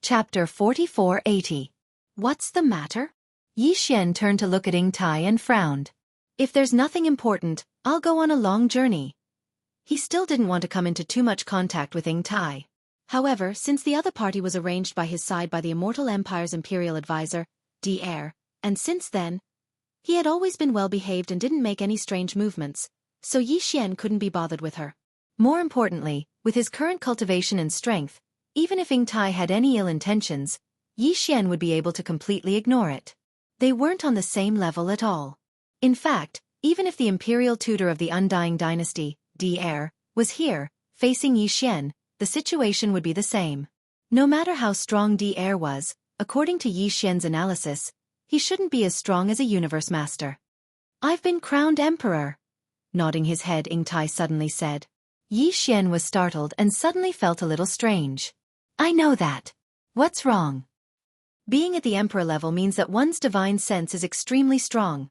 Chapter 4480. What's the matter? Yi Xian turned to look at Ying Tai and frowned. If there's nothing important, I'll go on a long journey. He still didn't want to come into too much contact with Ying Tai. However, since the other party was arranged by his side by the Immortal Empire's imperial advisor, Dr. And since then, he had always been well-behaved and didn't make any strange movements, so Yi Xian couldn't be bothered with her. More importantly, with his current cultivation and strength, even if Ying Tai had any ill intentions, Yi Xian would be able to completely ignore it. They weren't on the same level at all. In fact, even if the imperial tutor of the Undying Dynasty, Dr. was here, facing Yi Xian, the situation would be the same. No matter how strong Dr. was, according to Yi Xian's analysis, he shouldn't be as strong as a universe master. I've been crowned emperor. Nodding his head, Ying Tai suddenly said. Yi Xian was startled and suddenly felt a little strange. I know that. What's wrong? Being at the emperor level means that one's divine sense is extremely strong.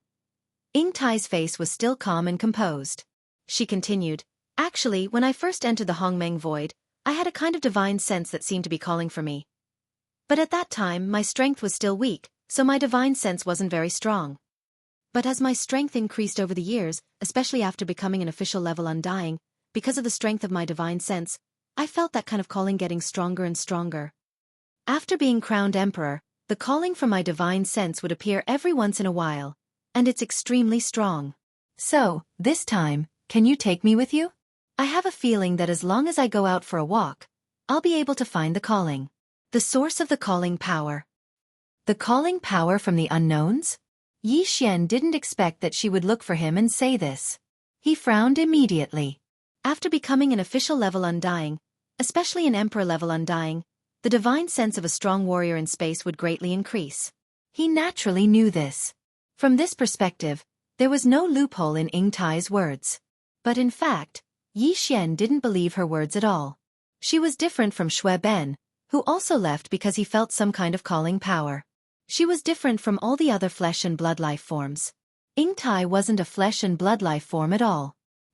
Ying Tai's face was still calm and composed. She continued, actually, when I first entered the Hongmeng Void, I had a kind of divine sense that seemed to be calling for me. But at that time, my strength was still weak, so my divine sense wasn't very strong. But as my strength increased over the years, especially after becoming an official level Undying, because of the strength of my divine sense, I felt that kind of calling getting stronger and stronger. After being crowned emperor, the calling from my divine sense would appear every once in a while, and it's extremely strong. So, this time, can you take me with you? I have a feeling that as long as I go out for a walk, I'll be able to find the calling. The source of the calling power. The calling power from the unknowns? Yi Xian didn't expect that she would look for him and say this. He frowned immediately. After becoming an official level Undying, especially an emperor level Undying, the divine sense of a strong warrior in space would greatly increase. He naturally knew this. From this perspective, there was no loophole in Ying Tai's words. But in fact, Yi Xian didn't believe her words at all. She was different from Shui Ben, who also left because he felt some kind of calling power. She was different from all the other flesh and blood life forms. Ying Tai wasn't a flesh and blood life form at all.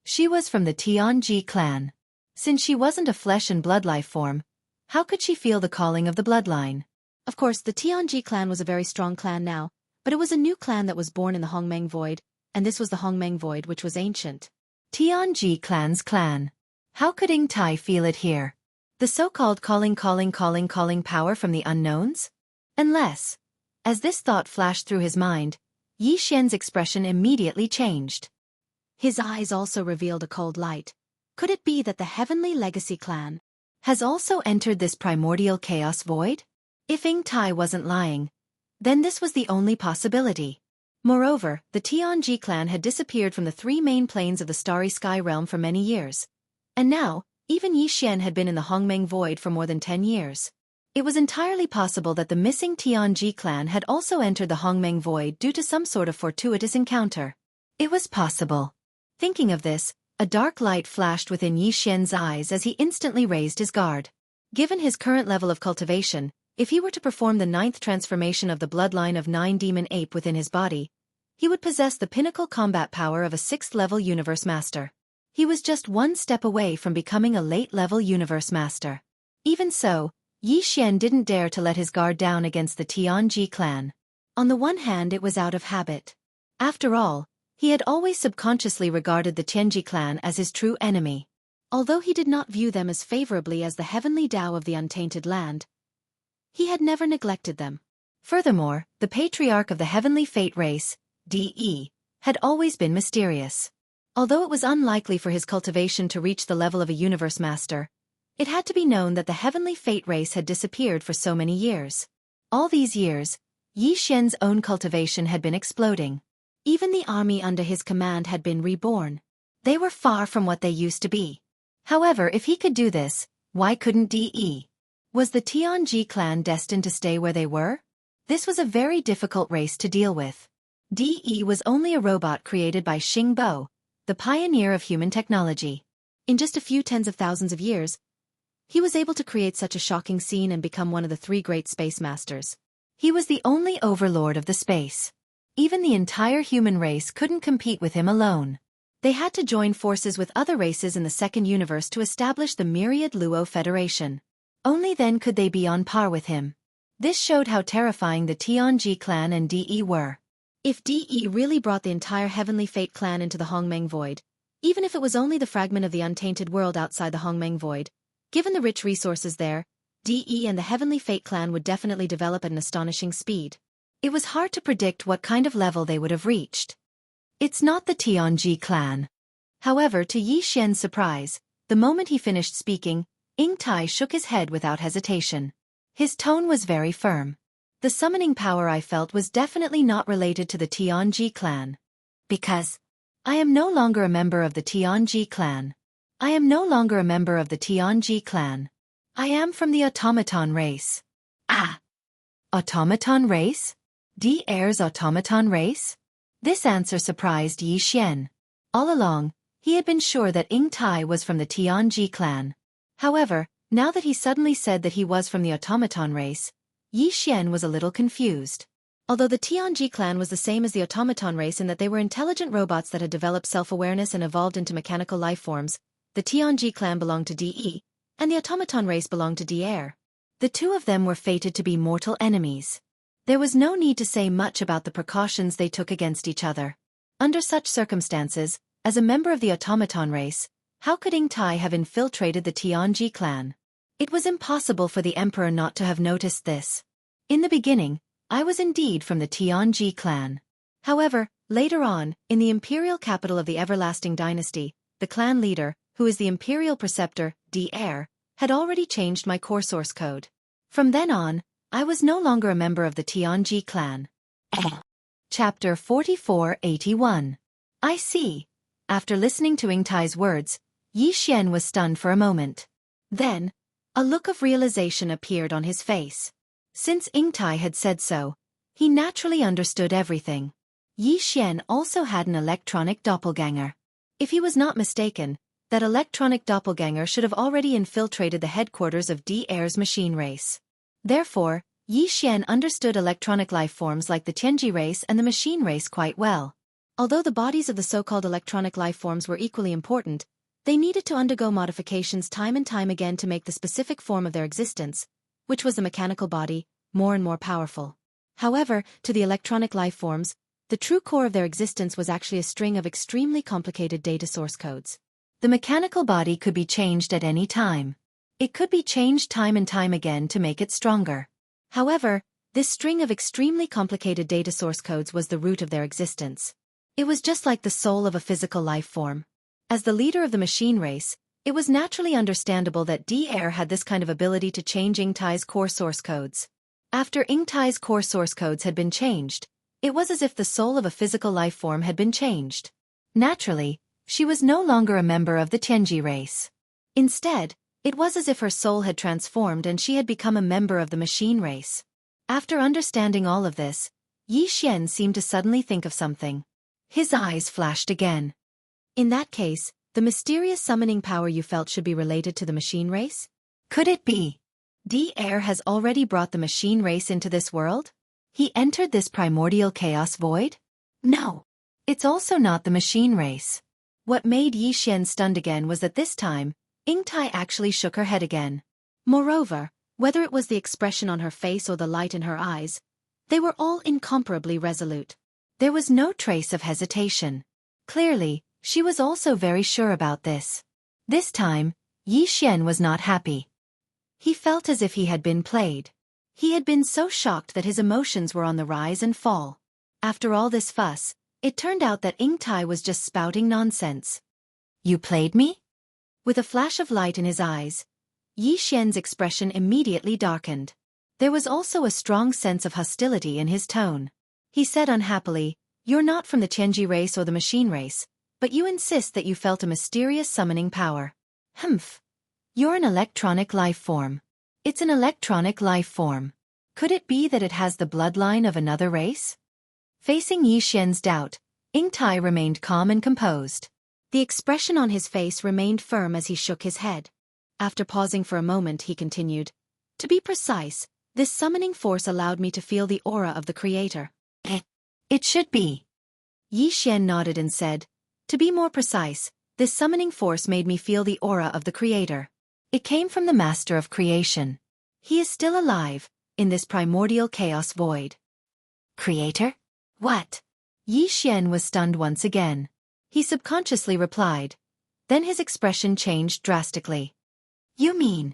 She was from the Tianji clan. Since she wasn't a flesh and blood life form, how could she feel the calling of the bloodline? Of course, the Tianji clan was a very strong clan now, but it was a new clan that was born in the Hongmeng Void, and this was the Hongmeng Void, which was ancient. Tianji clan's clan. How could Ying Tai feel it here? The so-called calling power from the unknowns? Unless, as this thought flashed through his mind, Yi Xian's expression immediately changed. His eyes also revealed a cold light. Could it be that the Heavenly Legacy clan has also entered this primordial chaos void? If Ying Tai wasn't lying, then this was the only possibility. Moreover, the Tianji clan had disappeared from the three main planes of the Starry Sky realm for many years. And now, even Yi Xian had been in the Hongmeng Void for more than 10 years. It was entirely possible that the missing Tianji clan had also entered the Hongmeng Void due to some sort of fortuitous encounter. It was possible. Thinking of this, a dark light flashed within Yi Xian's eyes as he instantly raised his guard. Given his current level of cultivation, if he were to perform the 9th transformation of the bloodline of 9 demon ape within his body, he would possess the pinnacle combat power of a 6th-level universe master. He was just one step away from becoming a late-level universe master. Even so, Yi Xian didn't dare to let his guard down against the Tianji clan. On the one hand, it was out of habit. After all, he had always subconsciously regarded the Tianji clan as his true enemy. Although he did not view them as favorably as the heavenly Tao of the untainted land, he had never neglected them. Furthermore, the patriarch of the heavenly fate race, De, had always been mysterious. Although it was unlikely for his cultivation to reach the level of a universe master, it had to be known that the heavenly fate race had disappeared for so many years. All these years, Yi Xian's own cultivation had been exploding. Even the army under his command had been reborn. They were far from what they used to be. However, if he could do this, why couldn't De? Was the Tianji clan destined to stay where they were? This was a very difficult race to deal with. De was only a robot created by Xing Bo, the pioneer of human technology. In just a few tens of thousands of years, he was able to create such a shocking scene and become one of the 3 great space masters. He was the only overlord of the space. Even the entire human race couldn't compete with him alone. They had to join forces with other races in the second universe to establish the Myriad Luo Federation. Only then could they be on par with him. This showed how terrifying the Tianji clan and De were. If De really brought the entire Heavenly Fate clan into the Hongmeng Void, even if it was only the fragment of the untainted world outside the Hongmeng Void, given the rich resources there, De and the Heavenly Fate clan would definitely develop at an astonishing speed. It was hard to predict what kind of level they would have reached. It's not the Tianji clan. However, to Yi Xian's surprise, the moment he finished speaking, Tai shook his head without hesitation. His tone was very firm. The summoning power I felt was definitely not related to the Tianji clan. Because I am no longer a member of the Tianji clan. I am no longer a member of the Tianji clan. I am from the automaton race. Ah! Automaton race? De's automaton race? This answer surprised Yi Xian. All along, he had been sure that Tai was from the Tianji clan. However, now that he suddenly said that he was from the automaton race, Yi Xian was a little confused. Although the Tianji clan was the same as the automaton race in that they were intelligent robots that had developed self-awareness and evolved into mechanical life forms, the Tianji clan belonged to De, and the automaton race belonged to De. The two of them were fated to be mortal enemies. There was no need to say much about the precautions they took against each other. Under such circumstances, as a member of the automaton race, how could Tai have infiltrated the Tianji clan? It was impossible for the emperor not to have noticed this. In the beginning, I was indeed from the Tianji clan. However, later on, in the imperial capital of the everlasting dynasty, the clan leader, who is the imperial preceptor, De, had already changed my core source code. From then on, I was no longer a member of the Tianji clan. Chapter 4481. I see. After listening to Tai's words, Yi Xian was stunned for a moment. Then, a look of realization appeared on his face. Since Tai had said so, he naturally understood everything. Yi Xian also had an electronic doppelganger. If he was not mistaken, that electronic doppelganger should have already infiltrated the headquarters of De's machine race. Therefore, Yi Xian understood electronic life forms like the Tianji race and the machine race quite well. Although the bodies of the so-called electronic life forms were equally important, they needed to undergo modifications time and time again to make the specific form of their existence, which was the mechanical body, more and more powerful. However, to the electronic life forms, the true core of their existence was actually a string of extremely complicated data source codes. The mechanical body could be changed at any time. It could be changed time and time again to make it stronger. However, this string of extremely complicated data source codes was the root of their existence. It was just like the soul of a physical life form. As the leader of the machine race, it was naturally understandable that De had this kind of ability to change Tai's core source codes. After Tai's core source codes had been changed, it was as if the soul of a physical life form had been changed. Naturally, she was no longer a member of the Tianji race. Instead, it was as if her soul had transformed and she had become a member of the machine race. After understanding all of this, Yi Xian seemed to suddenly think of something. His eyes flashed again. In that case, the mysterious summoning power you felt should be related to the machine race? Could it be? De has already brought the machine race into this world? He entered this primordial chaos void? No. It's also not the machine race. What made Yi Xian stunned again was that this time, Tai actually shook her head again. Moreover, whether it was the expression on her face or the light in her eyes, they were all incomparably resolute. There was no trace of hesitation. Clearly, she was also very sure about this. This time, Yi Xian was not happy. He felt as if he had been played. He had been so shocked that his emotions were on the rise and fall. After all this fuss, it turned out that Tai was just spouting nonsense. You played me? With a flash of light in his eyes, Yi Xian's expression immediately darkened. There was also a strong sense of hostility in his tone. He said unhappily, "You're not from the Tianji race or the machine race, but you insist that you felt a mysterious summoning power. Humph. You're an electronic life form. It's an electronic life form. Could it be that it has the bloodline of another race?" Facing Yi Xian's doubt, Tai remained calm and composed. The expression on his face remained firm as he shook his head. After pausing for a moment, he continued, "To be precise, this summoning force allowed me to feel the aura of the Creator." It should be. Yi Xian nodded and said, "To be more precise, this summoning force made me feel the aura of the Creator." It came from the master of creation. He is still alive, in this primordial chaos void. Creator? What? Yi Xian was stunned once again. He subconsciously replied. Then his expression changed drastically. You mean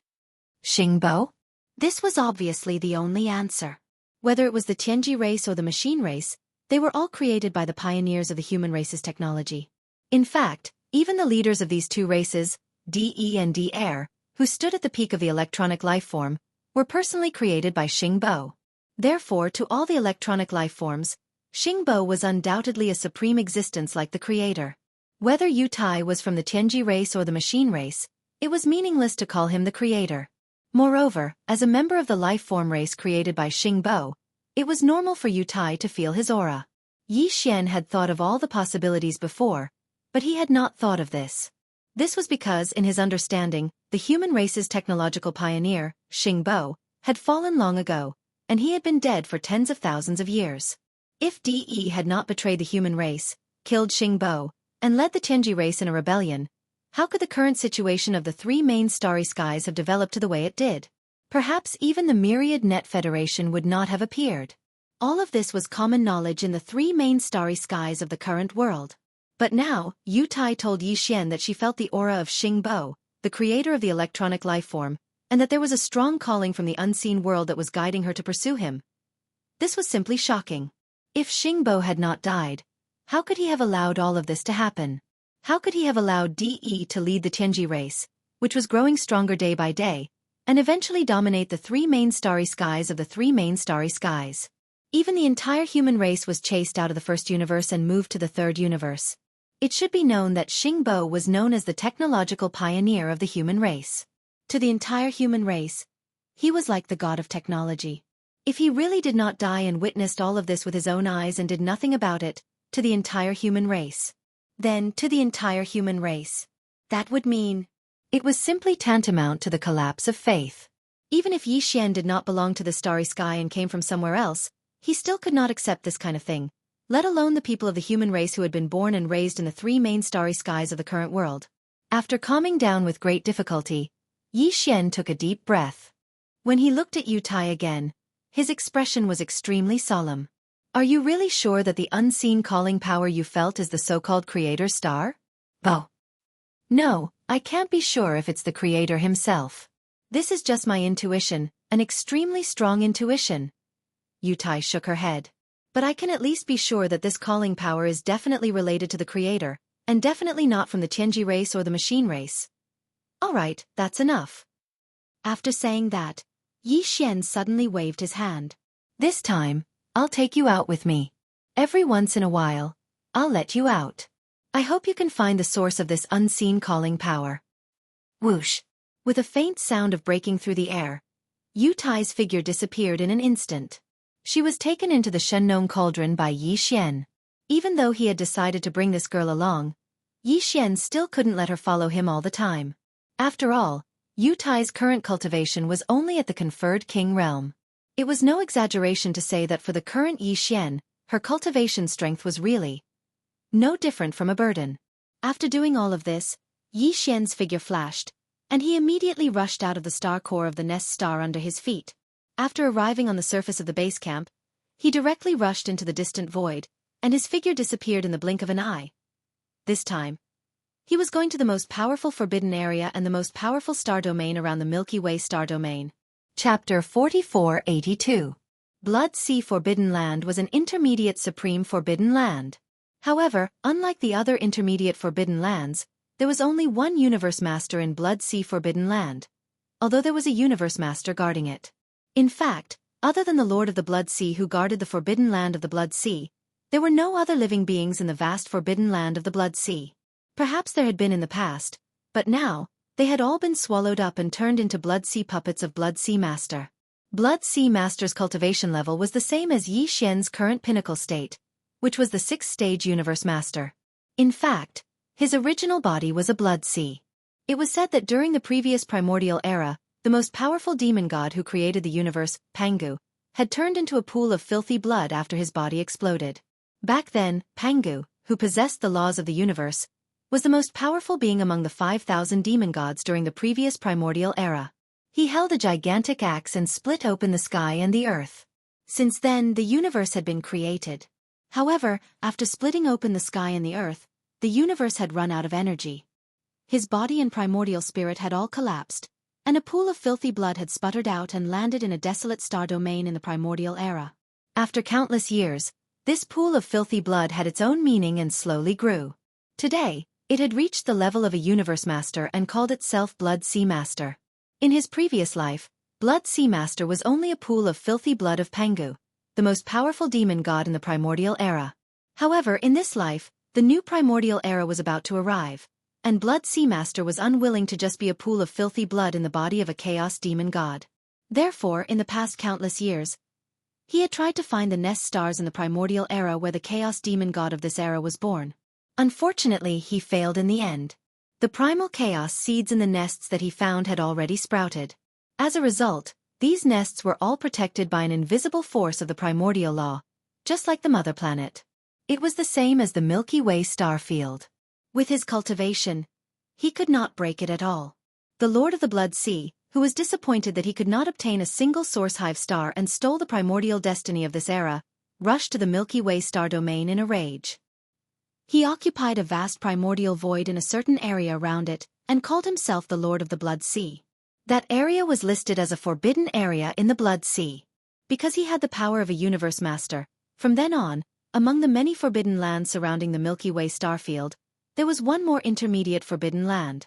Xingbo? This was obviously the only answer. Whether it was the Tianji race or the machine race, they were all created by the pioneers of the human race's technology. In fact, even the leaders of these two races, De and De, who stood at the peak of the electronic life form, were personally created by Xingbo. Therefore, to all the electronic life forms, Xingbo was undoubtedly a supreme existence like the creator. Whether Yu Tai was from the Tianji race or the machine race, it was meaningless to call him the creator. Moreover, as a member of the life form race created by Xingbo, it was normal for Yu Tai to feel his aura. Yi Xian had thought of all the possibilities before, but he had not thought of this. This was because, in his understanding, the human race's technological pioneer, Xingbo, had fallen long ago, and he had been dead for tens of thousands of years. If De had not betrayed the human race, killed Xingbo, and led the Tianji race in a rebellion, how could the current situation of the three main starry skies have developed to the way it did? Perhaps even the myriad net federation would not have appeared. All of this was common knowledge in the three main starry skies of the current world. But now, Yu Tai told Yi Xian that she felt the aura of Xingbo, the creator of the electronic life form, and that there was a strong calling from the unseen world that was guiding her to pursue him. This was simply shocking. If Xingbo had not died, how could he have allowed all of this to happen? How could he have allowed De to lead the Tianji race, which was growing stronger day by day, and eventually dominate the three main starry skies of the three main starry skies? Even the entire human race was chased out of the first universe and moved to the third universe. It should be known that Xingbo was known as the technological pioneer of the human race. To the entire human race, he was like the god of technology. If he really did not die and witnessed all of this with his own eyes and did nothing about it, to the entire human race, then to the entire human race, that would mean it was simply tantamount to the collapse of faith. Even if Yi Xian did not belong to the starry sky and came from somewhere else, he still could not accept this kind of thing, let alone the people of the human race who had been born and raised in the three main starry skies of the current world. After calming down with great difficulty, Yi Xian took a deep breath. When he looked at Yu Tai again, his expression was extremely solemn. Are you really sure that the unseen calling power you felt is the so-called creator star? Oh. No, I can't be sure if it's the creator himself. This is just my intuition, an extremely strong intuition. Yu Tai shook her head. But I can at least be sure that this calling power is definitely related to the creator, and definitely not from the Tianji race or the machine race. All right, that's enough. After saying that, Yi Xian suddenly waved his hand. This time, I'll take you out with me. Every once in a while, I'll let you out. I hope you can find the source of this unseen calling power. Whoosh! With a faint sound of breaking through the air, Yu Tai's figure disappeared in an instant. She was taken into the Shengnong cauldron by Yi Xian. Even though he had decided to bring this girl along, Yi Xian still couldn't let her follow him all the time. After all, Yu Tai's current cultivation was only at the conferred king realm. It was no exaggeration to say that for the current Yi Xian, her cultivation strength was really no different from a burden. After doing all of this, Yi Xian's figure flashed, and he immediately rushed out of the star core of the nest star under his feet. After arriving on the surface of the base camp, he directly rushed into the distant void, and his figure disappeared in the blink of an eye. This time, he was going to the most powerful forbidden area and the most powerful star domain around the Milky Way star domain. Chapter 4482. Blood Sea Forbidden Land was an intermediate supreme forbidden land. However, unlike the other intermediate forbidden lands, there was only one universe master in Blood Sea Forbidden Land, although there was a universe master guarding it. In fact, other than the Lord of the Blood Sea who guarded the forbidden land of the Blood Sea, there were no other living beings in the vast forbidden land of the Blood Sea. Perhaps there had been in the past, but now, they had all been swallowed up and turned into Blood Sea puppets of Blood Sea Master. Blood Sea Master's cultivation level was the same as Yi Xian's current pinnacle state, which was the 6th-stage Universe Master. In fact, his original body was a Blood Sea. It was said that during the previous primordial era, the most powerful demon god who created the universe, Pangu, had turned into a pool of filthy blood after his body exploded. Back then, Pangu, who possessed the laws of the universe, was the most powerful being among the 5,000 demon gods during the previous primordial era. He held a gigantic axe and split open the sky and the earth. Since then, the universe had been created. However, after splitting open the sky and the earth, the universe had run out of energy. His body and primordial spirit had all collapsed, and a pool of filthy blood had sputtered out and landed in a desolate star domain in the primordial era. After countless years, this pool of filthy blood had its own meaning and slowly grew. Today, it had reached the level of a universe master and called itself Blood Sea Master. In his previous life, Blood Sea Master was only a pool of filthy blood of Pangu, the most powerful demon god in the primordial era. However, in this life, the new primordial era was about to arrive, and Blood Sea Master was unwilling to just be a pool of filthy blood in the body of a chaos demon god. Therefore, in the past countless years, he had tried to find the nest stars in the primordial era where the chaos demon god of this era was born. Unfortunately, he failed in the end. The primal chaos seeds in the nests that he found had already sprouted. As a result, these nests were all protected by an invisible force of the primordial law, just like the mother planet. It was the same as the Milky Way star field. With his cultivation, he could not break it at all. The Lord of the Blood Sea, who was disappointed that he could not obtain a single source hive star and stole the primordial destiny of this era, rushed to the Milky Way star domain in a rage. He occupied a vast primordial void in a certain area around it, and called himself the Lord of the Blood Sea. That area was listed as a forbidden area in the Blood Sea. Because he had the power of a universe master, from then on, among the many forbidden lands surrounding the Milky Way starfield, there was one more intermediate forbidden land.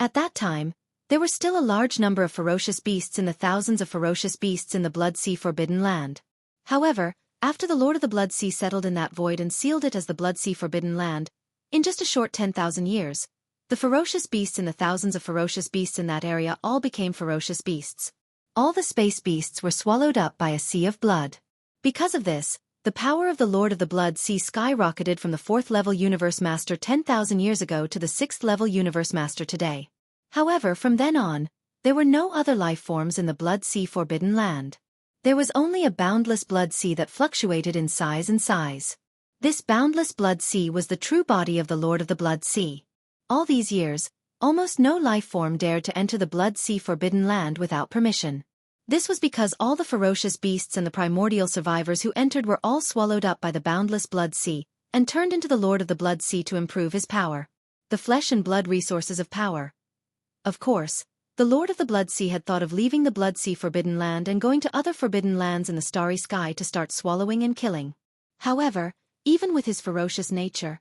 At that time, there were still a large number of ferocious beasts in the thousands of ferocious beasts in the Blood Sea forbidden land. However, after the Lord of the Blood Sea settled in that void and sealed it as the Blood Sea forbidden land, in just a short 10,000 years, the ferocious beasts and the thousands of ferocious beasts in that area all became ferocious beasts. All the space beasts were swallowed up by a sea of blood. Because of this, the power of the Lord of the Blood Sea skyrocketed from the 4th level Universe Master 10,000 years ago to the 6th level Universe Master today. However, from then on, there were no other life forms in the Blood Sea forbidden land. There was only a boundless blood sea that fluctuated in size and size. This boundless blood sea was the true body of the Lord of the Blood Sea. All these years, almost no life form dared to enter the Blood Sea forbidden land without permission. This was because all the ferocious beasts and the primordial survivors who entered were all swallowed up by the boundless blood sea, and turned into the Lord of the Blood Sea to improve his power. The flesh and blood resources of power. Of course, the Lord of the Blood Sea had thought of leaving the Blood Sea forbidden land and going to other forbidden lands in the starry sky to start swallowing and killing. However, even with his ferocious nature,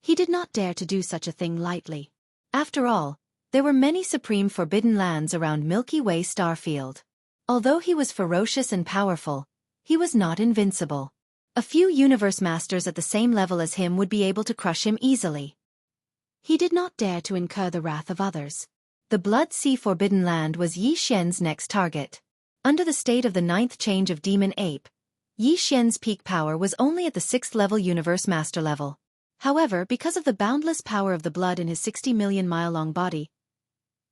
he did not dare to do such a thing lightly. After all, there were many supreme forbidden lands around Milky Way starfield. Although he was ferocious and powerful, he was not invincible. A few universe masters at the same level as him would be able to crush him easily. He did not dare to incur the wrath of others. The Blood Sea forbidden land was Yi Xian's next target. Under the state of the 9th change of Demon Ape, Yi Xian's peak power was only at the 6th level Universe Master level. However, because of the boundless power of the blood in his 60 million mile-long body,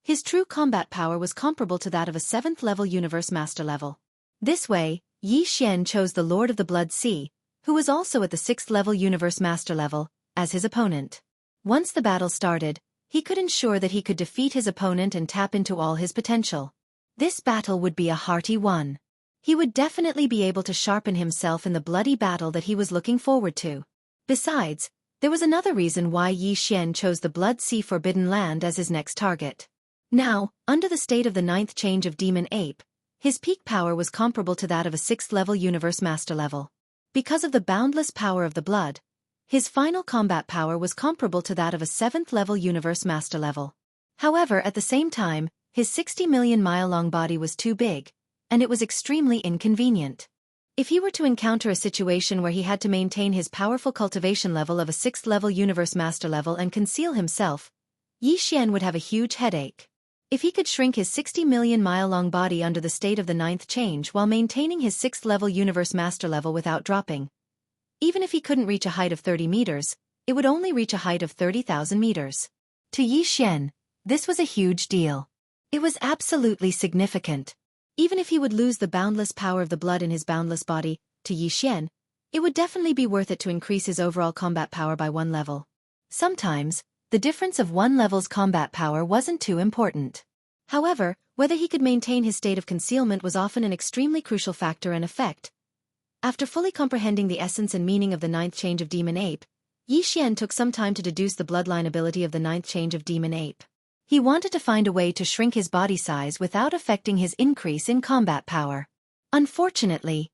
his true combat power was comparable to that of a 7th level Universe Master level. This way, Yi Xian chose the Lord of the Blood Sea, who was also at the 6th level Universe Master level, as his opponent. Once the battle started, he could ensure that he could defeat his opponent and tap into all his potential. This battle would be a hearty one. He would definitely be able to sharpen himself in the bloody battle that he was looking forward to. Besides, there was another reason why Yi Xian chose the Blood Sea forbidden land as his next target. Now, under the state of the 9th change of Demon Ape, his peak power was comparable to that of a 6th level Universe Master level. Because of the boundless power of the blood, his final combat power was comparable to that of a 7th level Universe Master level. However, at the same time, his 60 million mile-long body was too big, and it was extremely inconvenient. If he were to encounter a situation where he had to maintain his powerful cultivation level of a 6th level Universe Master level and conceal himself, Yi Xian would have a huge headache. If he could shrink his 60 million mile-long body under the state of the 9th change while maintaining his 6th level Universe Master level without dropping, even if he couldn't reach a height of 30 meters, it would only reach a height of 30,000 meters. To Yi Xian, this was a huge deal. It was absolutely significant. Even if he would lose the boundless power of the blood in his boundless body, to Yi Xian, it would definitely be worth it to increase his overall combat power by one level. Sometimes, The difference of one level's combat power wasn't too important. However, whether he could maintain his state of concealment was often an extremely crucial factor and effect. After fully comprehending the essence and meaning of the ninth change of Demon Ape, Yi Xian took some time to deduce the bloodline ability of the ninth change of Demon Ape. He wanted to find a way to shrink his body size without affecting his increase in combat power. Unfortunately,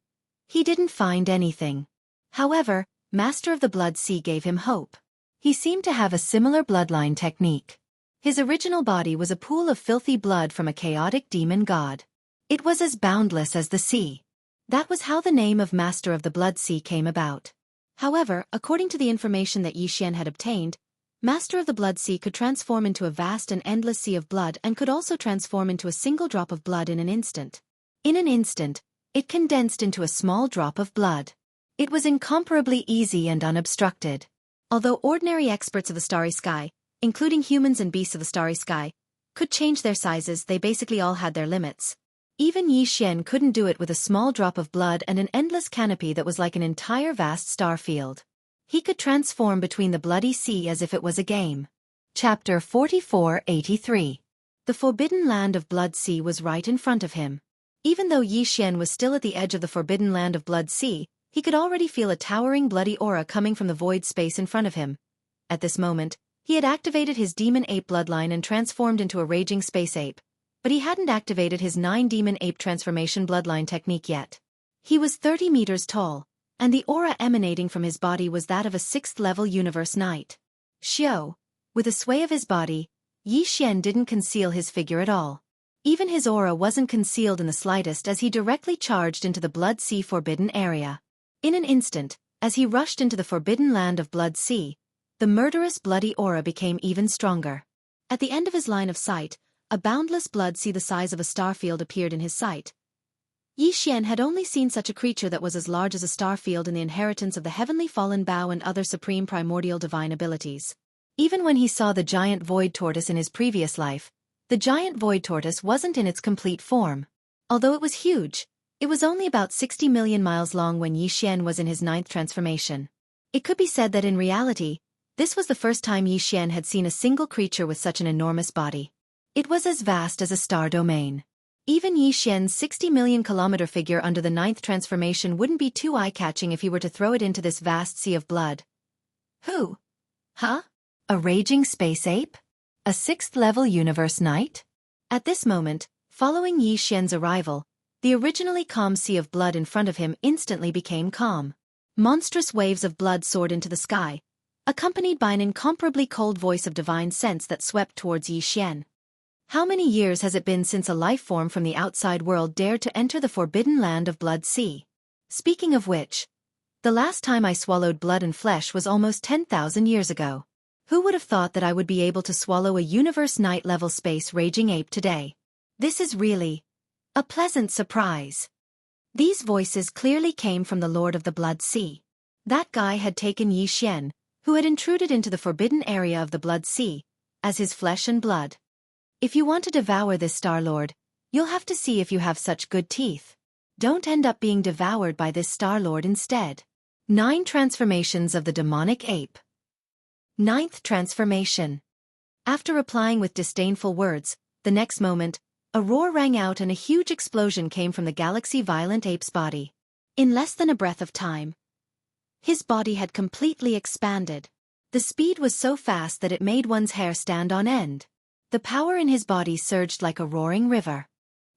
he didn't find anything. However, Master of the Blood Sea gave him hope. He seemed to have a similar bloodline technique. His original body was a pool of filthy blood from a chaotic demon god. It was as boundless as the sea. That was how the name of Master of the Blood Sea came about. However, according to the information that Yi Xian had obtained, Master of the Blood Sea could transform into a vast and endless sea of blood and could also transform into a single drop of blood in an instant. In an instant, it condensed into a small drop of blood. It was incomparably easy and unobstructed. Although ordinary experts of the starry sky, including humans and beasts of the starry sky, could change their sizes, they basically all had their limits. Even Yi Xian couldn't do it with a small drop of blood and an endless canopy that was like an entire vast star field. He could transform between the bloody sea as if it was a game. Chapter 4483. The forbidden land of Blood Sea was right in front of him. Even though Yi Xian was still at the edge of the forbidden land of Blood Sea, he could already feel a towering bloody aura coming from the void space in front of him. At this moment, he had activated his demon ape bloodline and transformed into a raging space ape, but he hadn't activated his 9 demon ape transformation bloodline technique yet. He was 30 meters tall, and the aura emanating from his body was that of a 6th-level universe knight. Xiao. With a sway of his body, Yi Xian didn't conceal his figure at all. Even his aura wasn't concealed in the slightest as he directly charged into the Blood Sea forbidden area. In an instant, as he rushed into the forbidden land of Blood Sea, the murderous bloody aura became even stronger. At the end of his line of sight, a boundless blood sea the size of a starfield appeared in his sight. Yi Xian had only seen such a creature that was as large as a starfield in the inheritance of the heavenly fallen bow and other supreme primordial divine abilities. Even when he saw the giant void tortoise in his previous life, the giant void tortoise wasn't in its complete form. Although it was huge, it was only about 60 million miles long when Yi Xian was in his 9th transformation. It could be said that in reality, this was the first time Yi Xian had seen a single creature with such an enormous body. It was as vast as a star domain. Even Yi Xian's 60 million kilometer figure under the 9th transformation wouldn't be too eye-catching if he were to throw it into this vast sea of blood. Who? Huh? A raging space ape? A 6th-level universe knight? At this moment, following Yi Xian's arrival, the originally calm sea of blood in front of him instantly became calm. Monstrous waves of blood soared into the sky, accompanied by an incomparably cold voice of divine sense that swept towards Yi Xian. How many years has it been since a life form from the outside world dared to enter the forbidden land of Blood Sea? Speaking of which, the last time I swallowed blood and flesh was almost 10,000 years ago. Who would have thought that I would be able to swallow a universe knight-level space raging ape today? This is really a pleasant surprise. These voices clearly came from the Lord of the Blood Sea. That guy had taken Yi Xian, who had intruded into the forbidden area of the Blood Sea, as his flesh and blood. If you want to devour this Star Lord, you'll have to see if you have such good teeth. Don't end up being devoured by this Star Lord instead. 9 transformations of the demonic ape. 9th transformation. After replying with disdainful words, the next moment, a roar rang out and a huge explosion came from the galaxy-violent ape's body. In less than a breath of time, his body had completely expanded. The speed was so fast that it made one's hair stand on end. The power in his body surged like a roaring river.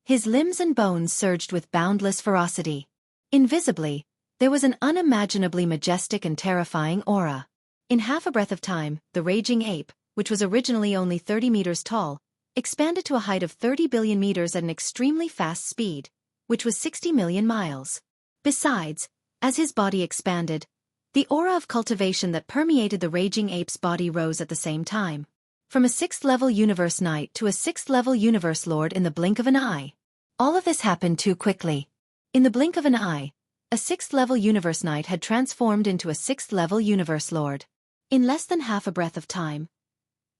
His limbs and bones surged with boundless ferocity. Invisibly, there was an unimaginably majestic and terrifying aura. In half a breath of time, the raging ape, which was originally only 30 meters tall, expanded to a height of 30 billion meters at an extremely fast speed, which was 60 million miles. Besides, as his body expanded, the aura of cultivation that permeated the raging ape's body rose at the same time. From a 6th-level universe knight to a 6th-level universe lord in the blink of an eye. All of this happened too quickly. In the blink of an eye, a 6th-level universe knight had transformed into a 6th-level universe lord. In less than half a breath of time,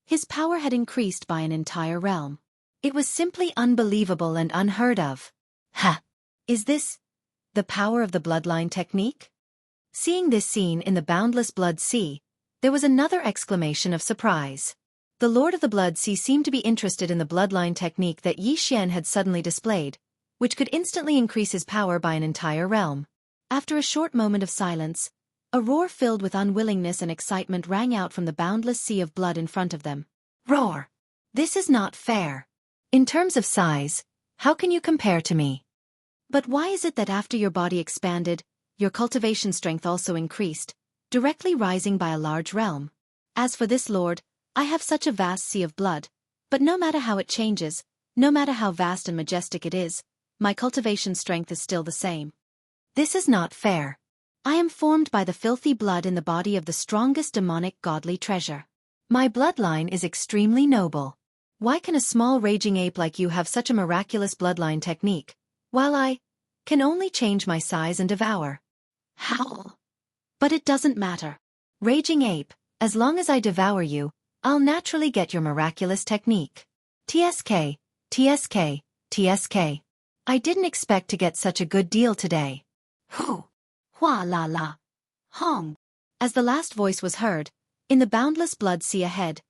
his power had increased by an entire realm. It was simply unbelievable and unheard of. Ha! Is this the power of the bloodline technique? Seeing this scene in the boundless blood sea, There was another exclamation of surprise. The Lord of the Blood Sea seemed to be interested in the bloodline technique that Yi Xian had suddenly displayed, which could instantly increase his power by an entire realm. After a short moment of silence, a roar filled with unwillingness and excitement rang out from the boundless sea of blood in front of them. Roar! This is not fair. In terms of size, how can you compare to me? But why is it that after your body expanded, your cultivation strength also increased, directly rising by a large realm? As for this lord, I have such a vast sea of blood, but no matter how it changes, no matter how vast and majestic it is, my cultivation strength is still the same. This is not fair. I am formed by the filthy blood in the body of the strongest demonic godly treasure. My bloodline is extremely noble. Why can a small raging ape like you have such a miraculous bloodline technique, while I can only change my size and devour? Howl. But it doesn't matter. Raging ape, as long as I devour you, I'll naturally get your miraculous technique. TSK, TSK, TSK. I didn't expect to get such a good deal today. Hoo! Hua la la. Hong. As the last voice was heard, in the boundless blood sea ahead,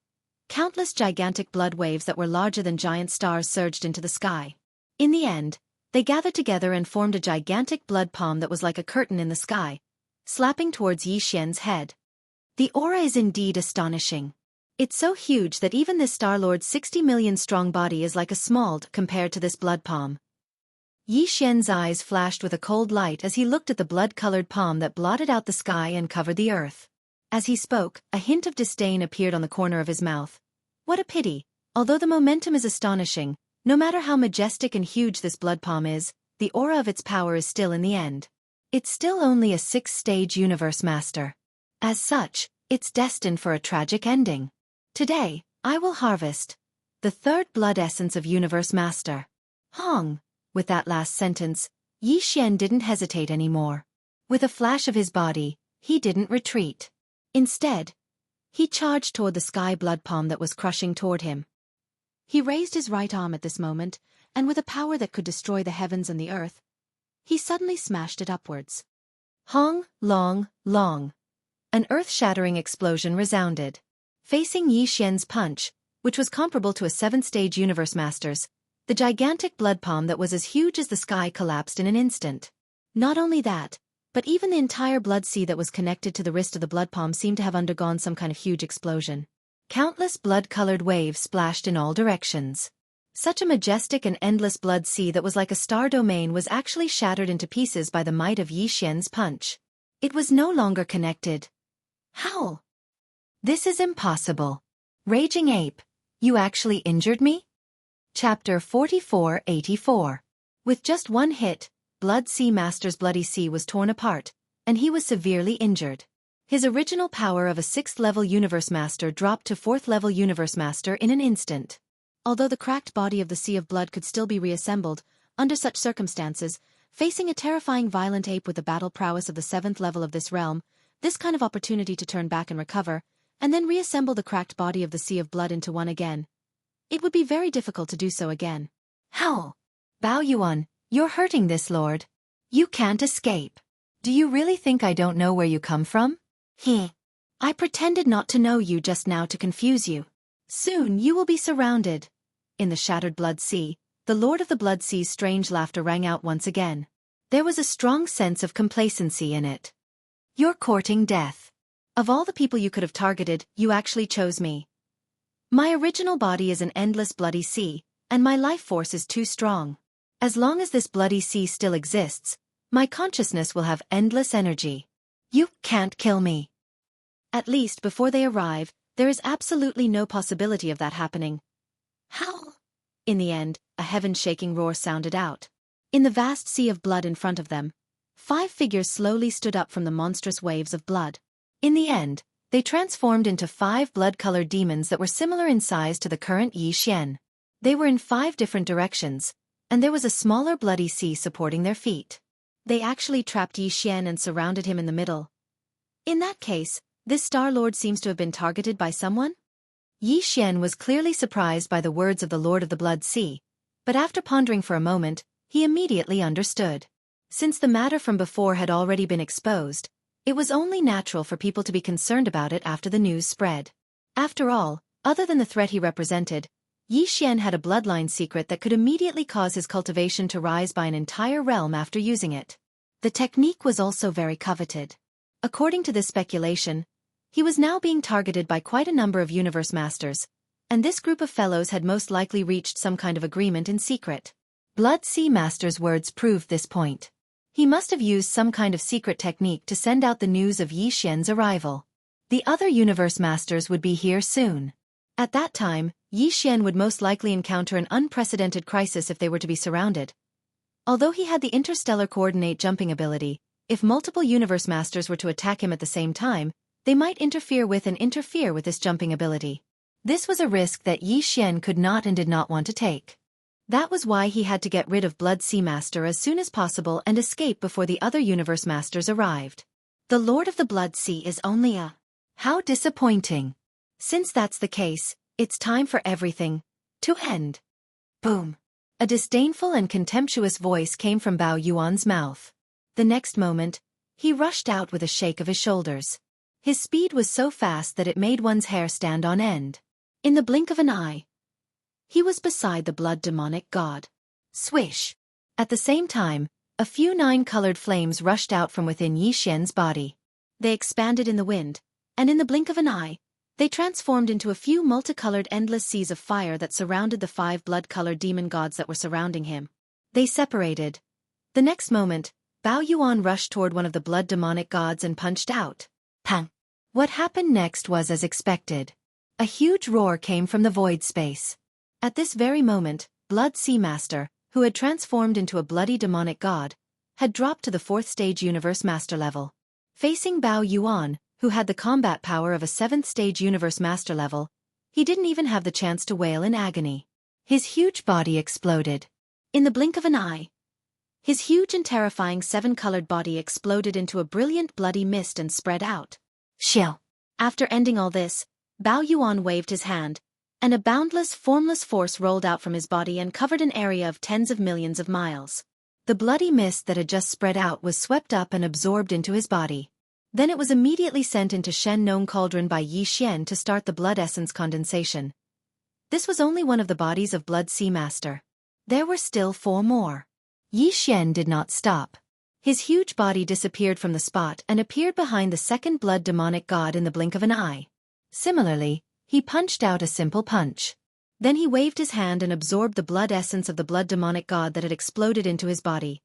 countless gigantic blood waves that were larger than giant stars surged into the sky. In the end, they gathered together and formed a gigantic blood palm that was like a curtain in the sky, slapping towards Yi Xian's head. The aura is indeed astonishing. It's so huge that even this Star Lord's 60 million strong body is like a small compared to this blood palm. Yi Xian's eyes flashed with a cold light as he looked at the blood-colored palm that blotted out the sky and covered the earth. As he spoke, a hint of disdain appeared on the corner of his mouth. What a pity. Although the momentum is astonishing, no matter how majestic and huge this blood palm is, the aura of its power is still in the end. It's still only a 6th-stage universe master. As such, it's destined for a tragic ending. Today, I will harvest the 3rd blood essence of universe master. Hong. With that last sentence, Yi Xian didn't hesitate anymore. With a flash of his body, he didn't retreat. Instead, he charged toward the sky blood palm that was crushing toward him. He raised his right arm at this moment, and with a power that could destroy the heavens and the earth, he suddenly smashed it upwards. Hong, long, long. An earth-shattering explosion resounded. Facing Yi Xian's punch, which was comparable to a 7th-stage universe master's, the gigantic blood palm that was as huge as the sky collapsed in an instant. Not only that, but even the entire blood sea that was connected to the wrist of the blood palm seemed to have undergone some kind of huge explosion. Countless blood-colored waves splashed in all directions. Such a majestic and endless blood sea that was like a star domain was actually shattered into pieces by the might of Yi Xian's punch. It was no longer connected. Howl! This is impossible. Raging ape, you actually injured me? Chapter 4484. With just one hit, Blood Sea Master's bloody sea was torn apart, and he was severely injured. His original power of a 6th-level Universe Master dropped to 4th-level Universe Master in an instant. Although the cracked body of the Sea of Blood could still be reassembled, under such circumstances, facing a terrifying violent ape with the battle prowess of the 7th level of this realm, this kind of opportunity to turn back and recover, and then reassemble the cracked body of the Sea of Blood into one again. It would be very difficult to do so again. Howl! Bao Yuan, you're hurting this lord. You can't escape. Do you really think I don't know where you come from? I pretended not to know you just now to confuse you. Soon you will be surrounded. In the shattered blood sea, the Lord of the Blood Sea's strange laughter rang out once again. There was a strong sense of complacency in it. You're courting death. Of all the people you could have targeted, you actually chose me. My original body is an endless bloody sea, and my life force is too strong. As long as this bloody sea still exists, my consciousness will have endless energy. You can't kill me. At least before they arrive, there is absolutely no possibility of that happening. Howl! In the end, a heaven-shaking roar sounded out. In the vast sea of blood in front of them, 5 figures slowly stood up from the monstrous waves of blood. In the end, they transformed into 5 blood-colored demons that were similar in size to the current Yi Xian. They were in 5 different directions, and there was a smaller bloody sea supporting their feet. They actually trapped Yi Xian and surrounded him in the middle. In that case, this Star Lord seems to have been targeted by someone? Yi Xian was clearly surprised by the words of the Lord of the Blood Sea, but after pondering for a moment, he immediately understood. Since the matter from before had already been exposed, It was only natural for people to be concerned about it after the news spread. After all, other than the threat he represented, Yi Xian had a bloodline secret that could immediately cause his cultivation to rise by an entire realm after using it. The technique was also very coveted. According to this speculation, he was now being targeted by quite a number of universe masters, and this group of fellows had most likely reached some kind of agreement in secret. Blood Sea Master's words proved this point. He must have used some kind of secret technique to send out the news of Yi Xian's arrival. The other universe masters would be here soon. At that time, Yi Xian would most likely encounter an unprecedented crisis if they were to be surrounded. Although he had the interstellar coordinate jumping ability, if multiple universe masters were to attack him at the same time, they might interfere with this jumping ability. This was a risk that Yi Xian could not and did not want to take. That was why he had to get rid of Blood Sea Master as soon as possible and escape before the other universe masters arrived. The Lord of the Blood Sea is only a... How disappointing. Since that's the case, it's time for everything to end. Boom. A disdainful and contemptuous voice came from Bao Yuan's mouth. The next moment, he rushed out with a shake of his shoulders. His speed was so fast that it made one's hair stand on end. In the blink of an eye, he was beside the blood demonic god. Swish! At the same time, a few 9-colored flames rushed out from within Yi Xian's body. They expanded in the wind, and in the blink of an eye, they transformed into a few multicolored endless seas of fire that surrounded the 5 blood-colored demon gods that were surrounding him. They separated. The next moment, Bao Yuan rushed toward one of the blood demonic gods and punched out. Pang! What happened next was as expected. A huge roar came from the void space. At this very moment, Blood Sea Master, who had transformed into a bloody demonic god, had dropped to the 4th stage universe master level. Facing Bao Yuan, who had the combat power of a 7th stage universe master level, he didn't even have the chance to wail in agony. His huge body exploded. In the blink of an eye, his huge and terrifying 7-colored body exploded into a brilliant bloody mist and spread out. Shill! After ending all this, Bao Yuan waved his hand, and a boundless, formless force rolled out from his body and covered an area of tens of millions of miles. The bloody mist that had just spread out was swept up and absorbed into his body. Then it was immediately sent into Shen Nong Cauldron by Yi Xian to start the blood essence condensation. This was only one of the bodies of Blood Sea Master. There were still 4 more. Yi Xian did not stop. His huge body disappeared from the spot and appeared behind the 2nd blood demonic god in the blink of an eye. Similarly, he punched out a simple punch. Then he waved his hand and absorbed the blood essence of the blood demonic god that had exploded into his body.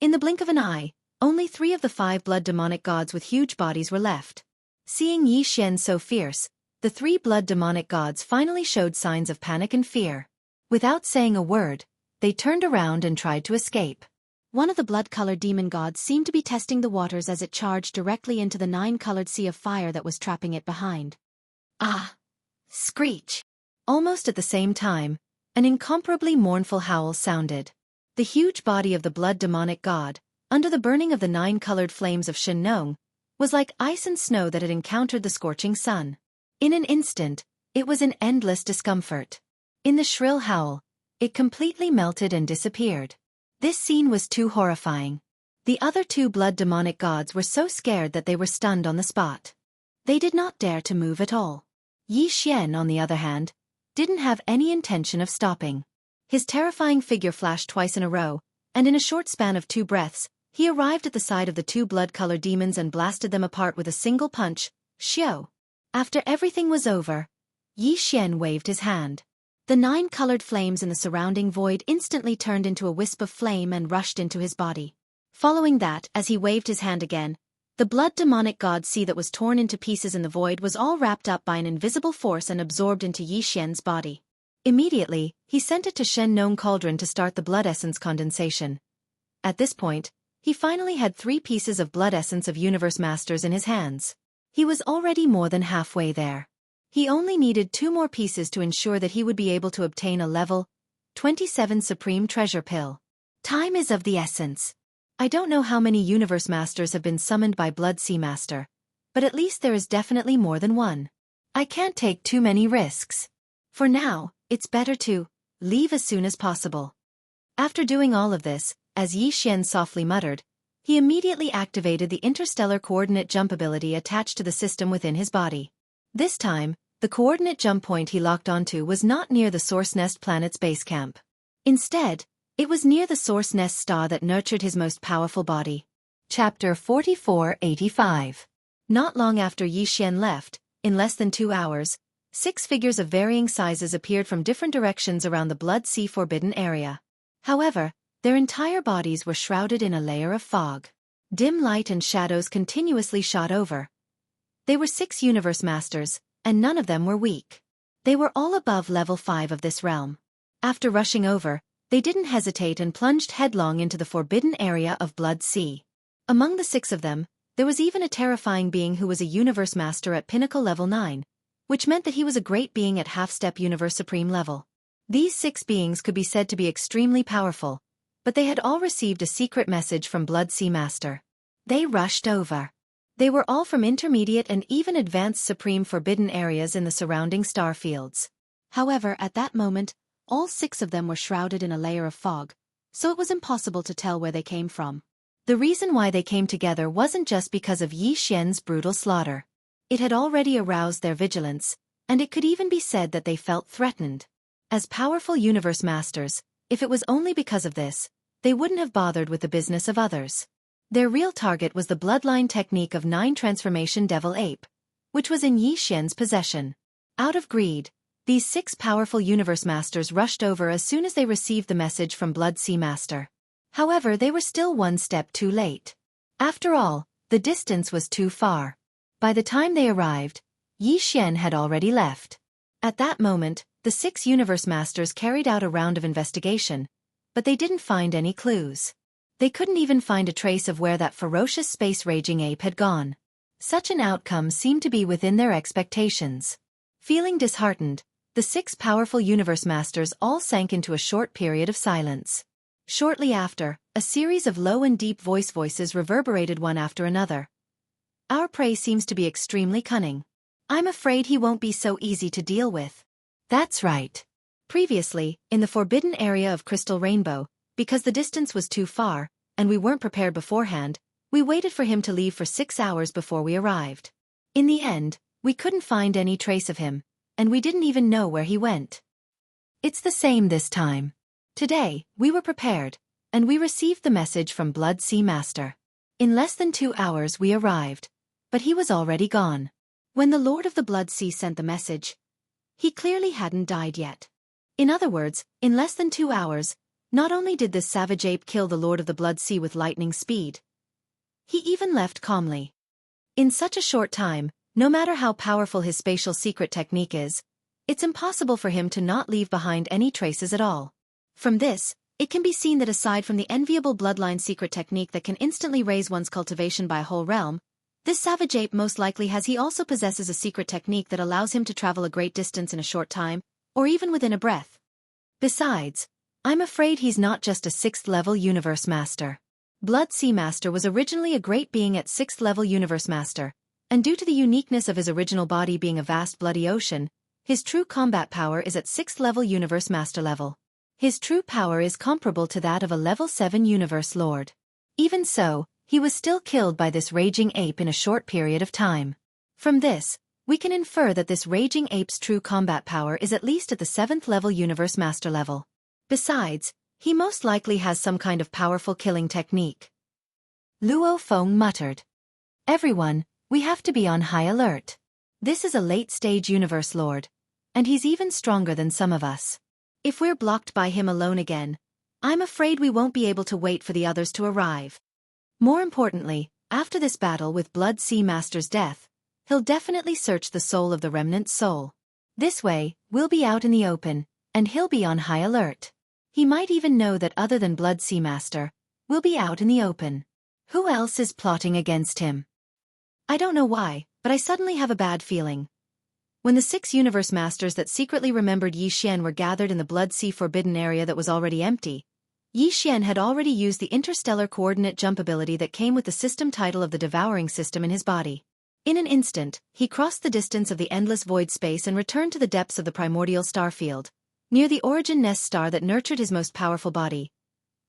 In the blink of an eye, only 3 of the 5 blood demonic gods with huge bodies were left. Seeing Yi Xian so fierce, the 3 blood demonic gods finally showed signs of panic and fear. Without saying a word, they turned around and tried to escape. One of the blood-colored demon gods seemed to be testing the waters as it charged directly into the 9-colored sea of fire that was trapping it behind. Ah! Screech! Almost at the same time, an incomparably mournful howl sounded. The huge body of the blood demonic god, under the burning of the 9-colored flames of Shen Nong, was like ice and snow that had encountered the scorching sun. In an instant, it was in endless discomfort. In the shrill howl, it completely melted and disappeared. This scene was too horrifying. The other 2 blood demonic gods were so scared that they were stunned on the spot. They did not dare to move at all. Yi Xian, on the other hand, didn't have any intention of stopping. His terrifying figure flashed twice in a row, and in a short span of 2 breaths, he arrived at the side of the 2 blood-colored demons and blasted them apart with a single punch. Xiao! After everything was over, Yi Xian waved his hand. The 9-colored flames in the surrounding void instantly turned into a wisp of flame and rushed into his body. Following that, as he waved his hand again, the blood demonic god sea that was torn into pieces in the void was all wrapped up by an invisible force and absorbed into Yi Xian's body. Immediately, he sent it to Shen Nong Cauldron to start the blood essence condensation. At this point, he finally had 3 pieces of blood essence of Universe Masters in his hands. He was already more than halfway there. He only needed 2 more pieces to ensure that he would be able to obtain a level 27 Supreme Treasure Pill. Time is of the essence. I don't know how many Universe Masters have been summoned by Blood Sea Master, but at least there is definitely more than one. I can't take too many risks. For now, it's better to leave as soon as possible. After doing all of this, as Yi Xian softly muttered, He immediately activated the interstellar coordinate jump ability attached to the system within his body. This time, the coordinate jump point he locked onto was not near the Source Nest planet's base camp. Instead, it was near the Source Nest star that nurtured his most powerful body. Chapter 4485. Not long after Yi Xian left, in less than 2 hours, 6 figures of varying sizes appeared from different directions around the Blood Sea Forbidden area. However, their entire bodies were shrouded in a layer of fog. Dim light and shadows continuously shot over. They were 6 universe masters, and none of them were weak. They were all above level 5 of this realm. After rushing over, they didn't hesitate and plunged headlong into the forbidden area of Blood Sea. Among the 6 of them, there was even a terrifying being who was a universe master at pinnacle level 9, which meant that he was a great being at half-step universe supreme level. These 6 beings could be said to be extremely powerful, but they had all received a secret message from Blood Sea Master. They rushed over. They were all from intermediate and even advanced supreme forbidden areas in the surrounding star fields. However, at that moment, all 6 of them were shrouded in a layer of fog, so it was impossible to tell where they came from. The reason why they came together wasn't just because of Yi Xian's brutal slaughter. It had already aroused their vigilance, and it could even be said that they felt threatened. As powerful universe masters, if it was only because of this, they wouldn't have bothered with the business of others. Their real target was the bloodline technique of 9 transformation devil ape, which was in Yi Xian's possession. Out of greed, these 6 powerful universe masters rushed over as soon as they received the message from Blood Sea Master. However, they were still one step too late. After all, the distance was too far. By the time they arrived, Yi Xian had already left. At that moment, the 6 universe masters carried out a round of investigation, but they didn't find any clues. They couldn't even find a trace of where that ferocious space-raging ape had gone. Such an outcome seemed to be within their expectations. Feeling disheartened, the 6 powerful universe masters all sank into a short period of silence. Shortly after, a series of low and deep voices reverberated one after another. Our prey seems to be extremely cunning. I'm afraid he won't be so easy to deal with. That's right. Previously, in the forbidden area of Crystal Rainbow, because the distance was too far, and we weren't prepared beforehand, we waited for him to leave for 6 hours before we arrived. In the end, we couldn't find any trace of him, and we didn't even know where he went. It's the same this time. Today, we were prepared, and we received the message from Blood Sea Master. In less than 2 hours we arrived, but he was already gone. When the Lord of the Blood Sea sent the message, he clearly hadn't died yet. In other words, in less than 2 hours, not only did this savage ape kill the Lord of the Blood Sea with lightning speed, he even left calmly. In such a short time, no matter how powerful his spatial secret technique is, it's impossible for him to not leave behind any traces at all. From this, it can be seen that aside from the enviable bloodline secret technique that can instantly raise one's cultivation by a whole realm, this savage ape most likely he also possesses a secret technique that allows him to travel a great distance in a short time, or even within a breath. Besides, I'm afraid he's not just a 6th-level universe master. Blood Sea Master was originally a great being at 6th-level universe master, and due to the uniqueness of his original body being a vast bloody ocean, his true combat power is at 6th-level universe master level. His true power is comparable to that of a level 7 universe lord. Even so, he was still killed by this raging ape in a short period of time. From this, we can infer that this raging ape's true combat power is at least at the 7th-level universe master level. Besides, he most likely has some kind of powerful killing technique. Luo Feng muttered. Everyone, we have to be on high alert. This is a late-stage universe lord, and he's even stronger than some of us. If we're blocked by him alone again, I'm afraid we won't be able to wait for the others to arrive. More importantly, after this battle with Blood Sea Master's death, he'll definitely search the soul of the remnant's soul. This way, we'll be out in the open, and he'll be on high alert. He might even know that other than Blood Sea Master, we'll be out in the open. Who else is plotting against him? I don't know why, but I suddenly have a bad feeling. When the 6 universe masters that secretly remembered Yi Xian were gathered in the Blood Sea Forbidden area that was already empty, Yi Xian had already used the interstellar coordinate jump ability that came with the system title of the Devouring System in his body. In an instant, he crossed the distance of the endless void space and returned to the depths of the primordial star field, near the origin nest star that nurtured his most powerful body.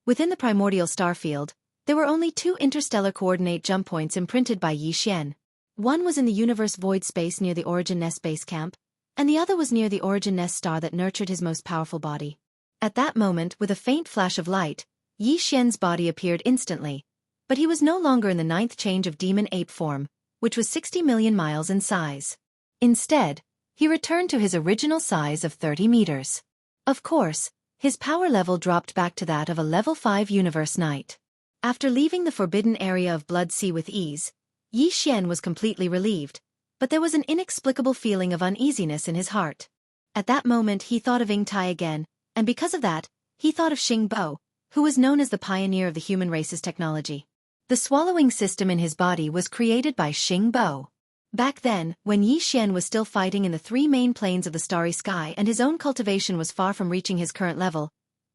Within the primordial star field, There were only 2 interstellar coordinate jump points imprinted by Yi Xian. One was in the universe void space near the Origin Nest base camp, and the other was near the Origin Nest star that nurtured his most powerful body. At that moment, with a faint flash of light, Yi Xian's body appeared instantly, but he was no longer in the 9th change of demon ape form, which was 60 million miles in size. Instead, he returned to his original size of 30 meters. Of course, his power level dropped back to that of a level 5 universe knight. After leaving the forbidden area of Blood Sea with ease, Yi Xian was completely relieved, but there was an inexplicable feeling of uneasiness in his heart. At that moment he thought of Yingtai again, and because of that, he thought of Xing Bo, who was known as the pioneer of the human race's technology. The swallowing system in his body was created by Xing Bo. Back then, when Yi Xian was still fighting in the 3 main planes of the starry sky and his own cultivation was far from reaching his current level,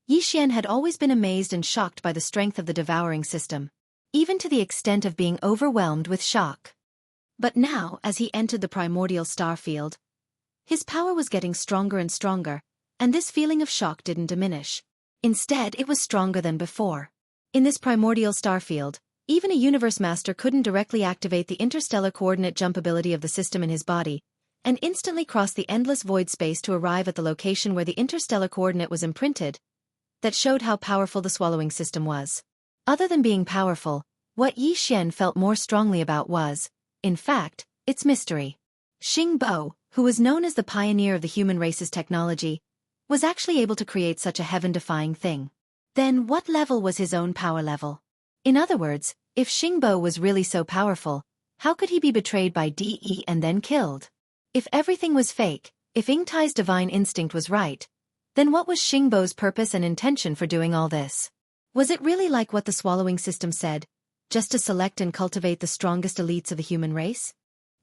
Yi Xian had always been amazed and shocked by the strength of the devouring system, even to the extent of being overwhelmed with shock. But now, as he entered the primordial star field, his power was getting stronger and stronger, and this feeling of shock didn't diminish. Instead, it was stronger than before. In this primordial star field, even a universe master couldn't directly activate the interstellar coordinate jump ability of the system in his body, and instantly cross the endless void space to arrive at the location where the interstellar coordinate was imprinted, that showed how powerful the swallowing system was. Other than being powerful, what Yi Xian felt more strongly about was, in fact, its mystery. Xing Bo, who was known as the pioneer of the human race's technology, was actually able to create such a heaven-defying thing. Then what level was his own power level? In other words, if Xing Bo was really so powerful, how could he be betrayed by DE and then killed? If everything was fake, if Yingtai's divine instinct was right, then what was Xing Bo's purpose and intention for doing all this? Was it really like what the swallowing system said, just to select and cultivate the strongest elites of the human race?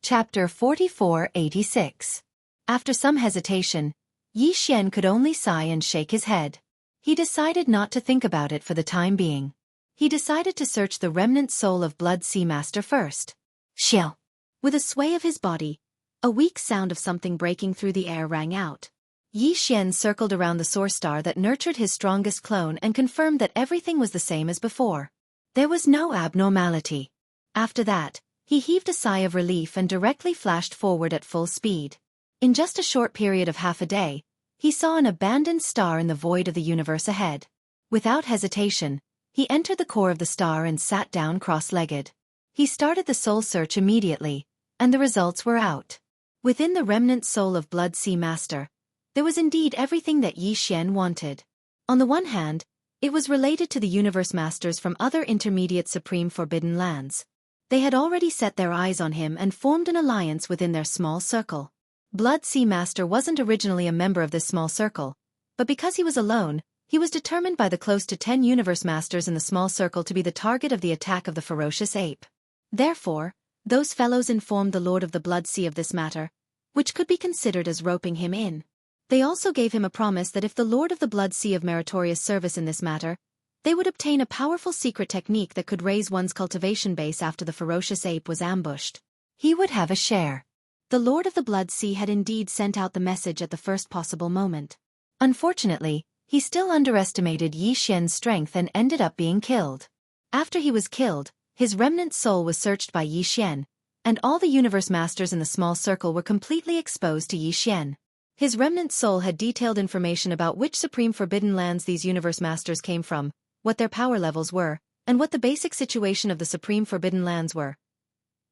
Chapter 4486. After some hesitation, Yi Xian could only sigh and shake his head. He decided not to think about it for the time being. He decided to search the remnant soul of Blood Sea Master first. Xiao. With a sway of his body, a weak sound of something breaking through the air rang out. Yi Xian circled around the source star that nurtured his strongest clone and confirmed that everything was the same as before. There was no abnormality. After that, he heaved a sigh of relief and directly flashed forward at full speed. In just a short period of half a day, he saw an abandoned star in the void of the universe ahead. Without hesitation, he entered the core of the star and sat down cross-legged. He started the soul search immediately, and the results were out. Within the remnant soul of Blood Sea Master, there was indeed everything that Yi Xian wanted. On the one hand, it was related to the universe masters from other intermediate supreme forbidden lands. They had already set their eyes on him and formed an alliance within their small circle. Blood Sea Master wasn't originally a member of this small circle, but because he was alone, he was determined by the close to 10 universe masters in the small circle to be the target of the attack of the ferocious ape. Therefore, those fellows informed the Lord of the Blood Sea of this matter, which could be considered as roping him in. They also gave him a promise that if the Lord of the Blood Sea of meritorious service in this matter, they would obtain a powerful secret technique that could raise one's cultivation base after the ferocious ape was ambushed. He would have a share. The Lord of the Blood Sea had indeed sent out the message at the first possible moment. Unfortunately, he still underestimated Yi Xian's strength and ended up being killed. After he was killed, his remnant soul was searched by Yi Xian, and all the universe masters in the small circle were completely exposed to Yi Xian. His remnant soul had detailed information about which supreme forbidden lands these universe masters came from, what their power levels were, and what the basic situation of the supreme forbidden lands were.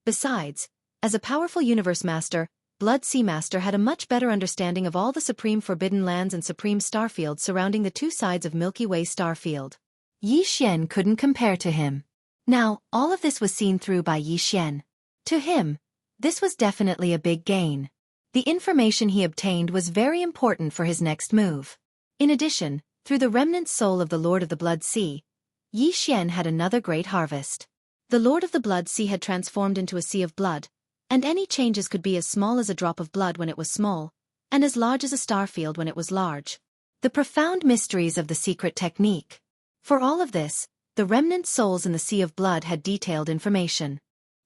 Besides, as a powerful universe master, Blood Sea Master had a much better understanding of all the supreme forbidden lands and supreme starfields surrounding the 2 sides of Milky Way starfield. Yi Xian couldn't compare to him. Now, all of this was seen through by Yi Xian. To him, this was definitely a big gain. The information he obtained was very important for his next move. In addition, through the remnant soul of the Lord of the Blood Sea, Yi Xian had another great harvest. The Lord of the Blood Sea had transformed into a sea of blood, and any changes could be as small as a drop of blood when it was small, and as large as a starfield when it was large. The profound mysteries of the secret technique. For all of this, the remnant souls in the sea of blood had detailed information.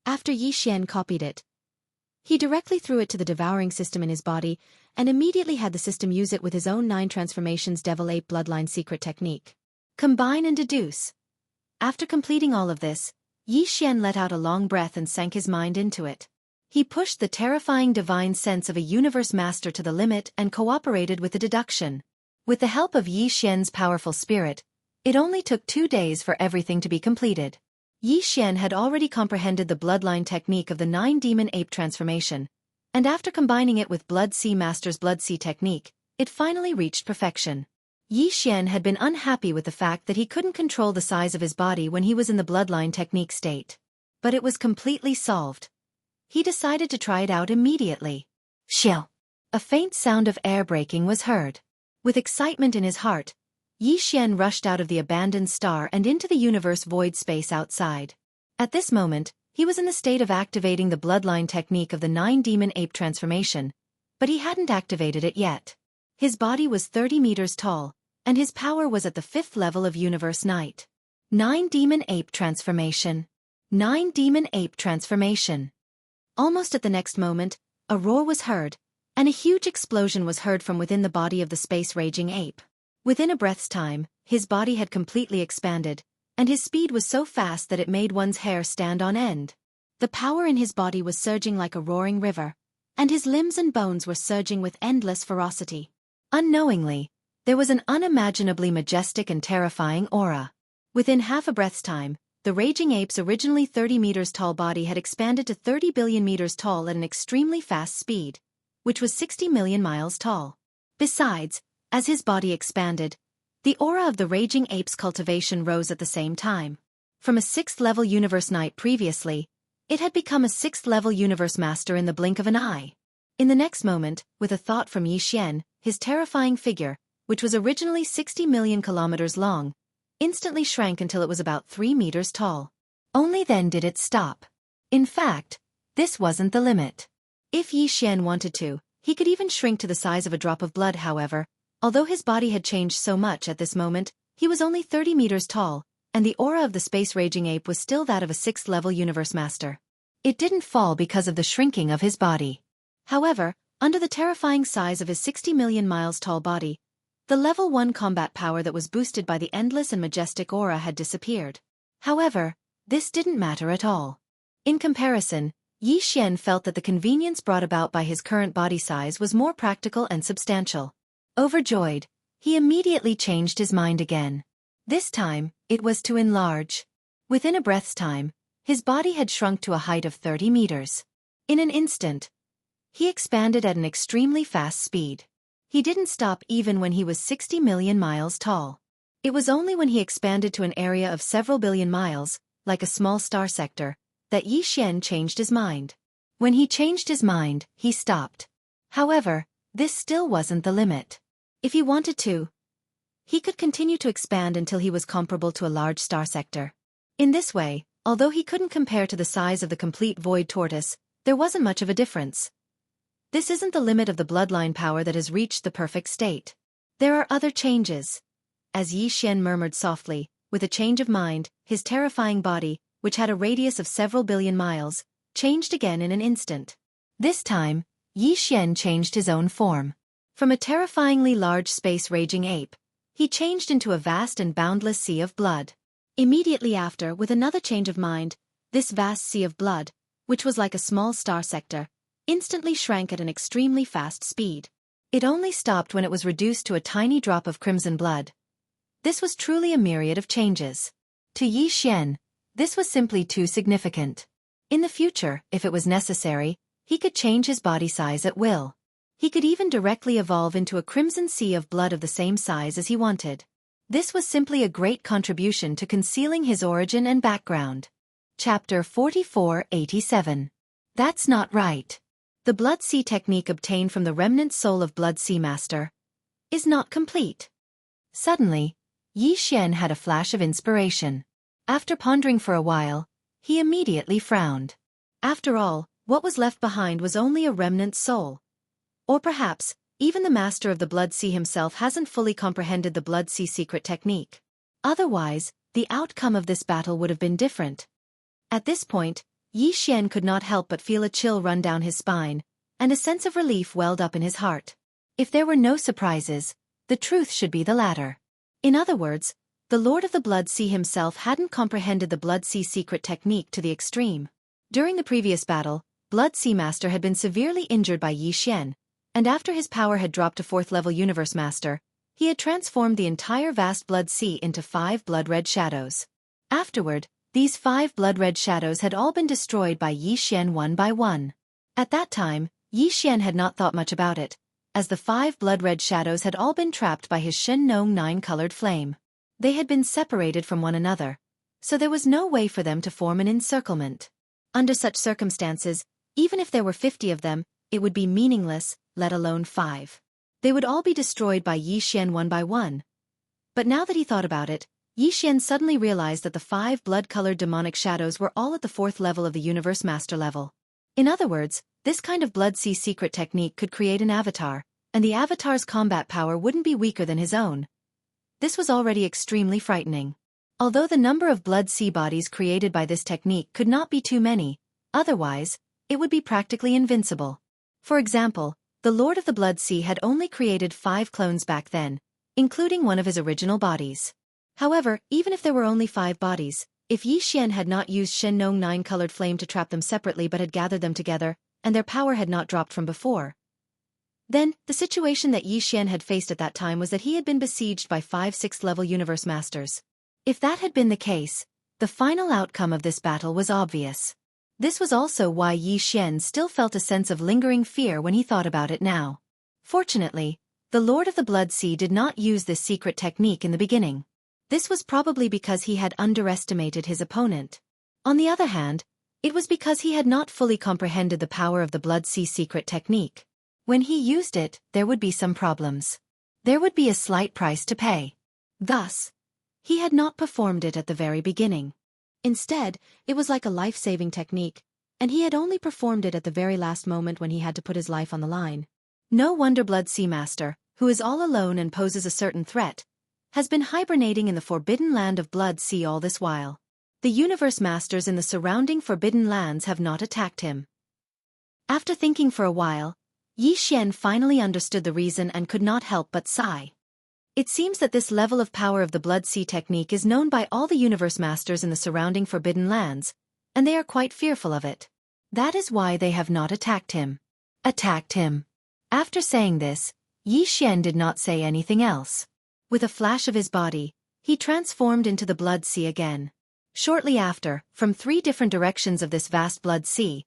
After Yi Xian copied it, he directly threw it to the devouring system in his body, and immediately had the system use it with his own 9 transformations Devil Ape Bloodline secret technique. Combine and deduce. After completing all of this, Yi Xian let out a long breath and sank his mind into it. He pushed the terrifying divine sense of a universe master to the limit and cooperated with the deduction. With the help of Yi Xian's powerful spirit, it only took 2 days for everything to be completed. Yi Xian had already comprehended the bloodline technique of the 9-demon ape transformation, and after combining it with Blood Sea Master's Blood Sea technique, it finally reached perfection. Yi Xian had been unhappy with the fact that he couldn't control the size of his body when he was in the bloodline technique state. But it was completely solved. He decided to try it out immediately. Shill! A faint sound of air braking was heard. With excitement in his heart, Yi Xian rushed out of the abandoned star and into the universe void space outside. At this moment, he was in the state of activating the bloodline technique of the 9-demon ape transformation, but he hadn't activated it yet. His body was 30 meters tall, and his power was at the 5th level of Universe Night. 9-demon ape transformation. 9-demon ape transformation. Almost at the next moment, a roar was heard, and a huge explosion was heard from within the body of the space-raging ape. Within a breath's time, his body had completely expanded, and his speed was so fast that it made one's hair stand on end. The power in his body was surging like a roaring river, and his limbs and bones were surging with endless ferocity. Unknowingly, there was an unimaginably majestic and terrifying aura. Within half a breath's time, the raging ape's originally 30 meters tall body had expanded to 30 billion meters tall at an extremely fast speed, which was 60 million miles tall. Besides, as his body expanded, the aura of the raging ape's cultivation rose at the same time. From a 6th-level Universe Knight previously, it had become a 6th-level Universe Master in the blink of an eye. In the next moment, with a thought from Yi Xian, his terrifying figure, which was originally 60 million kilometers long, instantly shrank until it was about 3 meters tall. Only then did it stop. In fact, this wasn't the limit. If Yi Xian wanted to, he could even shrink to the size of a drop of blood. However, although his body had changed so much at this moment, he was only 30 meters tall, and the aura of the space-raging ape was still that of a 6th-level Universe Master. It didn't fall because of the shrinking of his body. However, under the terrifying size of his 60 million miles tall body, the level 1 combat power that was boosted by the endless and majestic aura had disappeared. However, this didn't matter at all. In comparison, Yi Xian felt that the convenience brought about by his current body size was more practical and substantial. Overjoyed, he immediately changed his mind again. This time, it was to enlarge. Within a breath's time, his body had shrunk to a height of 30 meters. In an instant, he expanded at an extremely fast speed. He didn't stop even when he was 60 million miles tall. It was only when he expanded to an area of several billion miles, like a small star sector, that Yi Xian changed his mind. When he changed his mind, he stopped. However, this still wasn't the limit. If he wanted to, he could continue to expand until he was comparable to a large star sector. In this way, although he couldn't compare to the size of the complete void tortoise, there wasn't much of a difference. This isn't the limit of the bloodline power that has reached the perfect state. There are other changes. As Yi Xian murmured softly, with a change of mind, his terrifying body, which had a radius of several billion miles, changed again in an instant. This time, Yi Xian changed his own form. From a terrifyingly large space-raging ape, he changed into a vast and boundless sea of blood. Immediately after, with another change of mind, this vast sea of blood, which was like a small star sector, instantly shrank at an extremely fast speed. It only stopped when it was reduced to a tiny drop of crimson blood. This was truly a myriad of changes. To Yi Xian, this was simply too significant. In the future, if it was necessary, he could change his body size at will. He could even directly evolve into a crimson sea of blood of the same size as he wanted. This was simply a great contribution to concealing his origin and background. Chapter 4487. That's not right. The Blood Sea technique obtained from the remnant soul of Blood Sea Master is not complete. Suddenly, Yi Xian had a flash of inspiration. After pondering for a while, he immediately frowned. After all, what was left behind was only a remnant soul. Or perhaps, even the master of the Blood Sea himself hasn't fully comprehended the Blood Sea secret technique. Otherwise, the outcome of this battle would have been different. At this point, Yi Xian could not help but feel a chill run down his spine, and a sense of relief welled up in his heart. If there were no surprises, the truth should be the latter. In other words, The Lord of the Blood Sea himself hadn't comprehended the Blood Sea secret technique to the extreme. During the previous battle, Blood Sea Master had been severely injured by Yi Xian, and after his power had dropped to 4th level Universe Master, he had transformed the entire vast Blood Sea into 5 blood-red shadows. Afterward, these 5 blood-red shadows had all been destroyed by Yi Xian one by one. At that time, Yi Xian had not thought much about it, as the 5 blood-red shadows had all been trapped by his Shen Nong 9-colored flame. They had been separated from one another, so there was no way for them to form an encirclement. Under such circumstances, even if there were 50 of them, it would be meaningless, let alone 5. They would all be destroyed by Yi Xian one by one. But now that he thought about it, Yi Xian suddenly realized that the 5 blood-colored demonic shadows were all at the 4th level of the Universe Master level. In other words, this kind of Blood Sea secret technique could create an avatar, and the avatar's combat power wouldn't be weaker than his own. This was already extremely frightening. Although the number of Blood Sea bodies created by this technique could not be too many, otherwise, it would be practically invincible. For example, the Lord of the Blood Sea had only created 5 clones back then, including one of his original bodies. However, even if there were only 5 bodies, if Yi Xian had not used Shen Nong 9-colored flame to trap them separately but had gathered them together, and their power had not dropped from before, then, the situation that Yi Xian had faced at that time was that he had been besieged by 5 6th-level Universe Masters. If that had been the case, the final outcome of this battle was obvious. This was also why Yi Xian still felt a sense of lingering fear when he thought about it now. Fortunately, the Lord of the Blood Sea did not use this secret technique in the beginning. This was probably because he had underestimated his opponent. On the other hand, it was because he had not fully comprehended the power of the Blood Sea secret technique. When he used it, there would be some problems. There would be a slight price to pay. Thus, he had not performed it at the very beginning. Instead, it was like a life-saving technique, and he had only performed it at the very last moment when he had to put his life on the line. No wonder Blood Sea Master, who is all alone and poses a certain threat, has been hibernating in the forbidden land of Blood Sea all this while. The Universe Masters in the surrounding forbidden lands have not attacked him. After thinking for a while, Yi Xian finally understood the reason and could not help but sigh. It seems that this level of power of the Blood Sea technique is known by all the Universe Masters in the surrounding forbidden lands, and they are quite fearful of it. That is why they have not attacked him. Attacked him. After saying this, Yi Xian did not say anything else. With a flash of his body, he transformed into the Blood Sea again. Shortly after, from 3 different directions of this vast Blood Sea,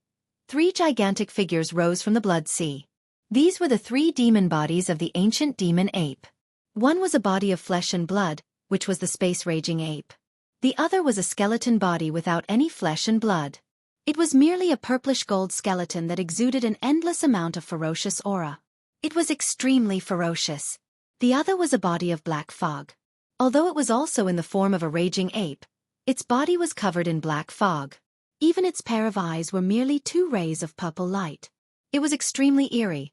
3 gigantic figures rose from the Blood Sea. These were the 3 demon bodies of the ancient demon ape. One was a body of flesh and blood, which was the space-raging ape. The other was a skeleton body without any flesh and blood. It was merely a purplish-gold skeleton that exuded an endless amount of ferocious aura. It was extremely ferocious. The other was a body of black fog. Although it was also in the form of a raging ape, its body was covered in black fog. Even its pair of eyes were merely 2 rays of purple light. It was extremely eerie.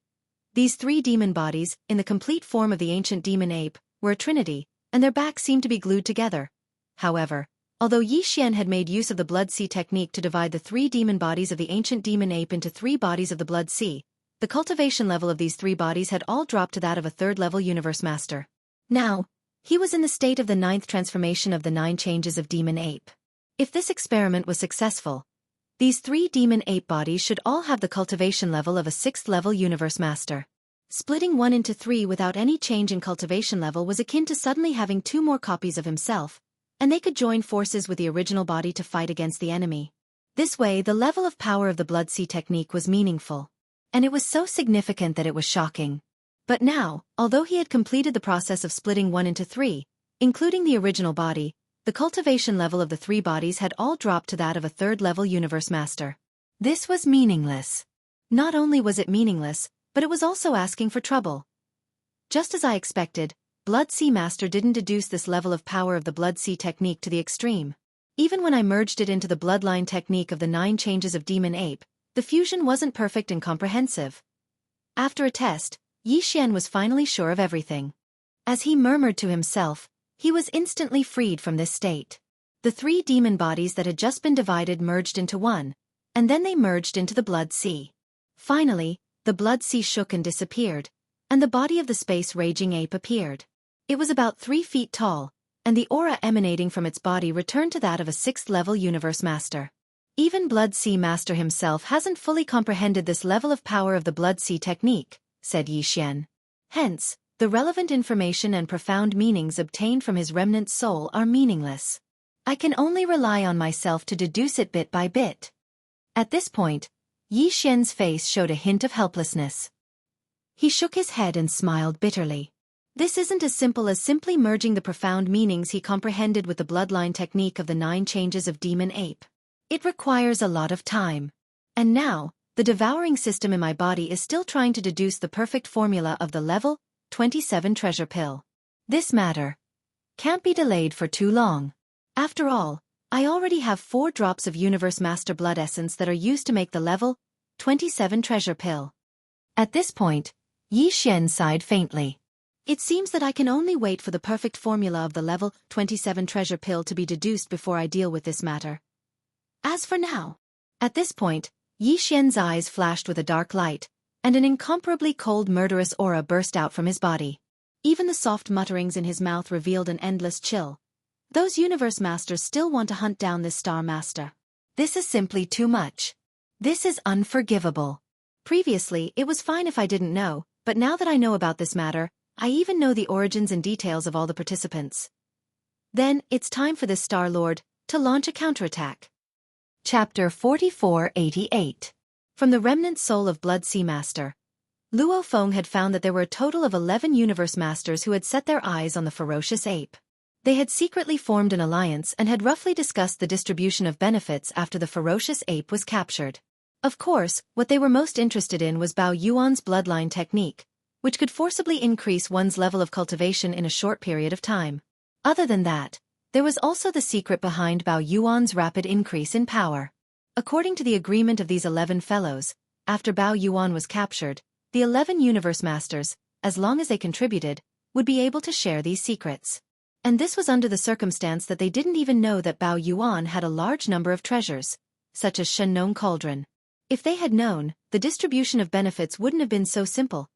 These 3 demon bodies, in the complete form of the ancient demon ape, were a trinity, and their backs seemed to be glued together. However, although Yi Xian had made use of the Blood Sea technique to divide the 3 demon bodies of the ancient demon ape into 3 bodies of the Blood Sea, the cultivation level of these 3 bodies had all dropped to that of a 3rd-level Universe Master. Now, he was in the state of the 9th transformation of the 9 changes of demon ape. If this experiment was successful, these 3 demon ape bodies should all have the cultivation level of a 6th-level Universe Master. Splitting one into 3 without any change in cultivation level was akin to suddenly having 2 more copies of himself, and they could join forces with the original body to fight against the enemy. This way, the level of power of the Blood Sea technique was meaningful. And it was so significant that it was shocking. But now, although he had completed the process of splitting one into 3, including the original body, the cultivation level of the 3 bodies had all dropped to that of a 3rd-level Universe Master. This was meaningless. Not only was it meaningless, but it was also asking for trouble. Just as I expected, Blood Sea Master didn't deduce this level of power of the Blood Sea technique to the extreme. Even when I merged it into the bloodline technique of the 9 changes of Demon Ape, the fusion wasn't perfect and comprehensive. After a test, Yi Xian was finally sure of everything. As he murmured to himself, he was instantly freed from this state. The 3 demon bodies that had just been divided merged into one, and then they merged into the Blood Sea. Finally, the Blood Sea shook and disappeared, and the body of the space-raging ape appeared. It was about 3 feet tall, and the aura emanating from its body returned to that of a 6th-level Universe Master. Even Blood Sea Master himself hasn't fully comprehended this level of power of the Blood Sea technique, said Yi Xian. Hence, the relevant information and profound meanings obtained from his remnant soul are meaningless. I can only rely on myself to deduce it bit by bit. At this point, Yi Xian's face showed a hint of helplessness. He shook his head and smiled bitterly. This isn't as simple as simply merging the profound meanings he comprehended with the bloodline technique of the 9 changes of Demon Ape. It requires a lot of time. And now, the devouring system in my body is still trying to deduce the perfect formula of the level 27 treasure pill. This matter can't be delayed for too long. After all, I already have 4 drops of Universe Master blood essence that are used to make the level 27 treasure pill. At this point, Yi Xian sighed faintly. It seems that I can only wait for the perfect formula of the level 27 treasure pill to be deduced before I deal with this matter. As for now. At this point, Yi Xian's eyes flashed with a dark light, and an incomparably cold murderous aura burst out from his body. Even the soft mutterings in his mouth revealed an endless chill. Those Universe Masters still want to hunt down this Star Master. This is simply too much. This is unforgivable. Previously, it was fine if I didn't know, but now that I know about this matter, I even know the origins and details of all the participants. Then, it's time for this Star Lord to launch a counterattack. Chapter 4488. From the remnant soul of Blood Sea Master, Luo Feng had found that there were a total of 11 Universe Masters who had set their eyes on the ferocious ape. They had secretly formed an alliance and had roughly discussed the distribution of benefits after the ferocious ape was captured. Of course, what they were most interested in was Bao Yuan's bloodline technique, which could forcibly increase one's level of cultivation in a short period of time. Other than that, there was also the secret behind Bao Yuan's rapid increase in power. According to the agreement of these 11 fellows, after Bao Yuan was captured, the 11 Universe Masters, as long as they contributed, would be able to share these secrets. And this was under the circumstance that they didn't even know that Bao Yuan had a large number of treasures, such as Shenong Cauldron. If they had known, the distribution of benefits wouldn't have been so simple.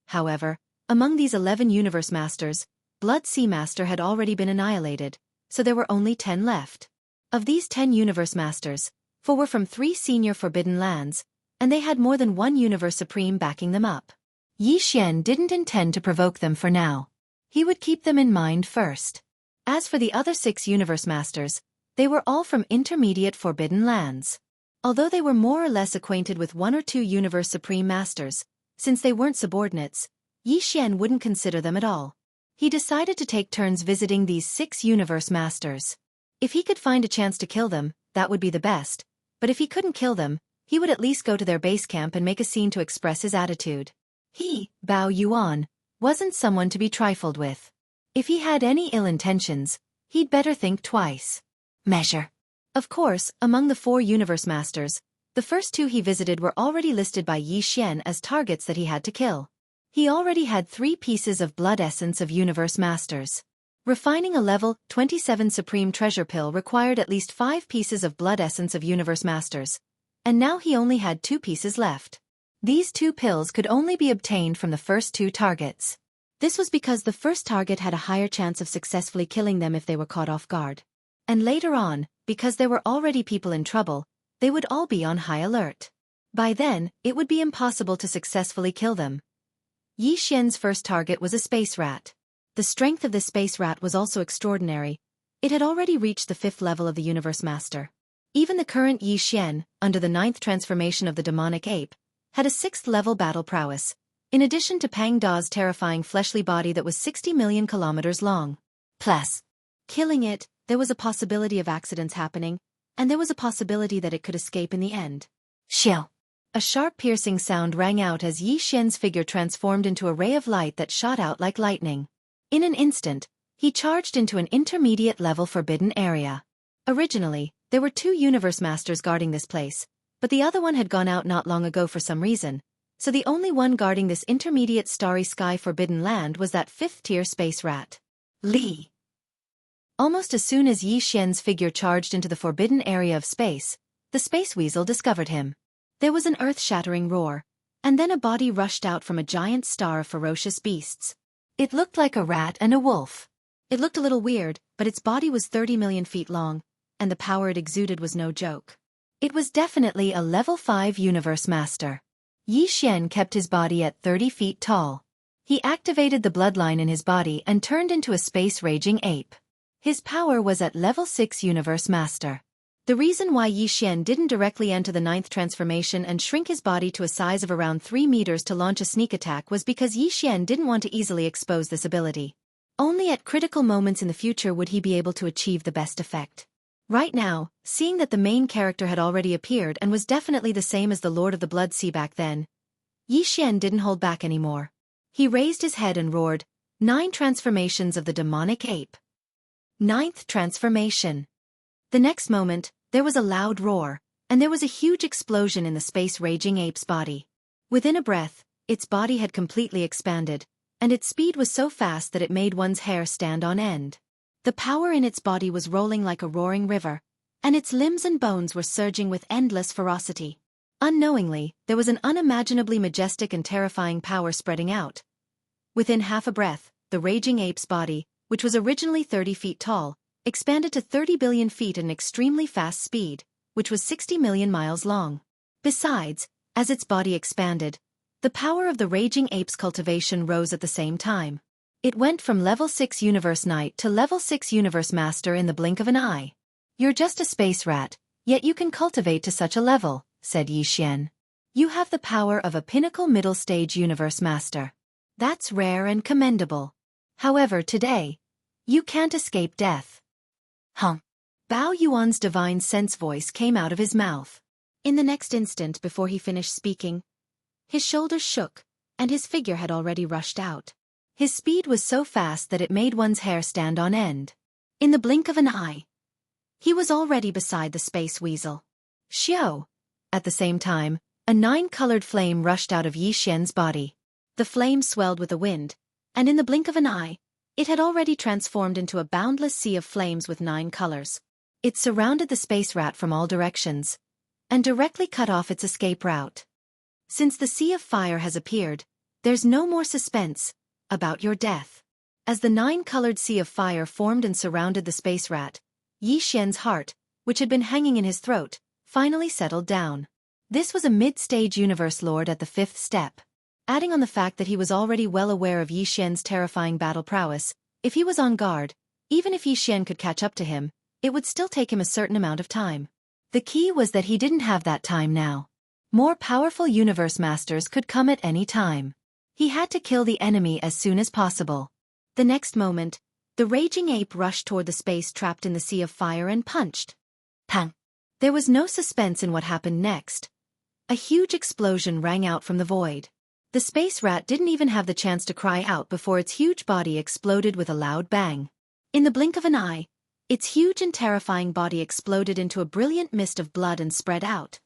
However, among these 11 Universe Masters, Blood Sea Master had already been annihilated, so there were only 10 left. Of these 10 Universe Masters, 4 were from 3 senior Forbidden Lands, and they had more than 1 Universe Supreme backing them up. Yi Xian didn't intend to provoke them for now. He would keep them in mind first. As for the other 6 Universe Masters, they were all from intermediate Forbidden Lands. Although they were more or less acquainted with 1 or 2 Universe Supreme Masters, since they weren't subordinates, Yi Xian wouldn't consider them at all. He decided to take turns visiting these 6 Universe Masters. If he could find a chance to kill them, that would be the best, but if he couldn't kill them, he would at least go to their base camp and make a scene to express his attitude. He, Bao Yuan, wasn't someone to be trifled with. If he had any ill intentions, he'd better think twice. Measure. Of course, among the 4 Universe Masters, the first 2 he visited were already listed by Yi Xian as targets that he had to kill. He already had 3 pieces of blood essence of Universe Masters. Refining a level 27 Supreme Treasure Pill required at least 5 pieces of blood essence of Universe Masters, and now he only had 2 pieces left. These 2 pills could only be obtained from the first 2 targets. This was because the first target had a higher chance of successfully killing them if they were caught off guard. And later on, because there were already people in trouble, they would all be on high alert. By then, it would be impossible to successfully kill them. Yi Xian's first target was a space rat. The strength of this space rat was also extraordinary. It had already reached the 5th level of the Universe Master. Even the current Yi Xian, under the 9th transformation of the demonic ape, had a 6th level battle prowess, in addition to Pang Da's terrifying fleshly body that was 60 million kilometers long. Plus, killing it, there was a possibility of accidents happening, and there was a possibility that it could escape in the end. Shill! A sharp piercing sound rang out as Yi Xian's figure transformed into a ray of light that shot out like lightning. In an instant, he charged into an intermediate level forbidden area. Originally, there were 2 Universe Masters guarding this place, but the other one had gone out not long ago for some reason, so the only one guarding this intermediate starry sky forbidden land was that 5th-tier space rat. Li! Almost as soon as Yi Xian's figure charged into the forbidden area of space, the space weasel discovered him. There was an earth-shattering roar, and then a body rushed out from a giant star of ferocious beasts. It looked like a rat and a wolf. It looked a little weird, but its body was 30 million feet long, and the power it exuded was no joke. It was definitely a level 5 universe master. Yi Xian kept his body at 30 feet tall. He activated the bloodline in his body and turned into a space-raging ape. His power was at level 6 universe master. The reason why Yi Xian didn't directly enter the 9th transformation and shrink his body to a size of around 3 meters to launch a sneak attack was because Yi Xian didn't want to easily expose this ability. Only at critical moments in the future would he be able to achieve the best effect. Right now, seeing that the main character had already appeared and was definitely the same as the Lord of the Blood Sea back then, Yi Xian didn't hold back anymore. He raised his head and roared, 9 transformations of the demonic ape. 9th transformation. The next moment, there was a loud roar, and there was a huge explosion in the space-raging ape's body. Within a breath, its body had completely expanded, and its speed was so fast that it made one's hair stand on end. The power in its body was rolling like a roaring river, and its limbs and bones were surging with endless ferocity. Unknowingly, there was an unimaginably majestic and terrifying power spreading out. Within half a breath, the raging ape's body, which was originally 30 feet tall, expanded to 30 billion feet at an extremely fast speed, which was 60 million miles long. Besides, as its body expanded, the power of the raging ape's cultivation rose at the same time. It went from level 6 universe knight to level 6 universe master in the blink of an eye. You're just a space rat, yet you can cultivate to such a level, said Yi Xian. You have the power of a pinnacle middle stage universe master. That's rare and commendable. However, today, you can't escape death. Bao Yuan's divine sense voice came out of his mouth. In the next instant before he finished speaking, his shoulders shook, and his figure had already rushed out. His speed was so fast that it made one's hair stand on end. In the blink of an eye, he was already beside the space weasel. Xiao! At the same time, a 9-colored flame rushed out of Yi Xian's body. The flame swelled with the wind, and in the blink of an eye, it had already transformed into a boundless sea of flames with 9 colors. It surrounded the space rat from all directions, and directly cut off its escape route. Since the sea of fire has appeared, there's no more suspense about your death. As the 9-colored sea of fire formed and surrounded the space rat, Yi Xian's heart, which had been hanging in his throat, finally settled down. This was a mid-stage universe lord at the 5th step. Adding on the fact that he was already well aware of Yi Xian's terrifying battle prowess, if he was on guard, even if Yi Xian could catch up to him, it would still take him a certain amount of time. The key was that he didn't have that time now. More powerful universe masters could come at any time. He had to kill the enemy as soon as possible. The next moment, the raging ape rushed toward the space trapped in the sea of fire and punched. Pang! There was no suspense in what happened next. A huge explosion rang out from the void. The space rat didn't even have the chance to cry out before its huge body exploded with a loud bang. In the blink of an eye, its huge and terrifying body exploded into a brilliant mist of blood and spread out.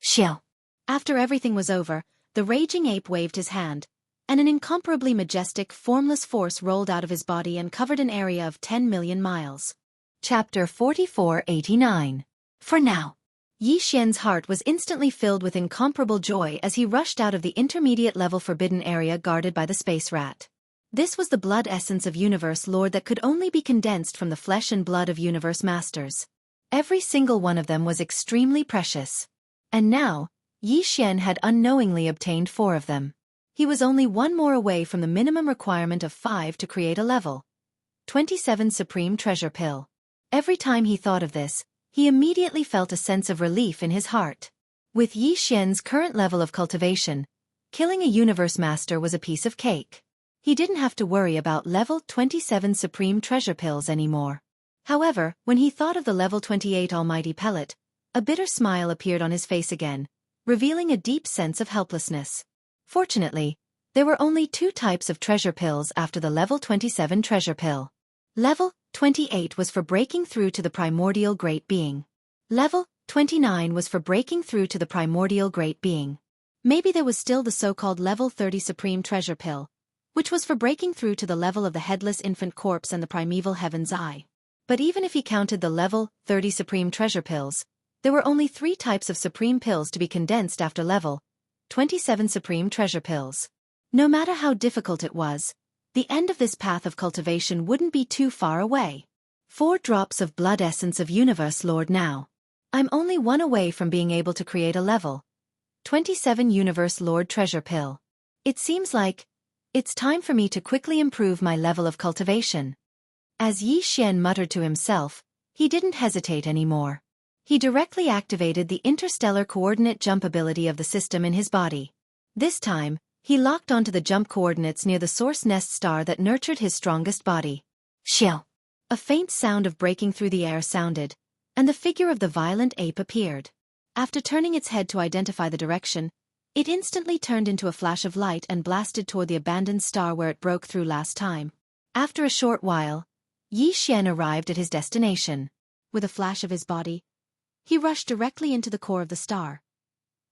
Xiao! After everything was over, the raging ape waved his hand, and an incomparably majestic, formless force rolled out of his body and covered an area of 10 million miles. Chapter 4489. For now. Yi Xian's heart was instantly filled with incomparable joy as he rushed out of the intermediate-level forbidden area guarded by the space rat. This was the blood essence of Universe Lord that could only be condensed from the flesh and blood of Universe Masters. Every single one of them was extremely precious. And now, Yi Xian had unknowingly obtained 4 of them. He was only 1 more away from the minimum requirement of 5 to create a level 27 Supreme Treasure Pill. Every time he thought of this, he immediately felt a sense of relief in his heart. With Yi Xian's current level of cultivation, killing a universe master was a piece of cake. He didn't have to worry about level 27 Supreme Treasure Pills anymore. However, when he thought of the level 28 Almighty Pellet, a bitter smile appeared on his face again, revealing a deep sense of helplessness. Fortunately, there were only 2 types of treasure pills after the level 27 treasure pill. Level 28 was for breaking through to the primordial great being. Level 29 was for breaking through to the primordial great being. Maybe there was still the so-called level 30 supreme treasure pill, which was for breaking through to the level of the headless infant corpse and the primeval heaven's eye. But even if he counted the level 30 supreme treasure pills, there were only 3 types of supreme pills to be condensed after level 27 supreme treasure pills. No matter how difficult it was, The end of this path of cultivation wouldn't be too far away. 4 drops of blood essence of Universe Lord now. I'm only 1 away from being able to create a level 27 Universe Lord treasure pill. It seems like it's time for me to quickly improve my level of cultivation. As Yi Xian muttered to himself, he didn't hesitate anymore. He directly activated the interstellar coordinate jump ability of the system in his body. This time, he locked onto the jump coordinates near the source nest star that nurtured his strongest body. Shill! A faint sound of breaking through the air sounded, and the figure of the violent ape appeared. After turning its head to identify the direction, it instantly turned into a flash of light and blasted toward the abandoned star where it broke through last time. After a short while, Yi Xian arrived at his destination. With a flash of his body, he rushed directly into the core of the star.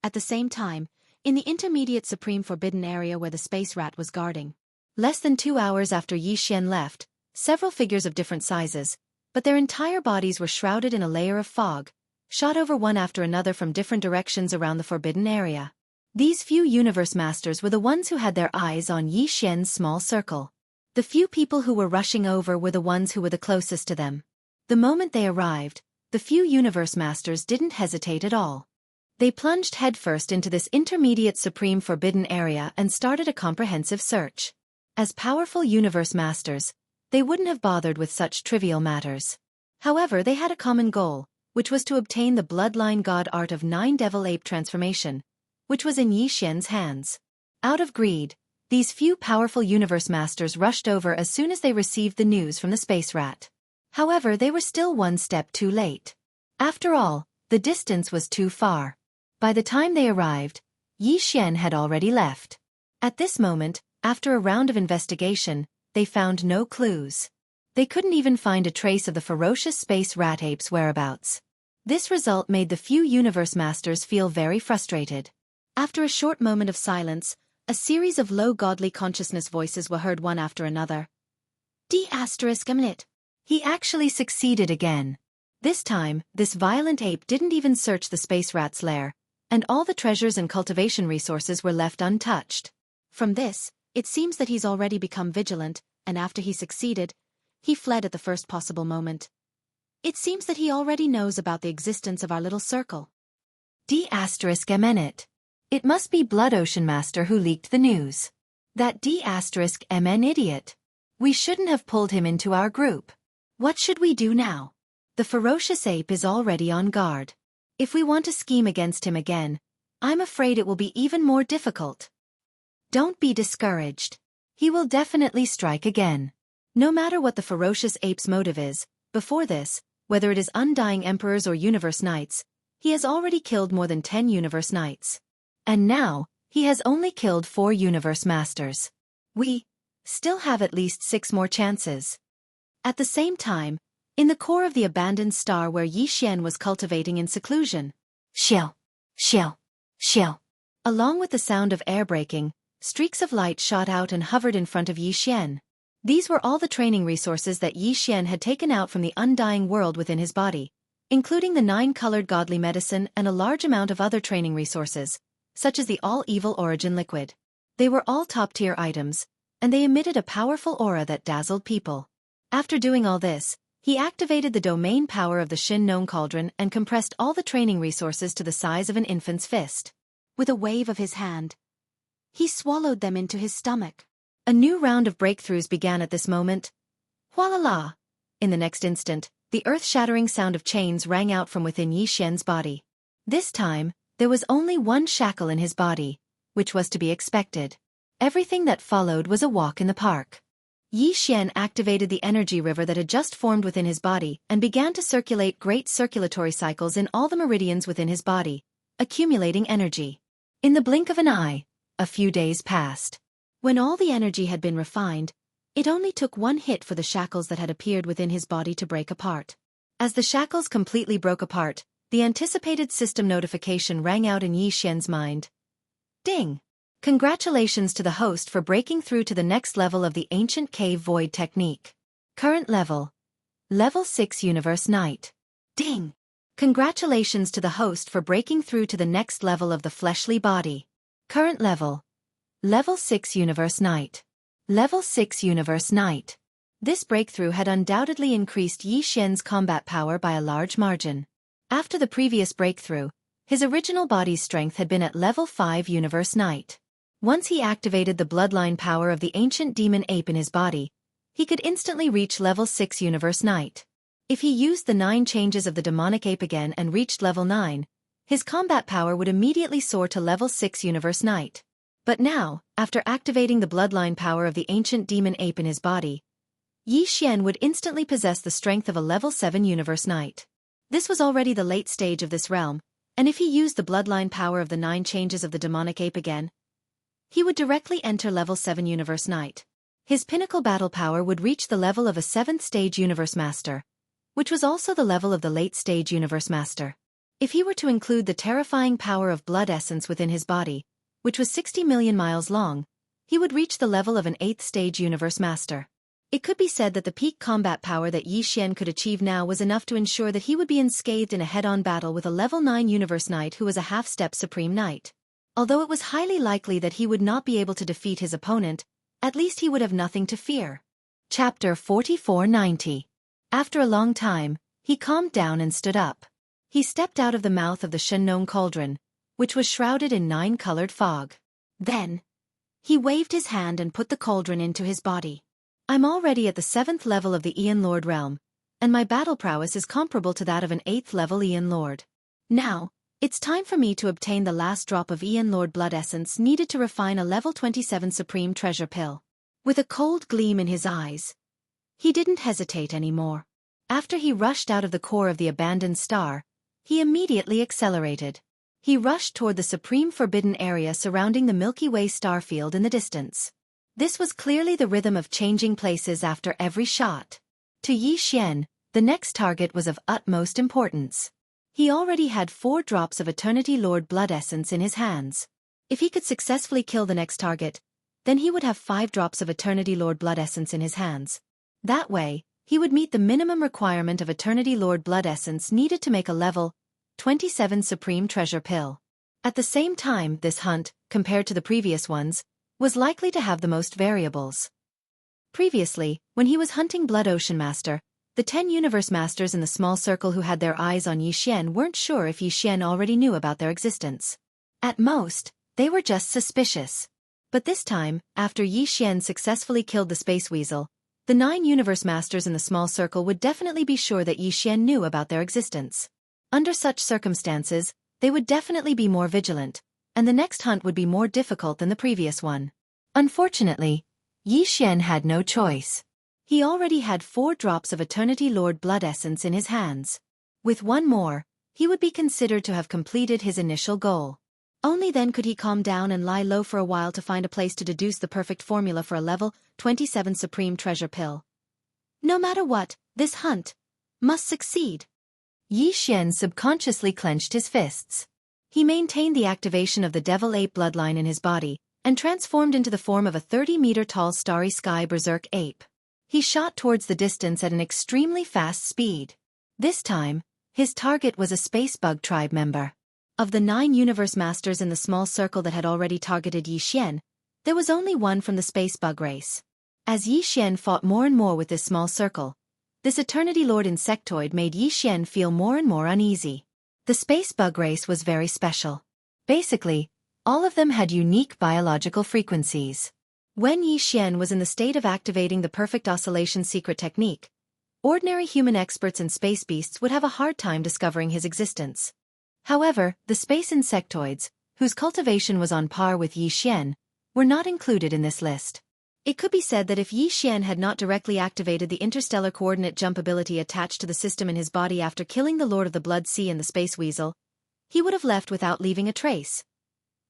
At the same time, in the intermediate supreme forbidden area where the space rat was guarding. Less than 2 hours after Yi Xian left, several figures of different sizes, but their entire bodies were shrouded in a layer of fog, shot over one after another from different directions around the forbidden area. These few universe masters were the ones who had their eyes on Yi Xian's small circle. The few people who were rushing over were the ones who were the closest to them. The moment they arrived, the few universe masters didn't hesitate at all. They plunged headfirst into this intermediate supreme forbidden area and started a comprehensive search. As powerful universe masters, they wouldn't have bothered with such trivial matters. However, they had a common goal, which was to obtain the bloodline god art of 9 devil ape transformation, which was in Yi Xian's hands. Out of greed, these few powerful universe masters rushed over as soon as they received the news from the space rat. However, they were still 1 step too late. After all, the distance was too far. By the time they arrived, Yi Xian had already left. At this moment, after a round of investigation, they found no clues. They couldn't even find a trace of the ferocious space rat ape's whereabouts. This result made the few universe masters feel very frustrated. After a short moment of silence, a series of low godly consciousness voices were heard one after another. D****. He actually succeeded again. This time, this violent ape didn't even search the space rat's lair, and all the treasures and cultivation resources were left untouched. From this, it seems that he's already become vigilant, and after he succeeded, he fled at the first possible moment. It seems that he already knows about the existence of our little circle. D***MN. It must be Blood Ocean Master who leaked the news. That D***MN idiot. We shouldn't have pulled him into our group. What should we do now? The ferocious ape is already on guard. If we want to scheme against him again, I'm afraid it will be even more difficult. Don't be discouraged. He will definitely strike again. No matter what the ferocious ape's motive is, before this, whether it is undying emperors or universe knights, he has already killed more than 10 universe knights. And now, he has only killed 4 universe masters. We still have at least 6 more chances. At the same time, in the core of the abandoned star where Yi Xian was cultivating in seclusion. Shill, shill, shill. Along with the sound of air breaking, streaks of light shot out and hovered in front of Yi Xian. These were all the training resources that Yi Xian had taken out from the undying world within his body, including the 9-colored godly medicine and a large amount of other training resources, such as the all-evil origin liquid. They were all top-tier items, and they emitted a powerful aura that dazzled people. After doing all this, he activated the domain power of the Shin Gnome Cauldron and compressed all the training resources to the size of an infant's fist. With a wave of his hand, he swallowed them into his stomach. A new round of breakthroughs began at this moment. Wha-la-la! In the next instant, the earth-shattering sound of chains rang out from within Yi Xian's body. This time, there was only 1 shackle in his body, which was to be expected. Everything that followed was a walk in the park. Yi Xian activated the energy river that had just formed within his body and began to circulate great circulatory cycles in all the meridians within his body, accumulating energy. In the blink of an eye, a few days passed. When all the energy had been refined, it only took 1 hit for the shackles that had appeared within his body to break apart. As the shackles completely broke apart, the anticipated system notification rang out in Yi Xian's mind. Ding! Congratulations to the host for breaking through to the next level of the Ancient Cave Void technique. Current level. Level 6 Universe Knight. Ding! Congratulations to the host for breaking through to the next level of the fleshly body. Current level. Level 6 Universe Knight. Level 6 Universe Knight. This breakthrough had undoubtedly increased Yi Xian's combat power by a large margin. After the previous breakthrough, his original body's strength had been at level 5 Universe Knight. Once he activated the bloodline power of the ancient demon ape in his body, he could instantly reach level 6 Universe Knight. If he used the 9 changes of the demonic ape again and reached level 9, his combat power would immediately soar to level 6 Universe Knight. But now, after activating the bloodline power of the ancient demon ape in his body, Yi Xian would instantly possess the strength of a level 7 Universe Knight. This was already the late stage of this realm, and if he used the bloodline power of the 9 changes of the demonic ape again, he would directly enter level 7 Universe Knight. His pinnacle battle power would reach the level of a 7th stage Universe Master, which was also the level of the late stage Universe Master. If he were to include the terrifying power of blood essence within his body, which was 60 million miles long, he would reach the level of an 8th stage Universe Master. It could be said that the peak combat power that Yi Xian could achieve now was enough to ensure that he would be unscathed in a head-on battle with a level 9 Universe Knight who was a half-step Supreme Knight. Although it was highly likely that he would not be able to defeat his opponent, at least he would have nothing to fear. Chapter 4490. After a long time, he calmed down and stood up. He stepped out of the mouth of the Shenong cauldron, which was shrouded in 9-colored fog. Then, he waved his hand and put the cauldron into his body. I'm already at the 7th level of the Aeon Lord realm, and my battle prowess is comparable to that of an 8th level Aeon Lord. Now, it's time for me to obtain the last drop of Aeon Lord blood essence needed to refine a level 27 Supreme Treasure Pill. With a cold gleam in his eyes, he didn't hesitate anymore. After he rushed out of the core of the abandoned star, he immediately accelerated. He rushed toward the supreme forbidden area surrounding the Milky Way star field in the distance. This was clearly the rhythm of changing places after every shot. To Yi Xian, the next target was of utmost importance. He already had 4 drops of Eternity Lord blood essence in his hands. If he could successfully kill the next target, then he would have 5 drops of Eternity Lord blood essence in his hands. That way, he would meet the minimum requirement of Eternity Lord blood essence needed to make a level 27 Supreme Treasure Pill. At the same time, this hunt, compared to the previous ones, was likely to have the most variables. Previously, when he was hunting Blood Ocean Master, the 10 Universe Masters in the small circle who had their eyes on Yi Xian weren't sure if Yi Xian already knew about their existence. At most, they were just suspicious. But this time, after Yi Xian successfully killed the Space Weasel, the 9 Universe Masters in the small circle would definitely be sure that Yi Xian knew about their existence. Under such circumstances, they would definitely be more vigilant, and the next hunt would be more difficult than the previous one. Unfortunately, Yi Xian had no choice. He already had 4 drops of Eternity Lord blood essence in his hands. With one more, he would be considered to have completed his initial goal. Only then could he calm down and lie low for a while to find a place to deduce the perfect formula for a level 27 Supreme Treasure Pill. No matter what, this hunt must succeed. Yi Xian subconsciously clenched his fists. He maintained the activation of the Devil Ape bloodline in his body, and transformed into the form of a 30-meter-tall starry sky berserk ape. He shot towards the distance at an extremely fast speed. This time, his target was a Space Bug tribe member. Of the 9 Universe Masters in the small circle that had already targeted Yi Xian, there was only one from the Space Bug race. As Yi Xian fought more and more with this small circle, this Eternity Lord insectoid made Yi Xian feel more and more uneasy. The Space Bug race was very special. Basically, all of them had unique biological frequencies. When Yi Xian was in the state of activating the perfect oscillation secret technique, ordinary human experts and space beasts would have a hard time discovering his existence. However, the space insectoids, whose cultivation was on par with Yi Xian, were not included in this list. It could be said that if Yi Xian had not directly activated the interstellar coordinate jump ability attached to the system in his body after killing the Lord of the Blood Sea and the Space Weasel, he would have left without leaving a trace.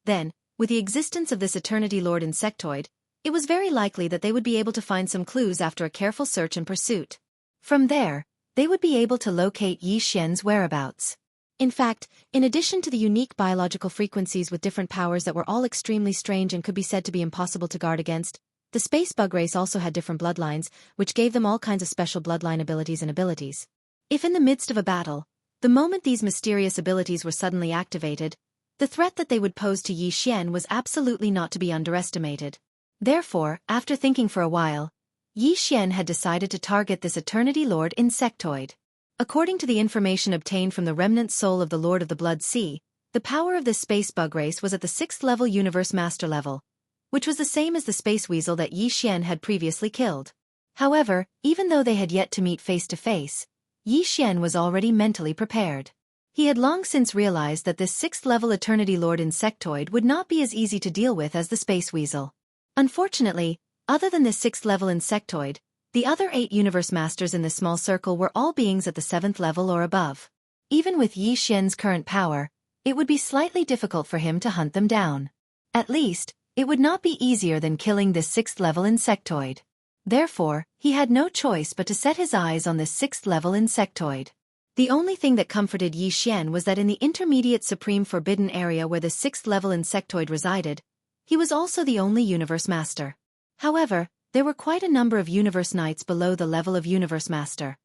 Then, with the existence of this Eternity Lord insectoid, it was very likely that they would be able to find some clues after a careful search and pursuit. From there, they would be able to locate Yi Xian's whereabouts. In fact, in addition to the unique biological frequencies with different powers that were all extremely strange and could be said to be impossible to guard against, the Space Bug race also had different bloodlines, which gave them all kinds of special bloodline abilities and abilities. If in the midst of a battle, the moment these mysterious abilities were suddenly activated, the threat that they would pose to Yi Xian was absolutely not to be underestimated. Therefore, after thinking for a while, Yi Xian had decided to target this Eternity Lord insectoid. According to the information obtained from the remnant soul of the Lord of the Blood Sea, the power of this space bug race was at the 6th level Universe Master level, which was the same as the space weasel that Yi Xian had previously killed. However, even though they had yet to meet face to face, Yi Xian was already mentally prepared. He had long since realized that this 6th level Eternity Lord insectoid would not be as easy to deal with as the space weasel. Unfortunately, other than this 6th level insectoid, the other 8 universe masters in this small circle were all beings at the 7th level or above. Even with Yi Xian's current power, it would be slightly difficult for him to hunt them down. At least, it would not be easier than killing this 6th level insectoid. Therefore, he had no choice but to set his eyes on this 6th level insectoid. The only thing that comforted Yi Xian was that in the intermediate supreme forbidden area where the 6th level insectoid resided, he was also the only universe master. However, there were quite a number of universe knights below the level of universe master.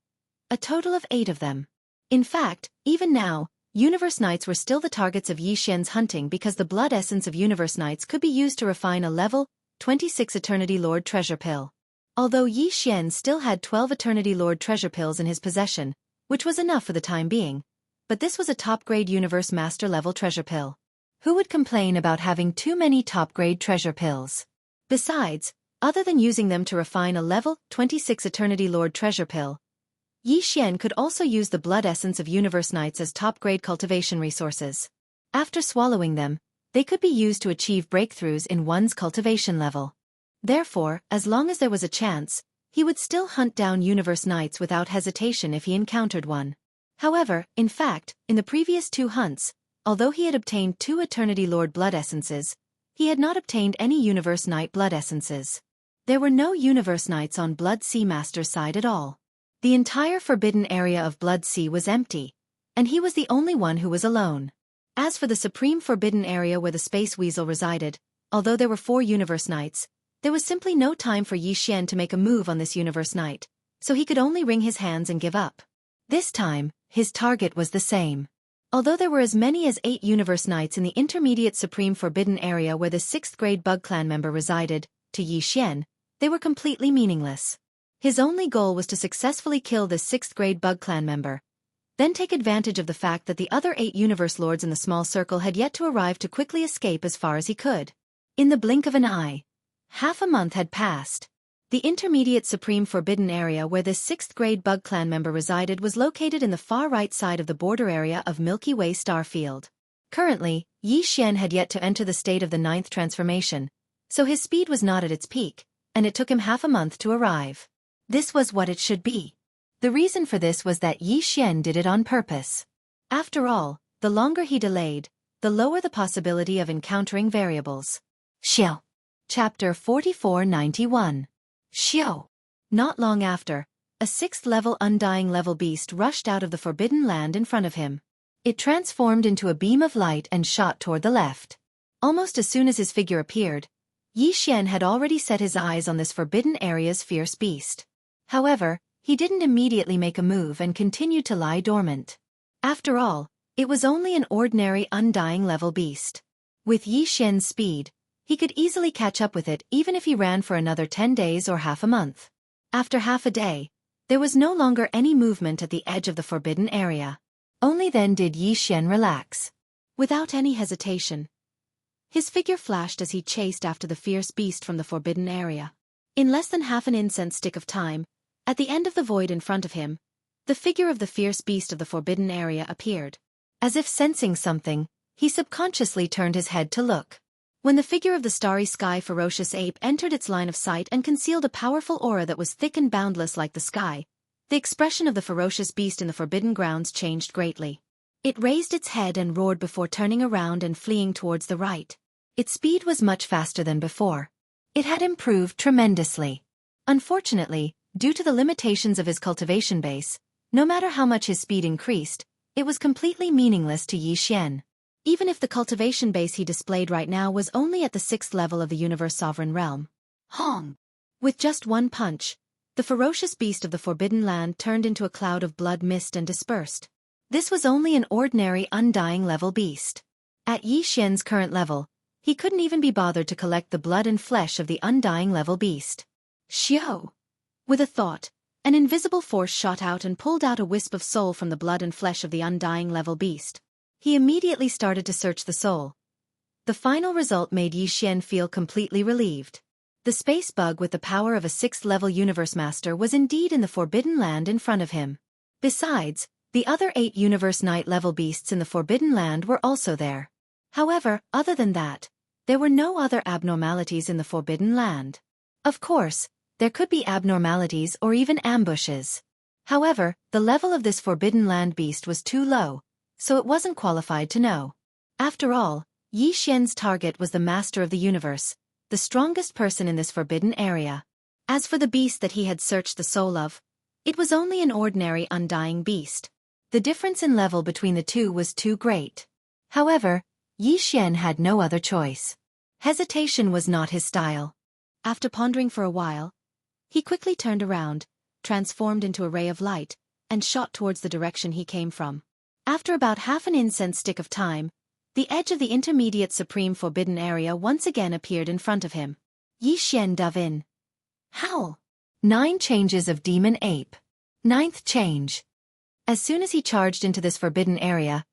A total of 8 of them. In fact, even now, universe knights were still the targets of Yi Xian's hunting because the blood essence of universe knights could be used to refine a level 26 Eternity Lord treasure pill. Although Yi Xian still had 12 Eternity Lord treasure pills in his possession, which was enough for the time being, but this was a top-grade universe master level treasure pill. Who would complain about having too many top-grade treasure pills? Besides, other than using them to refine a level 26 Eternity Lord treasure pill, Yi Xian could also use the blood essence of universe knights as top-grade cultivation resources. After swallowing them, they could be used to achieve breakthroughs in one's cultivation level. Therefore, as long as there was a chance, he would still hunt down universe knights without hesitation if he encountered one. However, in fact, in the previous 2 hunts, although he had obtained 2 Eternity Lord blood essences, he had not obtained any universe knight blood essences. There were no universe knights on Blood Sea Master's side at all. The entire forbidden area of Blood Sea was empty, and he was the only one who was alone. As for the supreme forbidden area where the space weasel resided, although there were 4 universe knights, there was simply no time for Yi Xian to make a move on this universe knight, so he could only wring his hands and give up. This time, his target was the same. Although there were as many as 8 universe knights in the intermediate supreme forbidden area where the 6th grade bug clan member resided, to Yi Xian, they were completely meaningless. His only goal was to successfully kill this 6th grade bug clan member, then take advantage of the fact that the other 8 universe lords in the small circle had yet to arrive to quickly escape as far as he could. In the blink of an eye, half a month had passed. The intermediate supreme forbidden area where this 6th grade bug clan member resided was located in the far right side of the border area of Milky Way Starfield. Currently, Yi Xian had yet to enter the state of the 9th transformation, so his speed was not at its peak, and it took him half a month to arrive. This was what it should be. The reason for this was that Yi Xian did it on purpose. After all, the longer he delayed, the lower the possibility of encountering variables. Xiao. Chapter 4491. Xiao. Not long after, a 6th level undying level beast rushed out of the forbidden land in front of him. It transformed into a beam of light and shot toward the left. Almost as soon as his figure appeared, Yi Xian had already set his eyes on this forbidden area's fierce beast. However, he didn't immediately make a move and continued to lie dormant. After all, it was only an ordinary undying level beast. With Yi Xian's speed, he could easily catch up with it even if he ran for another 10 days or half a month. After half a day, there was no longer any movement at the edge of the forbidden area. Only then did Yi Xian relax. Without any hesitation, his figure flashed as he chased after the fierce beast from the forbidden area. In less than half an incense stick of time, at the end of the void in front of him, the figure of the fierce beast of the forbidden area appeared. As if sensing something, he subconsciously turned his head to look. When the figure of the starry sky ferocious ape entered its line of sight and concealed a powerful aura that was thick and boundless like the sky, the expression of the ferocious beast in the forbidden grounds changed greatly. It raised its head and roared before turning around and fleeing towards the right. Its speed was much faster than before. It had improved tremendously. Unfortunately, due to the limitations of his cultivation base, no matter how much his speed increased, it was completely meaningless to Yi Xian. Even if the cultivation base he displayed right now was only at the 6th level of the universe sovereign realm. Hong! With just one punch, the ferocious beast of the forbidden land turned into a cloud of blood mist and dispersed. This was only an ordinary undying level beast. At Yi Xian's current level, He couldn't even be bothered to collect the blood and flesh of the undying level beast. Xiao! With a thought, an invisible force shot out and pulled out a wisp of soul from the blood and flesh of the undying level beast. He immediately started to search the soul. The final result made Yi Xian feel completely relieved. The space bug with the power of a 6th-level universe master was indeed in the Forbidden Land in front of him. Besides, the other 8 Universe Night-level beasts in the Forbidden Land were also there. However, other than that, there were no other abnormalities in the Forbidden Land. Of course, there could be abnormalities or even ambushes. However, the level of this Forbidden Land beast was too low, so it wasn't qualified to know. After all, Yi Xian's target was the Master of the Universe, the strongest person in this forbidden area. As for the beast that he had searched the soul of, it was only an ordinary undying beast. The difference in level between the two was too great. However, Yi Xian had no other choice. Hesitation was not his style. After pondering for a while, he quickly turned around, transformed into a ray of light, and shot towards the direction he came from. After about half an incense stick of time, the edge of the intermediate supreme forbidden area once again appeared in front of him. Yi Xian dove in. Howl! 9 changes of Demon Ape. 9th change. As soon as he charged into this forbidden area,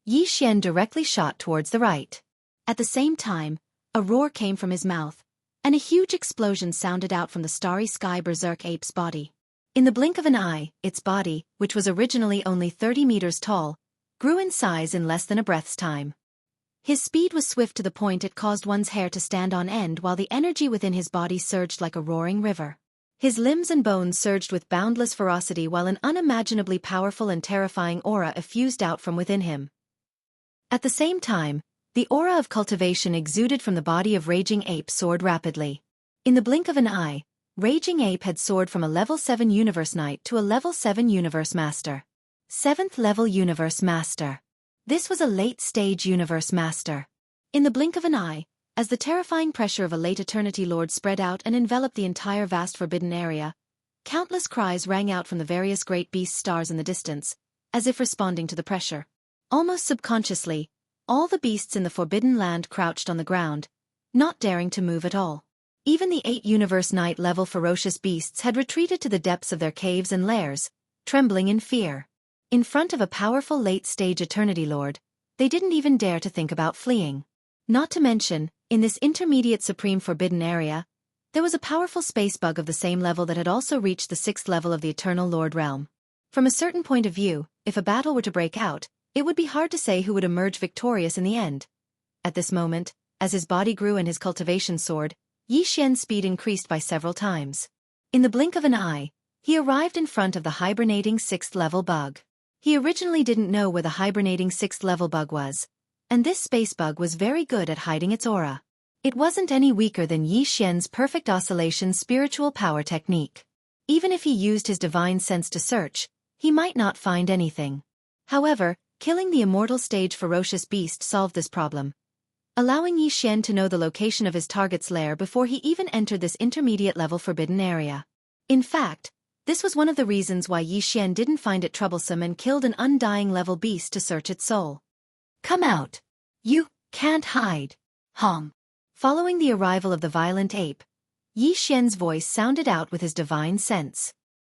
Yi Xian directly shot towards the right. At the same time, a roar came from his mouth, and a huge explosion sounded out from the starry sky berserk ape's body. In the blink of an eye, its body, which was originally only 30 meters tall, grew in size in less than a breath's time. His speed was swift to the point it caused one's hair to stand on end while the energy within his body surged like a roaring river. His limbs and bones surged with boundless ferocity while an unimaginably powerful and terrifying aura effused out from within him. At the same time, the aura of cultivation exuded from the body of Raging Ape soared rapidly. In the blink of an eye, Raging Ape had soared from a level 7 Universe Knight to a level 7 Universe Master. 7th level Universe Master. This was a late-stage Universe Master. In the blink of an eye, as the terrifying pressure of a late Eternity Lord spread out and enveloped the entire vast forbidden area, countless cries rang out from the various great beast stars in the distance, as if responding to the pressure. Almost subconsciously, all the beasts in the Forbidden Land crouched on the ground, not daring to move at all. Even the 8 Universe Night level ferocious beasts had retreated to the depths of their caves and lairs, trembling in fear. In front of a powerful late-stage Eternity Lord, they didn't even dare to think about fleeing. Not to mention, in this intermediate supreme forbidden area, there was a powerful space bug of the same level that had also reached the 6th level of the Eternal Lord realm. From a certain point of view, if a battle were to break out, it would be hard to say who would emerge victorious in the end. At this moment, as his body grew and his cultivation soared, Yi Xian's speed increased by several times. In the blink of an eye, he arrived in front of the hibernating 6th level bug. He originally didn't know where the hibernating 6th level bug was, and this space bug was very good at hiding its aura. It wasn't any weaker than Yi Xian's perfect oscillation spiritual power technique. Even if he used his divine sense to search, he might not find anything. However, killing the immortal stage ferocious beast solved this problem, allowing Yi Xian to know the location of his target's lair before he even entered this intermediate level forbidden area. In fact, this was one of the reasons why Yi Xian didn't find it troublesome and killed an undying level beast to search its soul. Come out! You can't hide! Following the arrival of the violent ape, Yi Xian's voice sounded out with his divine sense.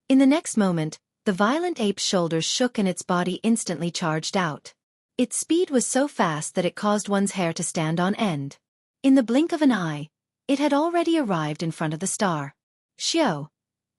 In the next moment, the violent ape's shoulders shook and its body instantly charged out. Its speed was so fast that it caused one's hair to stand on end. In the blink of an eye, it had already arrived in front of the star. Xiao!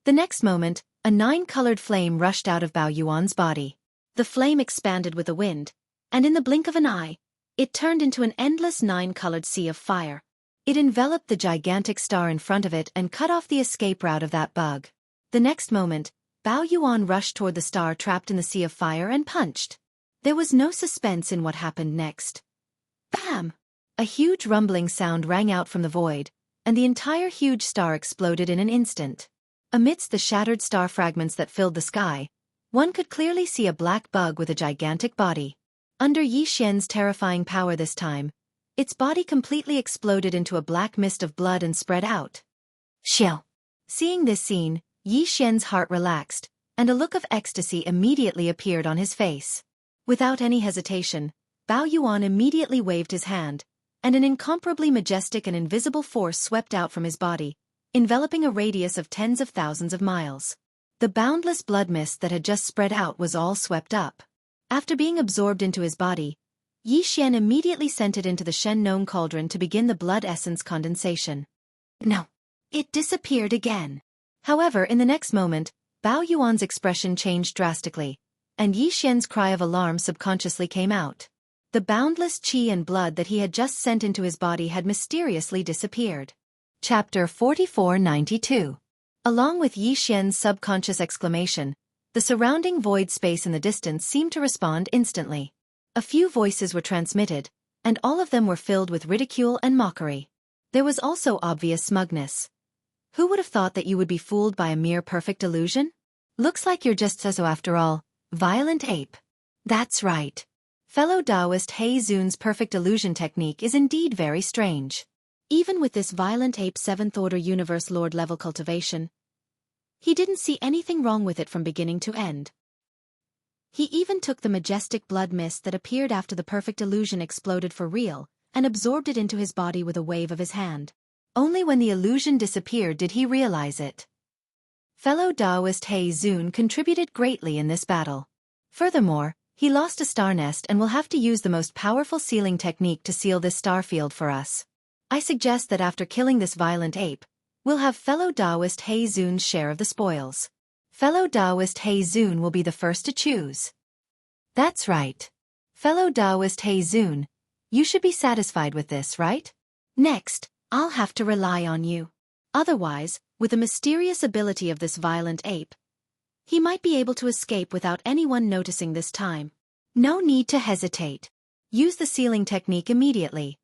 The next moment, a 9-colored flame rushed out of Bao Yuan's body. The flame expanded with the wind, and in the blink of an eye, it turned into an endless 9-colored sea of fire. It enveloped the gigantic star in front of it and cut off the escape route of that bug. The next moment, Bao Yuan rushed toward the star trapped in the sea of fire and punched. There was no suspense in what happened next. Bam! A huge rumbling sound rang out from the void, and the entire huge star exploded in an instant. Amidst the shattered star fragments that filled the sky, one could clearly see a black bug with a gigantic body. Under Yi Xian's terrifying power this time, its body completely exploded into a black mist of blood and spread out. Xiao! Seeing this scene, Yi Xian's heart relaxed, and a look of ecstasy immediately appeared on his face. Without any hesitation, Bao Yuan immediately waved his hand, and an incomparably majestic and invisible force swept out from his body, enveloping a radius of tens of thousands of miles. The boundless blood mist that had just spread out was all swept up. After being absorbed into his body, Yi Xian immediately sent it into the Shen Nong cauldron to begin the blood essence condensation. No. It disappeared again. However, in the next moment, Bao Yuan's expression changed drastically, and Yi Xian's cry of alarm subconsciously came out. The boundless qi and blood that he had just sent into his body had mysteriously disappeared. Chapter 4492. Along with Yi Xian's subconscious exclamation, the surrounding void space in the distance seemed to respond instantly. A few voices were transmitted, and all of them were filled with ridicule and mockery. There was also obvious smugness. Who would have thought that you would be fooled by a mere perfect illusion? Looks like you're just so after all, violent ape. That's right. Fellow Taoist He Zun's perfect illusion technique is indeed very strange. Even with this violent ape 7th order universe lord level cultivation, he didn't see anything wrong with it from beginning to end. He even took the majestic blood mist that appeared after the perfect illusion exploded for real, and absorbed it into his body with a wave of his hand. Only when the illusion disappeared did he realize it. Fellow Taoist He Zun contributed greatly in this battle. Furthermore, he lost a star nest and will have to use the most powerful sealing technique to seal this star field for us. I suggest that after killing this violent ape, we'll have fellow Taoist He Zun's share of the spoils. Fellow Taoist He Zun will be the first to choose. That's right. Fellow Taoist He Zun, you should be satisfied with this, right? Next, I'll have to rely on you. Otherwise, with the mysterious ability of this violent ape, he might be able to escape without anyone noticing this time. No need to hesitate. Use the sealing technique immediately.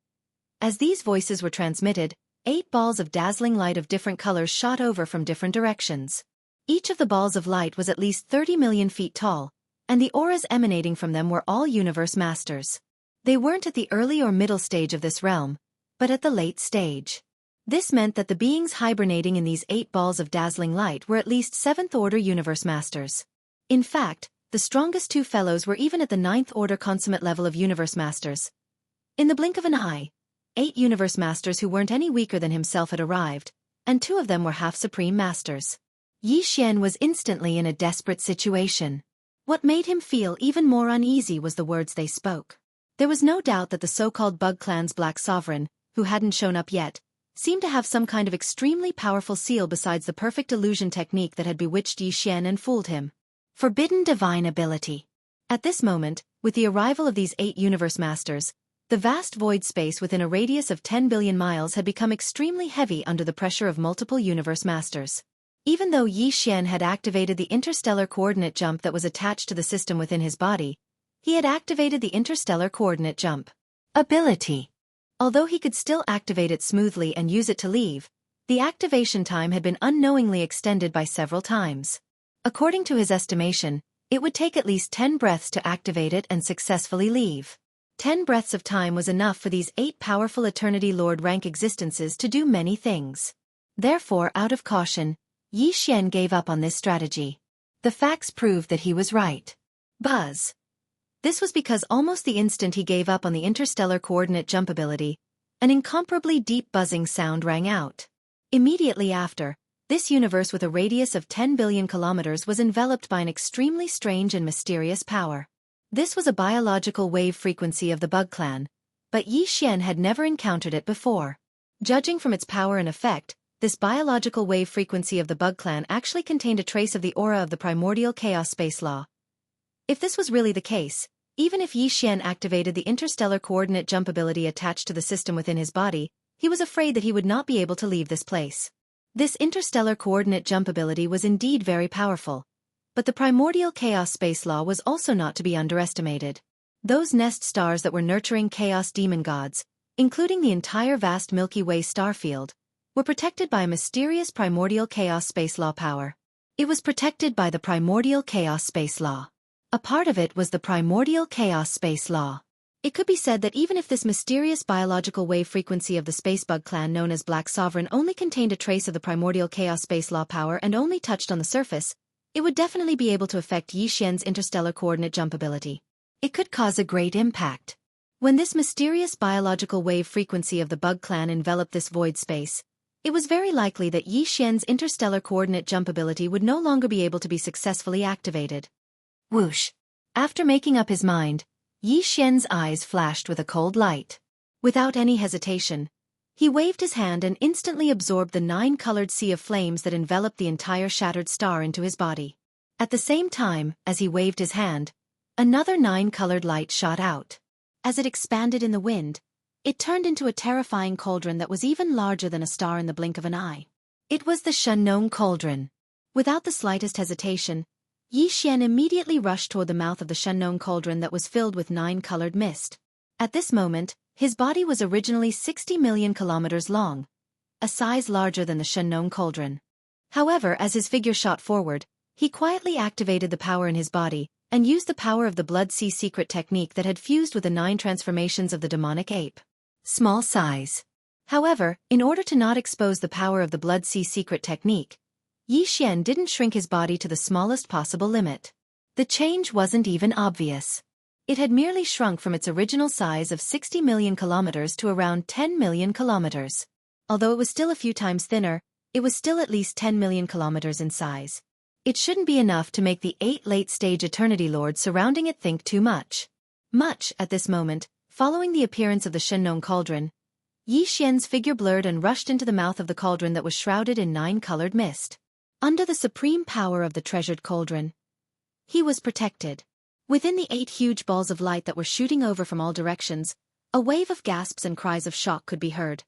As these voices were transmitted, 8 balls of dazzling light of different colors shot over from different directions. Each of the balls of light was at least 30 million feet tall, and the auras emanating from them were all universe masters. They weren't at the early or middle stage of this realm, but at the late stage. This meant that the beings hibernating in these 8 balls of dazzling light were at least 7th order universe masters. In fact, the strongest 2 fellows were even at the 9th order consummate level of universe masters. In the blink of an eye, 8 universe masters who weren't any weaker than himself had arrived, and 2 of them were half-supreme masters. Yi Xian was instantly in a desperate situation. What made him feel even more uneasy was the words they spoke. There was no doubt that the so-called Bug Clan's Black Sovereign, who hadn't shown up yet, seemed to have some kind of extremely powerful seal besides the perfect illusion technique that had bewitched Yi Xian and fooled him. Forbidden divine ability. At this moment, with the arrival of these 8 universe masters, the vast void space within a radius of 10 billion miles had become extremely heavy under the pressure of multiple universe masters. Even though Yi Xian had activated the interstellar coordinate jump that was attached to the system within his body, he had activated the interstellar coordinate jump ability. Although he could still activate it smoothly and use it to leave, the activation time had been unknowingly extended by several times. According to his estimation, it would take at least 10 breaths to activate it and successfully leave. 10 breaths of time was enough for these 8 powerful Eternity Lord rank existences to do many things. Therefore, out of caution, Yi Xian gave up on this strategy. The facts proved that he was right. Buzz. This was because almost the instant he gave up on the interstellar coordinate jump ability, an incomparably deep buzzing sound rang out. Immediately after, this universe with a radius of 10 billion kilometers was enveloped by an extremely strange and mysterious power. This was a biological wave frequency of the Bug Clan, but Yi Xian had never encountered it before. Judging from its power and effect, this biological wave frequency of the Bug Clan actually contained a trace of the aura of the primordial chaos space law. If this was really the case, even if Yi Xian activated the interstellar coordinate jump ability attached to the system within his body, he was afraid that he would not be able to leave this place. This interstellar coordinate jump ability was indeed very powerful, but the primordial chaos space law was also not to be underestimated. Those nest stars that were nurturing chaos demon gods, including the entire vast Milky Way star field, were protected by a mysterious primordial chaos space law power. It was protected by the primordial chaos space law. A part of it was the primordial chaos space law. It could be said that even if this mysterious biological wave frequency of the space bug clan known as Black Sovereign only contained a trace of the primordial chaos space law power and only touched on the surface, it would definitely be able to affect Yi Xian's interstellar coordinate jump ability. It could cause a great impact. When this mysterious biological wave frequency of the bug clan enveloped this void space, it was very likely that Yi Xian's interstellar coordinate jump ability would no longer be able to be successfully activated. Whoosh! After making up his mind, Yi Xian's eyes flashed with a cold light. Without any hesitation, he waved his hand and instantly absorbed the 9-colored sea of flames that enveloped the entire shattered star into his body. At the same time, as he waved his hand, another 9-colored light shot out. As it expanded in the wind, it turned into a terrifying cauldron that was even larger than a star in the blink of an eye. It was the Shenong cauldron. Without the slightest hesitation, Yi Xian immediately rushed toward the mouth of the Shenong cauldron that was filled with 9-colored mist. At this moment, his body was originally 60 million kilometers long, a size larger than the Shenong cauldron. However, as his figure shot forward, he quietly activated the power in his body and used the power of the Blood Sea secret technique that had fused with the 9 transformations of the demonic ape. Small size. However, in order to not expose the power of the Blood Sea secret technique, Yi Xian didn't shrink his body to the smallest possible limit. The change wasn't even obvious. It had merely shrunk from its original size of 60 million kilometers to around 10 million kilometers. Although it was still a few times thinner, it was still at least 10 million kilometers in size. It shouldn't be enough to make the 8 late-stage Eternity Lords surrounding it think too much. At this moment, following the appearance of the Shenong cauldron, Yi Xian's figure blurred and rushed into the mouth of the cauldron that was shrouded in 9-colored mist. Under the supreme power of the treasured cauldron, he was protected. Within the 8 huge balls of light that were shooting over from all directions, a wave of gasps and cries of shock could be heard.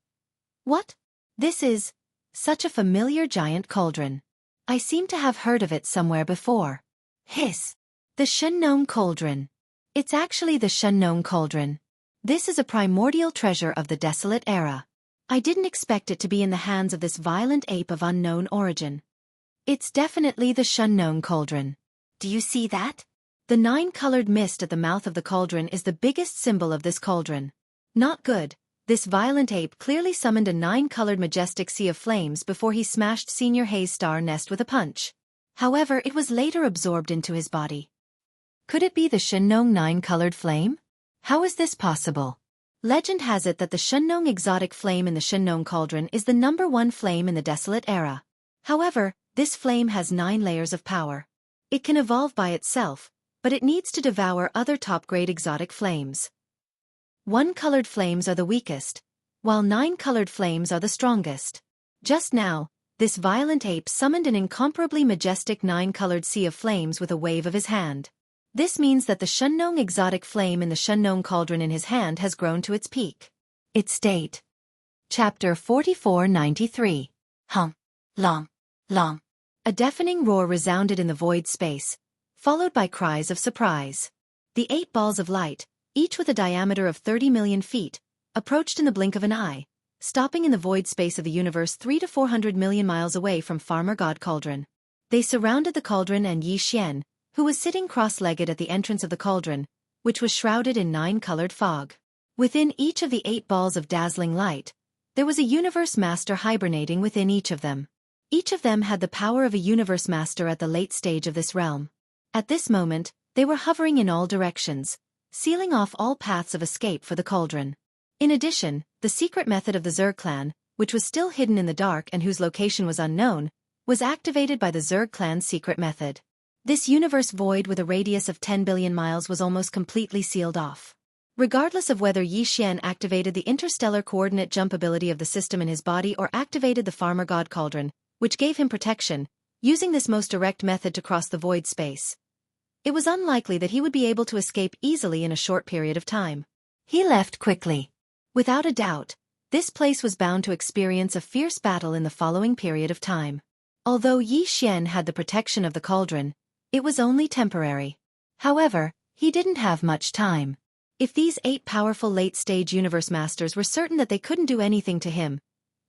What? This is such a familiar giant cauldron. I seem to have heard of it somewhere before. Hiss! The Shenong cauldron. It's actually the Shenong cauldron. This is a primordial treasure of the desolate era. I didn't expect it to be in the hands of this violent ape of unknown origin. It's definitely the Shenong cauldron. Do you see that? The 9-colored mist at the mouth of the cauldron is the biggest symbol of this cauldron. Not good. This violent ape clearly summoned a 9-colored majestic sea of flames before he smashed Senior Hayes' star nest with a punch. However, it was later absorbed into his body. Could it be the Shenong 9-colored flame? How is this possible? Legend has it that the Shenong exotic flame in the Shenong cauldron is the #1 flame in the desolate era. However, this flame has 9 layers of power. It can evolve by itself, but it needs to devour other top-grade exotic flames. 1-colored flames are the weakest, while 9-colored flames are the strongest. Just now, this violent ape summoned an incomparably majestic 9-colored sea of flames with a wave of his hand. This means that the Shenong exotic flame in the Shenong cauldron in his hand has grown to its peak. Its date. Chapter 4493. Hum. Long. Long. A deafening roar resounded in the void space, followed by cries of surprise. The 8 balls of light, each with a diameter of 30 million feet, approached in the blink of an eye, stopping in the void space of the universe 300 to 400 million miles away from Farmer God Cauldron. They surrounded the cauldron and Yi Xian, who was sitting cross-legged at the entrance of the cauldron, which was shrouded in 9-colored fog. Within each of the 8 balls of dazzling light, there was a universe master hibernating within each of them. Each of them had the power of a universe master at the late stage of this realm. At this moment, they were hovering in all directions, sealing off all paths of escape for the cauldron. In addition, the secret method of the Zerg clan, which was still hidden in the dark and whose location was unknown, was activated by the Zerg clan's secret method. This universe void with a radius of 10 billion miles was almost completely sealed off. Regardless of whether Yi Xian activated the interstellar coordinate jump ability of the system in his body or activated the Farmer God Cauldron, which gave him protection, using this most direct method to cross the void space, it was unlikely that he would be able to escape easily in a short period of time. He left quickly. Without a doubt, this place was bound to experience a fierce battle in the following period of time. Although Yi Xian had the protection of the cauldron, it was only temporary. However, he didn't have much time. If these 8 powerful late-stage universe masters were certain that they couldn't do anything to him,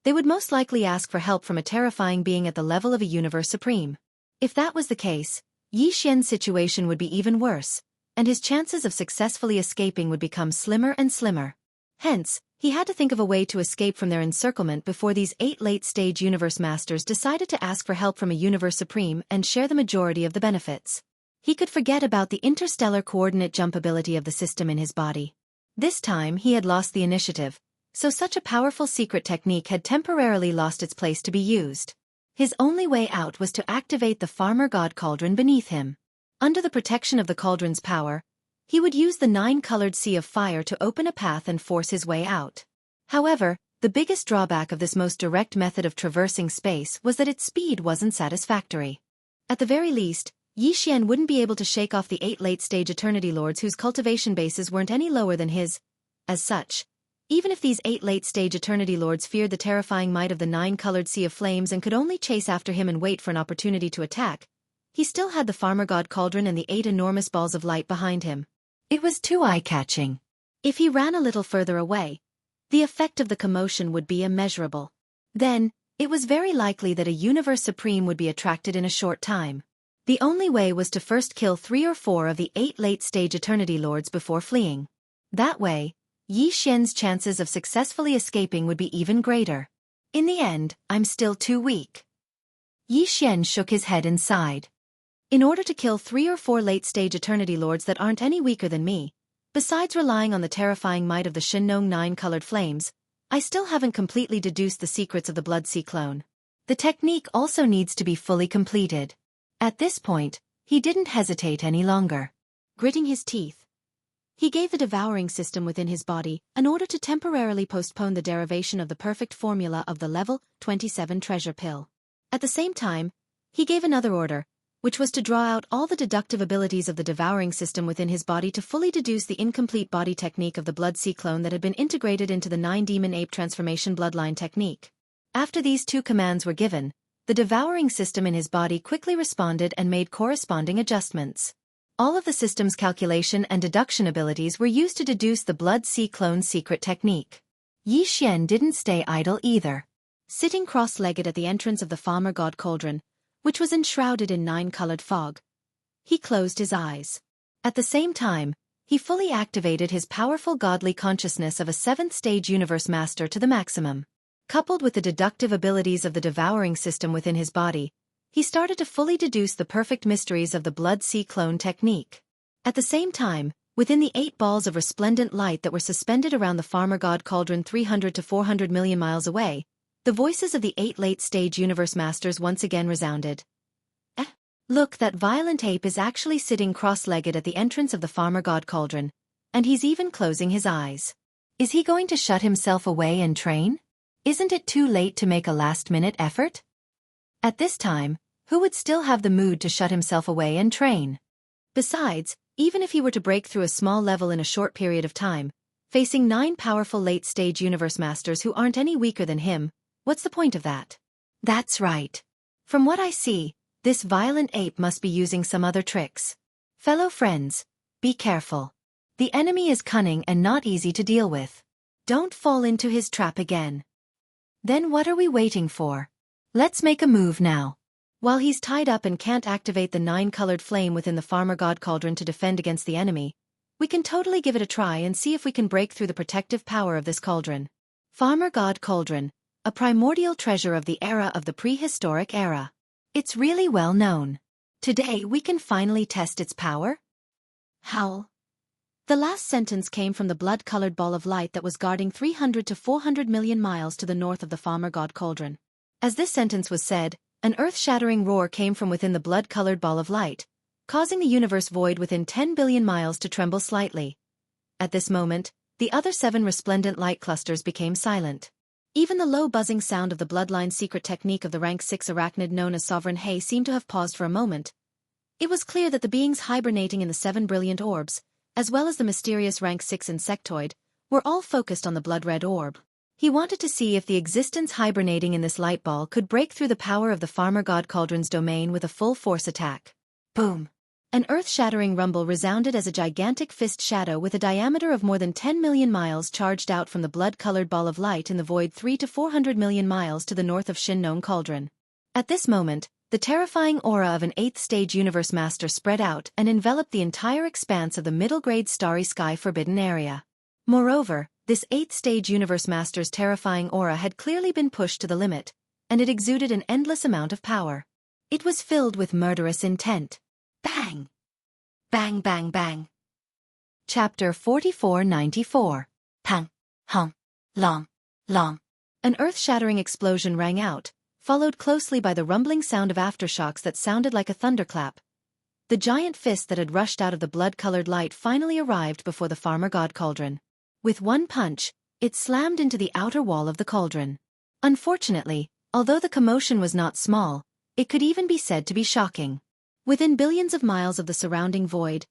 they would most likely ask for help from a terrifying being at the level of a universe supreme. If that was the case, Yi Xian's situation would be even worse, and his chances of successfully escaping would become slimmer and slimmer. Hence, he had to think of a way to escape from their encirclement before these 8 late-stage universe masters decided to ask for help from a universe supreme and share the majority of the benefits. He could forget about the interstellar coordinate jump ability of the system in his body. This time he had lost the initiative, so such a powerful secret technique had temporarily lost its place to be used. His only way out was to activate the farmer god cauldron beneath him. Under the protection of the cauldron's power, he would use the 9-colored sea of fire to open a path and force his way out. However, the biggest drawback of this most direct method of traversing space was that its speed wasn't satisfactory. At the very least, Yi Xian wouldn't be able to shake off the 8 late-stage Eternity Lords whose cultivation bases weren't any lower than his. As such, even if these 8 late-stage Eternity Lords feared the terrifying might of the 9-colored sea of flames and could only chase after him and wait for an opportunity to attack, he still had the farmer god cauldron and the 8 enormous balls of light behind him. It was too eye-catching. If he ran a little further away, the effect of the commotion would be immeasurable. Then, it was very likely that a Universe Supreme would be attracted in a short time. The only way was to first kill 3 or 4 of the 8 late-stage Eternity Lords before fleeing. That way, Yi Xian's chances of successfully escaping would be even greater. In the end, I'm still too weak. Yi Xian shook his head and sighed. In order to kill 3 or 4 late-stage Eternity Lords that aren't any weaker than me, besides relying on the terrifying might of the Shinong 9-colored flames, I still haven't completely deduced the secrets of the Blood Sea clone. The technique also needs to be fully completed. At this point, he didn't hesitate any longer. Gritting his teeth, he gave the devouring system within his body an order to temporarily postpone the derivation of the perfect formula of the level 27 treasure pill. At the same time, he gave another order, which was to draw out all the deductive abilities of the devouring system within his body to fully deduce the incomplete body technique of the Blood Sea clone that had been integrated into the 9-demon ape transformation bloodline technique. After these 2 commands were given, the devouring system in his body quickly responded and made corresponding adjustments. All of the system's calculation and deduction abilities were used to deduce the Blood Sea clone's secret technique. Yi Xian didn't stay idle either. Sitting cross-legged at the entrance of the farmer god cauldron, which was enshrouded in 9-colored fog, he closed his eyes. At the same time, he fully activated his powerful godly consciousness of a 7th-stage universe master to the maximum. Coupled with the deductive abilities of the devouring system within his body, he started to fully deduce the perfect mysteries of the Blood Sea clone technique. At the same time, within the 8 balls of resplendent light that were suspended around the farmer god cauldron 300 to 400 million miles away, the voices of the 8 late-stage universe masters once again resounded. Look, that violent ape is actually sitting cross-legged at the entrance of the farmer god cauldron, and he's even closing his eyes. Is he going to shut himself away and train? Isn't it too late to make a last-minute effort? At this time, who would still have the mood to shut himself away and train? Besides, even if he were to break through a small level in a short period of time, facing 9 powerful late-stage universe masters who aren't any weaker than him, what's the point of that? That's right. From what I see, this violent ape must be using some other tricks. Fellow friends, be careful. The enemy is cunning and not easy to deal with. Don't fall into his trap again. Then what are we waiting for? Let's make a move now. While he's tied up and can't activate the 9-colored flame within the farmer god cauldron to defend against the enemy, we can totally give it a try and see if we can break through the protective power of this cauldron. Farmer god cauldron, a primordial treasure of the era of the prehistoric era. It's really well known. Today we can finally test its power? Howl. The last sentence came from the blood-colored ball of light that was guarding 300 to 400 million miles to the north of the farmer god cauldron. As this sentence was said, an earth-shattering roar came from within the blood-colored ball of light, causing the universe void within 10 billion miles to tremble slightly. At this moment, the other 7 resplendent light clusters became silent. Even the low buzzing sound of the bloodline secret technique of the rank 6 arachnid known as Sovereign Hay seemed to have paused for a moment. It was clear that the beings hibernating in the 7 brilliant orbs, as well as the mysterious rank 6 insectoid, were all focused on the blood-red orb. He wanted to see if the existence hibernating in this light ball could break through the power of the farmer god cauldron's domain with a full-force attack. Boom! An earth-shattering rumble resounded as a gigantic fist shadow with a diameter of more than 10 million miles charged out from the blood-colored ball of light in the void 3 to 400 million miles to the north of Shinong Cauldron. At this moment, the terrifying aura of an 8th-stage universe master spread out and enveloped the entire expanse of the middle-grade starry sky forbidden area. Moreover, this 8th-stage universe master's terrifying aura had clearly been pushed to the limit, and it exuded an endless amount of power. It was filled with murderous intent. Bang! Bang bang bang. Chapter 4494. Pang, hung, long, long. An earth-shattering explosion rang out, followed closely by the rumbling sound of aftershocks that sounded like a thunderclap. The giant fist that had rushed out of the blood-colored light finally arrived before the farmer god cauldron. With one punch, it slammed into the outer wall of the cauldron. Unfortunately, although the commotion was not small, it could even be said to be shocking. Within billions of miles of the surrounding void,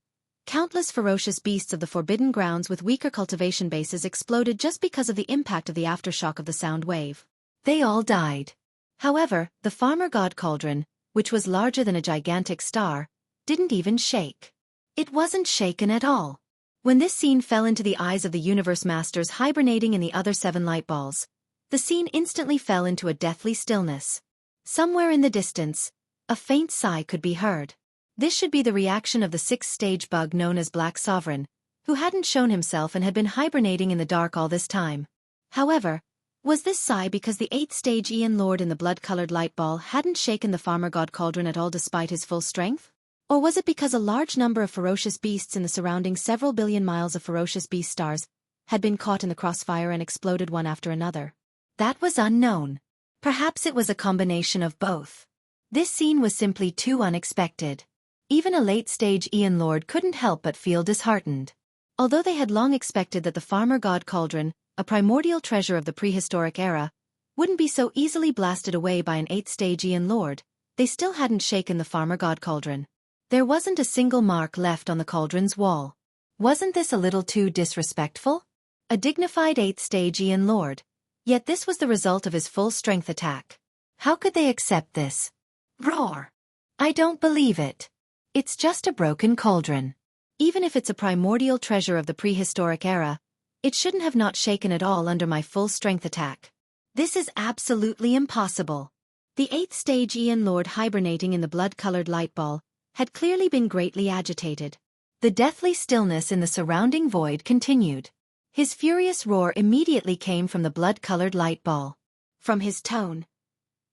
countless ferocious beasts of the forbidden grounds with weaker cultivation bases exploded just because of the impact of the aftershock of the sound wave. They all died. However, the farmer god cauldron, which was larger than a gigantic star, didn't even shake. It wasn't shaken at all. When this scene fell into the eyes of the universe masters hibernating in the other 7 light balls, the scene instantly fell into a deathly stillness. Somewhere in the distance, a faint sigh could be heard. This should be the reaction of the 6th-stage bug known as Black Sovereign, who hadn't shown himself and had been hibernating in the dark all this time. However, was this sigh because the 8th-stage Ian Lord in the blood-colored light ball hadn't shaken the farmer god cauldron at all despite his full strength? Or was it because a large number of ferocious beasts in the surrounding several billion miles of ferocious beast stars had been caught in the crossfire and exploded one after another? That was unknown. Perhaps it was a combination of both. This scene was simply too unexpected. Even a late-stage Ian Lord couldn't help but feel disheartened. Although they had long expected that the farmer god cauldron, a primordial treasure of the prehistoric era, wouldn't be so easily blasted away by an 8th-stage Ian Lord, they still hadn't shaken the farmer god cauldron. There wasn't a single mark left on the cauldron's wall. Wasn't this a little too disrespectful? A dignified 8th-stage Ian Lord. Yet this was the result of his full-strength attack. How could they accept this? Roar! I don't believe it. It's just a broken cauldron. Even if it's a primordial treasure of the prehistoric era, it shouldn't have not shaken at all under my full-strength attack. This is absolutely impossible. The 8th-stage Ian Lord hibernating in the blood-colored light ball had clearly been greatly agitated. The deathly stillness in the surrounding void continued. His furious roar immediately came from the blood-colored light ball. From his tone,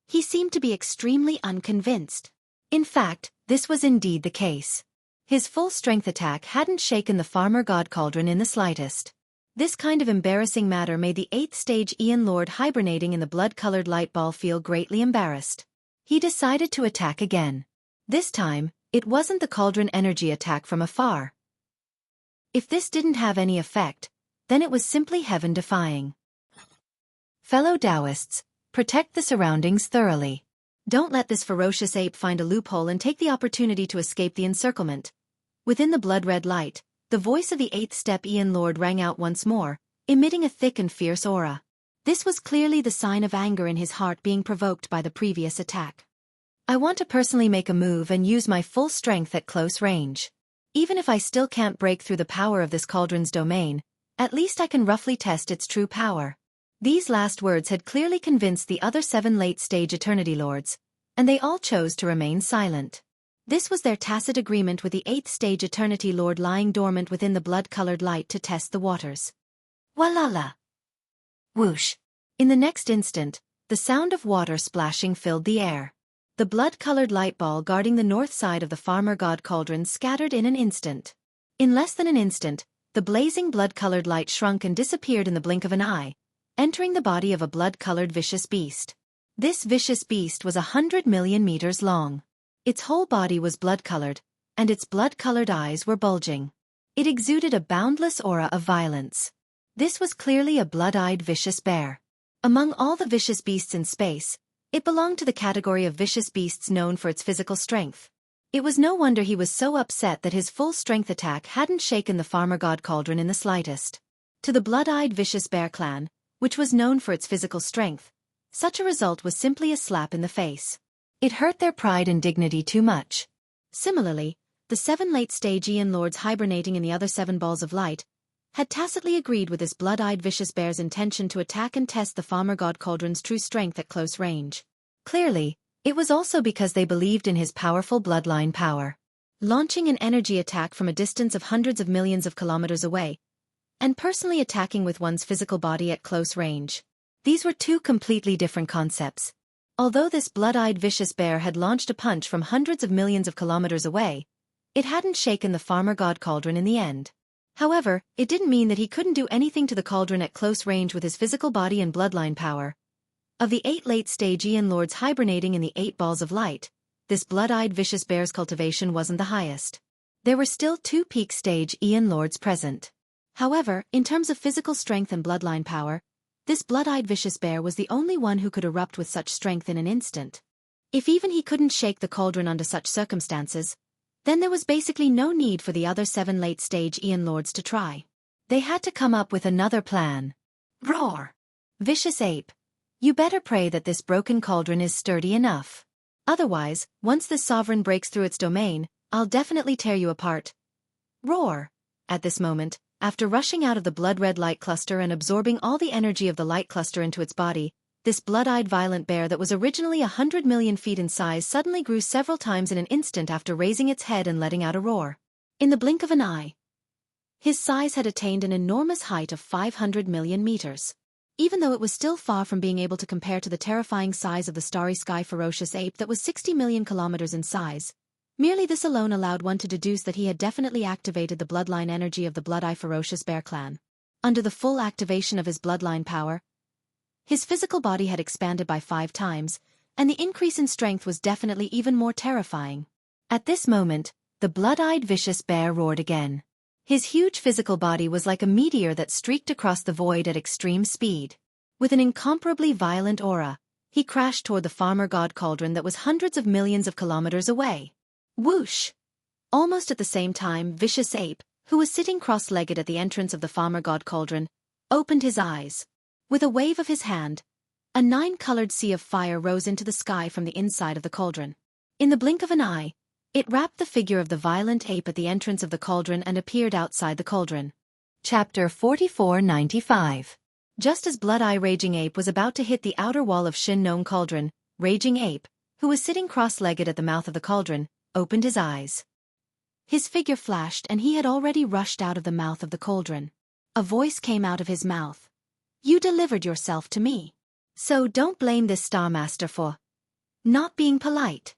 he seemed to be extremely unconvinced. In fact, this was indeed the case. His full-strength attack hadn't shaken the farmer god cauldron in the slightest. This kind of embarrassing matter made the 8th-stage Ian Lord hibernating in the blood-colored light ball feel greatly embarrassed. He decided to attack again. This time, it wasn't the cauldron energy attack from afar. If this didn't have any effect, then it was simply heaven-defying. Fellow Taoists, protect the surroundings thoroughly. Don't let this ferocious ape find a loophole and take the opportunity to escape the encirclement. Within the blood-red light, the voice of the 8th-step Ian Lord rang out once more, emitting a thick and fierce aura. This was clearly the sign of anger in his heart being provoked by the previous attack. I want to personally make a move and use my full strength at close range. Even if I still can't break through the power of this cauldron's domain, at least I can roughly test its true power. These last words had clearly convinced the other 7 late-stage Eternity Lords, and they all chose to remain silent. This was their tacit agreement with the 8th-stage Eternity Lord lying dormant within the blood-colored light to test the waters. Walala! Whoosh! In the next instant, the sound of water splashing filled the air. The blood-colored light ball guarding the north side of the farmer god cauldron scattered in an instant. In less than an instant, the blazing blood-colored light shrunk and disappeared in the blink of an eye, entering the body of a blood-colored vicious beast. This vicious beast was 100 million meters long. Its whole body was blood-colored, and its blood-colored eyes were bulging. It exuded a boundless aura of violence. This was clearly a blood-eyed vicious bear. Among all the vicious beasts in space, it belonged to the category of vicious beasts known for its physical strength. It was no wonder he was so upset that his full-strength attack hadn't shaken the farmer god cauldron in the slightest. To the blood-eyed vicious bear clan, which was known for its physical strength, such a result was simply a slap in the face. It hurt their pride and dignity too much. Similarly, the 7 late-stage Ian Lords hibernating in the other 7 balls of light had tacitly agreed with this blood-eyed vicious bear's intention to attack and test the farmer god cauldron's true strength at close range. Clearly, it was also because they believed in his powerful bloodline power. Launching an energy attack from a distance of hundreds of millions of kilometers away, and personally attacking with one's physical body at close range. These were 2 completely different concepts. Although this blood-eyed vicious bear had launched a punch from hundreds of millions of kilometers away, it hadn't shaken the farmer god cauldron in the end. However, it didn't mean that he couldn't do anything to the cauldron at close range with his physical body and bloodline power. Of the 8 late-stage Aeon Lords hibernating in the 8 balls of light, this blood-eyed vicious bear's cultivation wasn't the highest. There were still 2 peak-stage Aeon Lords present. However, in terms of physical strength and bloodline power, this blood-eyed vicious bear was the only one who could erupt with such strength in an instant. If even he couldn't shake the cauldron under such circumstances, then there was basically no need for the other 7 late-stage Aeon Lords to try. They had to come up with another plan. Roar! Vicious ape. You better pray that this broken cauldron is sturdy enough. Otherwise, once this sovereign breaks through its domain, I'll definitely tear you apart. Roar! At this moment, after rushing out of the blood-red light cluster and absorbing all the energy of the light cluster into its body, this blood-eyed violent bear that was originally 100 million feet in size suddenly grew several times in an instant after raising its head and letting out a roar. In the blink of an eye, his size had attained an enormous height of 500 million meters. Even though it was still far from being able to compare to the terrifying size of the starry sky ferocious ape that was 60 million kilometers in size, merely this alone allowed one to deduce that he had definitely activated the bloodline energy of the Blood-Eye Ferocious Bear clan. Under the full activation of his bloodline power, his physical body had expanded by 5 times, and the increase in strength was definitely even more terrifying. At this moment, the blood-eyed vicious bear roared again. His huge physical body was like a meteor that streaked across the void at extreme speed. With an incomparably violent aura, he crashed toward the farmer god cauldron that was hundreds of millions of kilometers away. Whoosh! Almost at the same time, Vicious Ape, who was sitting cross-legged at the entrance of the farmer god cauldron, opened his eyes. With a wave of his hand, a 9-colored sea of fire rose into the sky from the inside of the cauldron. In the blink of an eye, it wrapped the figure of the violent ape at the entrance of the cauldron and appeared outside the cauldron. Chapter 4495. Just as Blood-Eye Raging Ape was about to hit the outer wall of Shin Nong Cauldron, Raging Ape, who was sitting cross-legged at the mouth of the cauldron, opened his eyes. His figure flashed and he had already rushed out of the mouth of the cauldron. A voice came out of his mouth. You delivered yourself to me. So don't blame this Star Master for not being polite.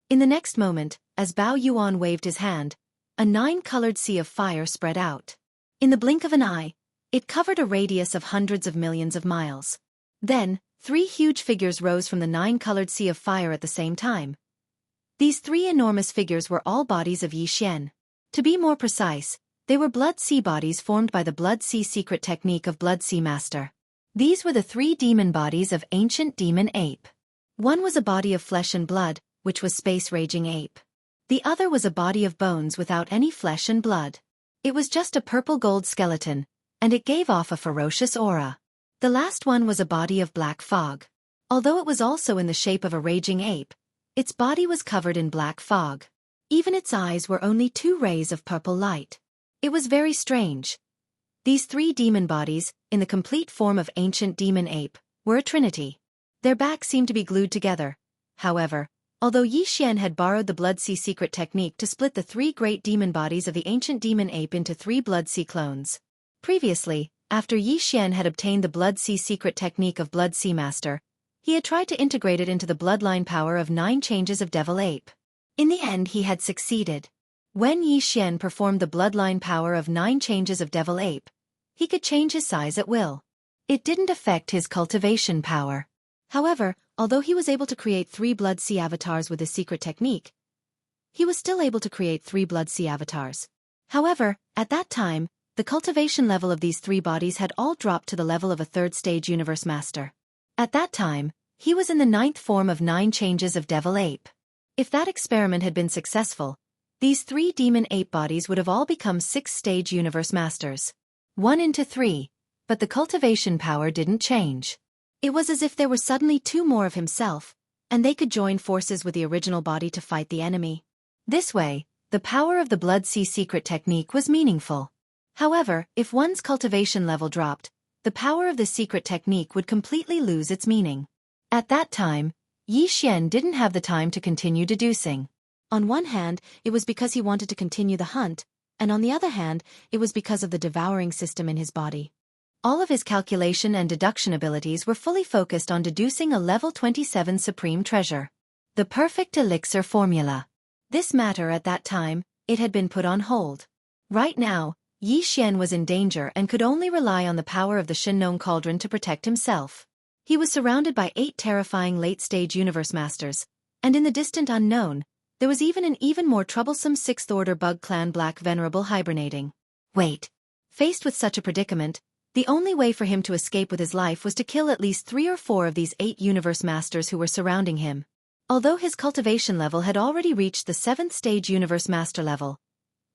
In the next moment, as Bao Yuan waved his hand, a 9-colored sea of fire spread out. In the blink of an eye, it covered a radius of hundreds of millions of miles. Then, 3 huge figures rose from the 9-colored sea of fire at the same time. These 3 enormous figures were all bodies of Yi Xian. To be more precise, they were Blood Sea bodies formed by the Blood Sea secret technique of Blood Sea Master. These were the 3 demon bodies of Ancient Demon Ape. One was a body of flesh and blood, which was Space Raging Ape. The other was a body of bones without any flesh and blood. It was just a purple-gold skeleton, and it gave off a ferocious aura. The last one was a body of black fog. Although it was also in the shape of a raging ape, its body was covered in black fog. Even its eyes were only 2 rays of purple light. It was very strange. These 3 demon bodies, in the complete form of Ancient Demon Ape, were a trinity. Their backs seemed to be glued together. However, although Yi Xian had borrowed the Blood Sea secret technique to split the 3 great demon bodies of the Ancient Demon Ape into 3 Blood Sea clones. Previously, after Yi Xian had obtained the Blood Sea secret technique of Blood Sea Master, he had tried to integrate it into the bloodline power of 9 changes of Devil Ape. In the end he had succeeded. When Yi Xian performed the bloodline power of 9 changes of Devil Ape, he could change his size at will. It didn't affect his cultivation power. However, although he was able to create 3 Blood Sea avatars with his secret technique, he was still able to create 3 Blood Sea avatars. However, at that time, the cultivation level of these 3 bodies had all dropped to the level of a 3rd stage Universe Master. At that time, he was in the 9th form of 9 changes of Devil Ape. If that experiment had been successful, these 3 demon ape bodies would have all become 6th-stage Universe Masters. 1 into 3, but the cultivation power didn't change. It was as if there were suddenly 2 more of himself, and they could join forces with the original body to fight the enemy. This way, the power of the Blood Sea secret technique was meaningful. However, if one's cultivation level dropped, the power of the secret technique would completely lose its meaning. At that time, Yi Xian didn't have the time to continue deducing. On one hand, it was because he wanted to continue the hunt, and on the other hand, it was because of the devouring system in his body. All of his calculation and deduction abilities were fully focused on deducing a level 27 supreme treasure. The perfect elixir formula. This matter at that time, it had been put on hold. Right now, Yi Xian was in danger and could only rely on the power of the Shinnon Cauldron to protect himself. He was surrounded by 8 terrifying late-stage universe masters, and in the distant unknown, there was even an even more troublesome 6th-order bug clan Black Venerable hibernating. Wait. Faced with such a predicament, the only way for him to escape with his life was to kill at least 3 or 4 of these 8 universe masters who were surrounding him. Although his cultivation level had already reached the 7th stage universe master level,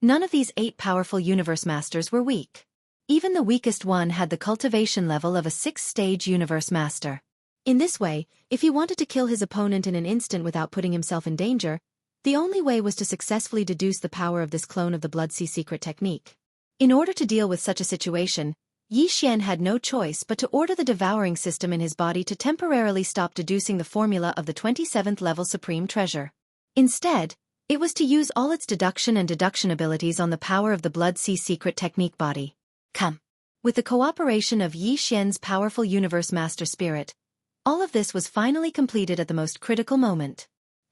none of these 8 powerful universe masters were weak. Even the weakest one had the cultivation level of a 6th stage universe master. In this way, if he wanted to kill his opponent in an instant without putting himself in danger, the only way was to successfully deduce the power of this clone of the Blood Sea secret technique. In order to deal with such a situation, Yi Xian had no choice but to order the devouring system in his body to temporarily stop deducing the formula of the 27th level supreme treasure. Instead, it was to use all its deduction and deduction abilities on the power of the Blood Sea secret technique body. Come. With the cooperation of Yi Xian's powerful universe master spirit, all of this was finally completed at the most critical moment.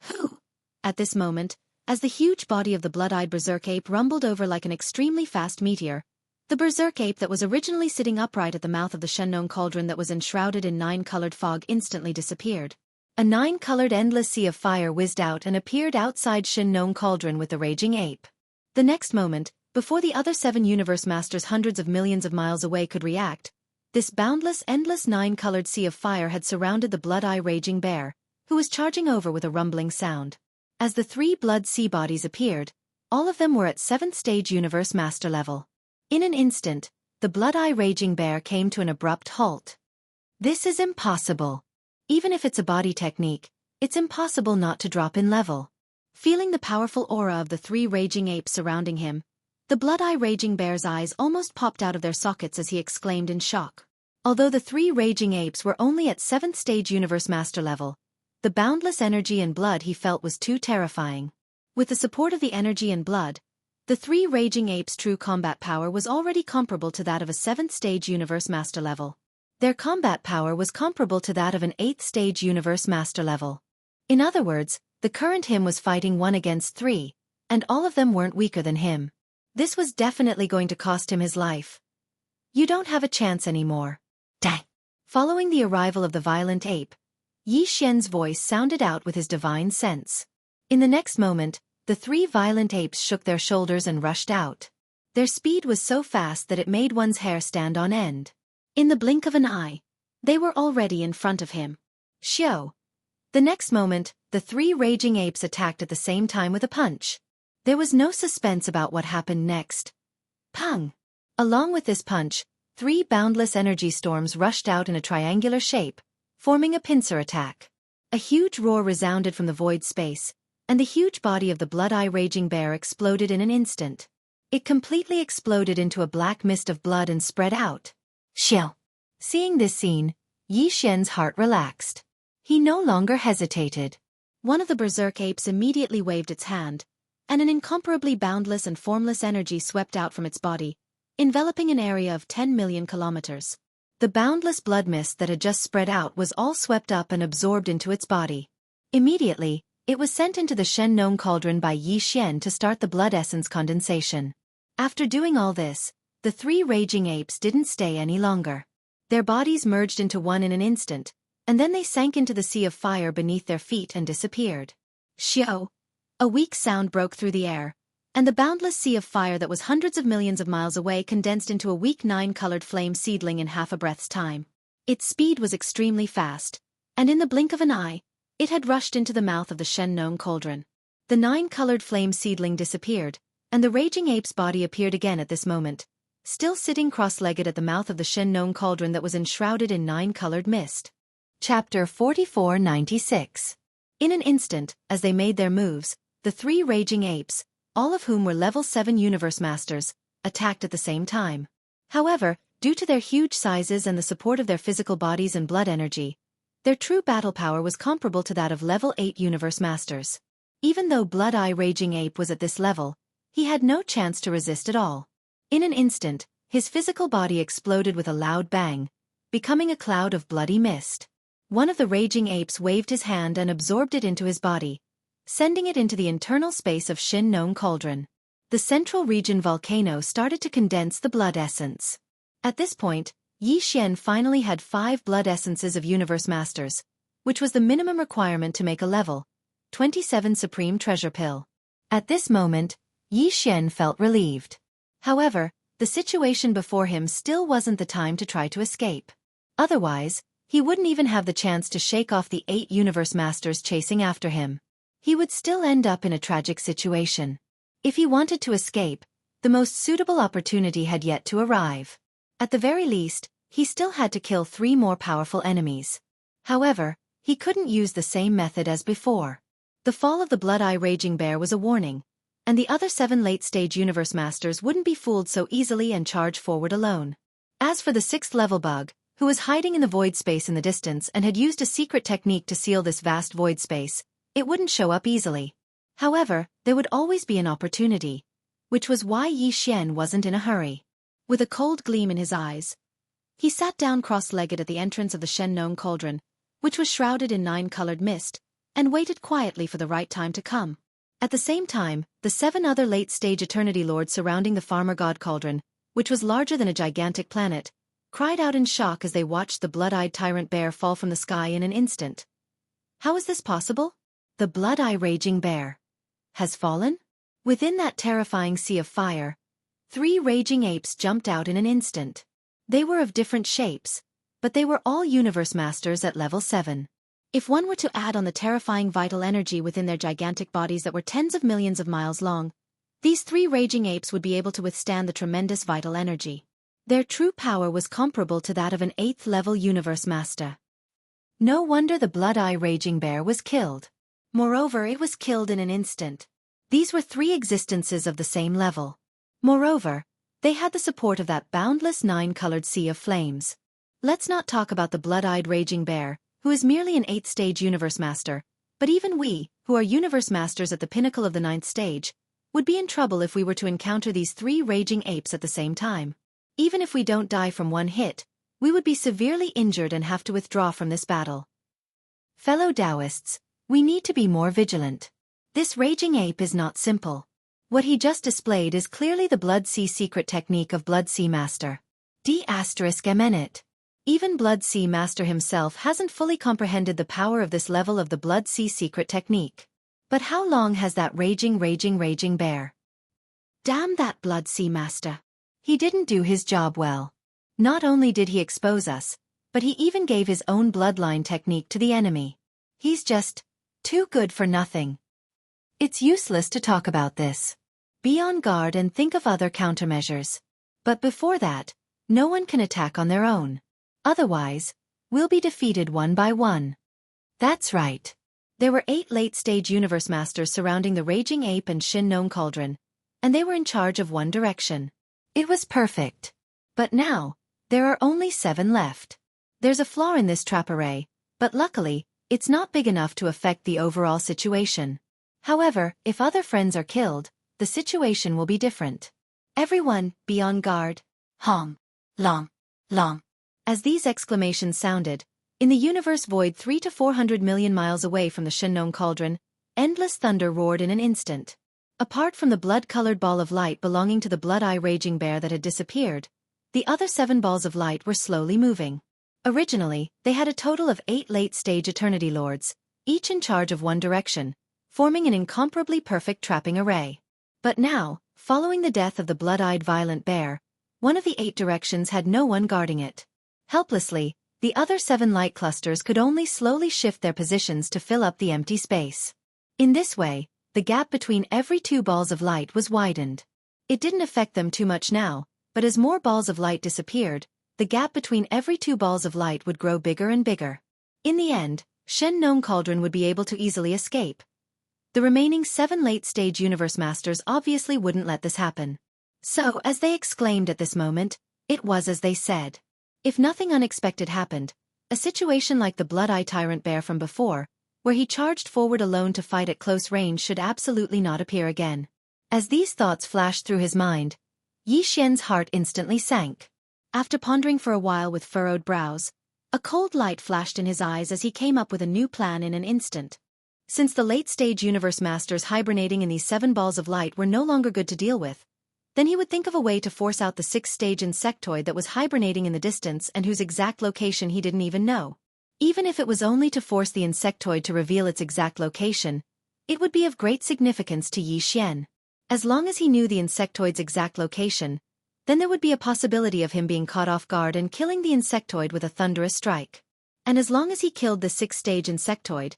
Whew! At this moment, as the huge body of the blood-eyed berserk ape rumbled over like an extremely fast meteor, the berserk ape that was originally sitting upright at the mouth of the Shinnon Cauldron that was enshrouded in 9-colored fog instantly disappeared. A 9-colored endless sea of fire whizzed out and appeared outside Shinnon Cauldron with the raging ape. The next moment, before the other 7 universe masters hundreds of millions of miles away could react, this boundless, endless 9-colored sea of fire had surrounded the blood-eye raging bear, who was charging over with a rumbling sound. As the 3 blood sea bodies appeared, all of them were at 7th stage universe master level. In an instant, the blood-eye raging bear came to an abrupt halt. This is impossible. Even if it's a body technique, it's impossible not to drop in level. Feeling the powerful aura of the 3 raging apes surrounding him, the blood-eye raging bear's eyes almost popped out of their sockets as he exclaimed in shock. Although the 3 raging apes were only at 7th stage universe master level, the boundless energy and blood he felt was too terrifying. With the support of the energy and blood, the 3 raging apes' true combat power was already comparable to that of a 7th stage universe master level. Their combat power was comparable to that of an 8th stage universe master level. In other words, the current him was fighting 1 against 3, and all of them weren't weaker than him. This was definitely going to cost him his life. You don't have a chance anymore. Dang. Following the arrival of the violent ape, Yi Xian's voice sounded out with his divine sense. In the next moment, the 3 violent apes shook their shoulders and rushed out. Their speed was so fast that it made one's hair stand on end. In the blink of an eye, they were already in front of him. Xiao. The next moment, the 3 raging apes attacked at the same time with a punch. There was no suspense about what happened next. Pang! Along with this punch, 3 boundless energy storms rushed out in a triangular shape, forming a pincer attack. A huge roar resounded from the void space, and the huge body of the blood-eye raging bear exploded in an instant. It completely exploded into a black mist of blood and spread out. Xiao. Seeing this scene, Yi Xian's heart relaxed. He no longer hesitated. One of the berserk apes immediately waved its hand, and an incomparably boundless and formless energy swept out from its body, enveloping an area of 10 million kilometers. The boundless blood mist that had just spread out was all swept up and absorbed into its body. Immediately, it was sent into the Shinnon Cauldron by Yi Xian to start the blood essence condensation. After doing all this, the 3 raging apes didn't stay any longer. Their bodies merged into one in an instant, and then they sank into the sea of fire beneath their feet and disappeared. Xiao. A weak sound broke through the air, and the boundless sea of fire that was hundreds of millions of miles away condensed into a weak 9-colored flame seedling in half a breath's time. Its speed was extremely fast, and in the blink of an eye, it had rushed into the mouth of the Shinnon Cauldron. The 9-colored flame seedling disappeared, and the raging ape's body appeared again at this moment, still sitting cross-legged at the mouth of the Shinnon Cauldron that was enshrouded in 9-colored mist. Chapter 4496. In an instant, as they made their moves, the 3 raging apes, all of whom were level 7 universe masters, attacked at the same time. However, due to their huge sizes and the support of their physical bodies and blood energy, their true battle power was comparable to that of level 8 universe masters. Even though Blood-Eye Raging Ape was at this level, he had no chance to resist at all. In an instant, his physical body exploded with a loud bang, becoming a cloud of bloody mist. One of the raging apes waved his hand and absorbed it into his body, sending it into the internal space of Shinnon Cauldron. The central region volcano started to condense the blood essence. At this point, Yi Xian finally had 5 blood essences of Universe Masters, which was the minimum requirement to make a level 27 Supreme Treasure Pill. At this moment, Yi Xian felt relieved. However, the situation before him still wasn't the time to try to escape. Otherwise, he wouldn't even have the chance to shake off the 8 Universe Masters chasing after him. He would still end up in a tragic situation. If he wanted to escape, the most suitable opportunity had yet to arrive. At the very least, he still had to kill 3 more powerful enemies. However, he couldn't use the same method as before. The fall of the Blood-Eye Raging Bear was a warning, and the other 7 late-stage Universe Masters wouldn't be fooled so easily and charge forward alone. As for the 6th-level bug, who was hiding in the void space in the distance and had used a secret technique to seal this vast void space, it wouldn't show up easily. However, there would always be an opportunity, which was why Yi Xian wasn't in a hurry. With a cold gleam in his eyes, he sat down cross-legged at the entrance of the Shen-Nong cauldron, which was shrouded in 9-colored mist, and waited quietly for the right time to come. At the same time, the 7 other late-stage Eternity Lords surrounding the Farmer God cauldron, which was larger than a gigantic planet, cried out in shock as they watched the blood-eyed tyrant bear fall from the sky in an instant. How is this possible? The Blood-Eye Raging Bear has fallen? Within that terrifying sea of fire, 3 raging apes jumped out in an instant. They were of different shapes, but they were all Universe Masters at level 7. If one were to add on the terrifying vital energy within their gigantic bodies that were tens of millions of miles long, these 3 raging apes would be able to withstand the tremendous vital energy. Their true power was comparable to that of an 8th-level Universe Master. No wonder the Blood-Eye Raging Bear was killed. Moreover, it was killed in an instant. These were 3 existences of the same level. Moreover, they had the support of that boundless 9-colored sea of flames. Let's not talk about the Blood-Eyed Raging Bear, who is merely an 8th-stage Universe Master, but even we, who are Universe Masters at the pinnacle of the 9th stage, would be in trouble if we were to encounter these 3 raging apes at the same time. Even if we don't die from one hit, we would be severely injured and have to withdraw from this battle. Fellow Taoists, we need to be more vigilant. This raging ape is not simple. What he just displayed is clearly the Blood Sea secret technique of Blood Sea Master. D***MN. Even Blood Sea Master himself hasn't fully comprehended the power of this level of the Blood Sea secret technique. But how long has that raging bear? Damn that Blood Sea Master. He didn't do his job well. Not only did he expose us, but he even gave his own bloodline technique to the enemy. He's just too good for nothing. It's useless to talk about this. Be on guard and think of other countermeasures. But before that, no one can attack on their own. Otherwise, we'll be defeated one by one. That's right. There were 8 late-stage Universe Masters surrounding the Raging Ape and Shen-Nong Cauldron, and they were in charge of one direction. It was perfect. But now, there are only 7 left. There's a flaw in this trap array, but luckily, it's not big enough to affect the overall situation. However, if other friends are killed, the situation will be different. Everyone, be on guard. Hom. Long. Long. As these exclamations sounded, in the universe void 300 to 400 million miles away from the Shen-Nong Cauldron, endless thunder roared in an instant. Apart from the blood-colored ball of light belonging to the Blood-Eye Raging Bear that had disappeared, the other 7 balls of light were slowly moving. Originally, they had a total of 8 late-stage Eternity Lords, each in charge of one direction, forming an incomparably perfect trapping array. But now, following the death of the blood-eyed violent bear, one of the 8 directions had no one guarding it. Helplessly, the other 7 light clusters could only slowly shift their positions to fill up the empty space. In this way, the gap between every 2 balls of light was widened. It didn't affect them too much now, but as more balls of light disappeared, the gap between every 2 balls of light would grow bigger and bigger. In the end, Shen-Nong Cauldron would be able to easily escape. The remaining 7 late-stage Universe Masters obviously wouldn't let this happen. So, as they exclaimed at this moment, it was as they said. If nothing unexpected happened, a situation like the Blood-Eye Tyrant Bear from before, where he charged forward alone to fight at close range, should absolutely not appear again. As these thoughts flashed through his mind, Yi Xian's heart instantly sank. After pondering for a while with furrowed brows, a cold light flashed in his eyes as he came up with a new plan in an instant. Since the late-stage universe masters hibernating in these 7 balls of light were no longer good to deal with, then he would think of a way to force out the 6th-stage insectoid that was hibernating in the distance and whose exact location he didn't even know. Even if it was only to force the insectoid to reveal its exact location, it would be of great significance to Yi Xian. As long as he knew the insectoid's exact location, then there would be a possibility of him being caught off guard and killing the insectoid with a thunderous strike. And as long as he killed the 6th-stage insectoid,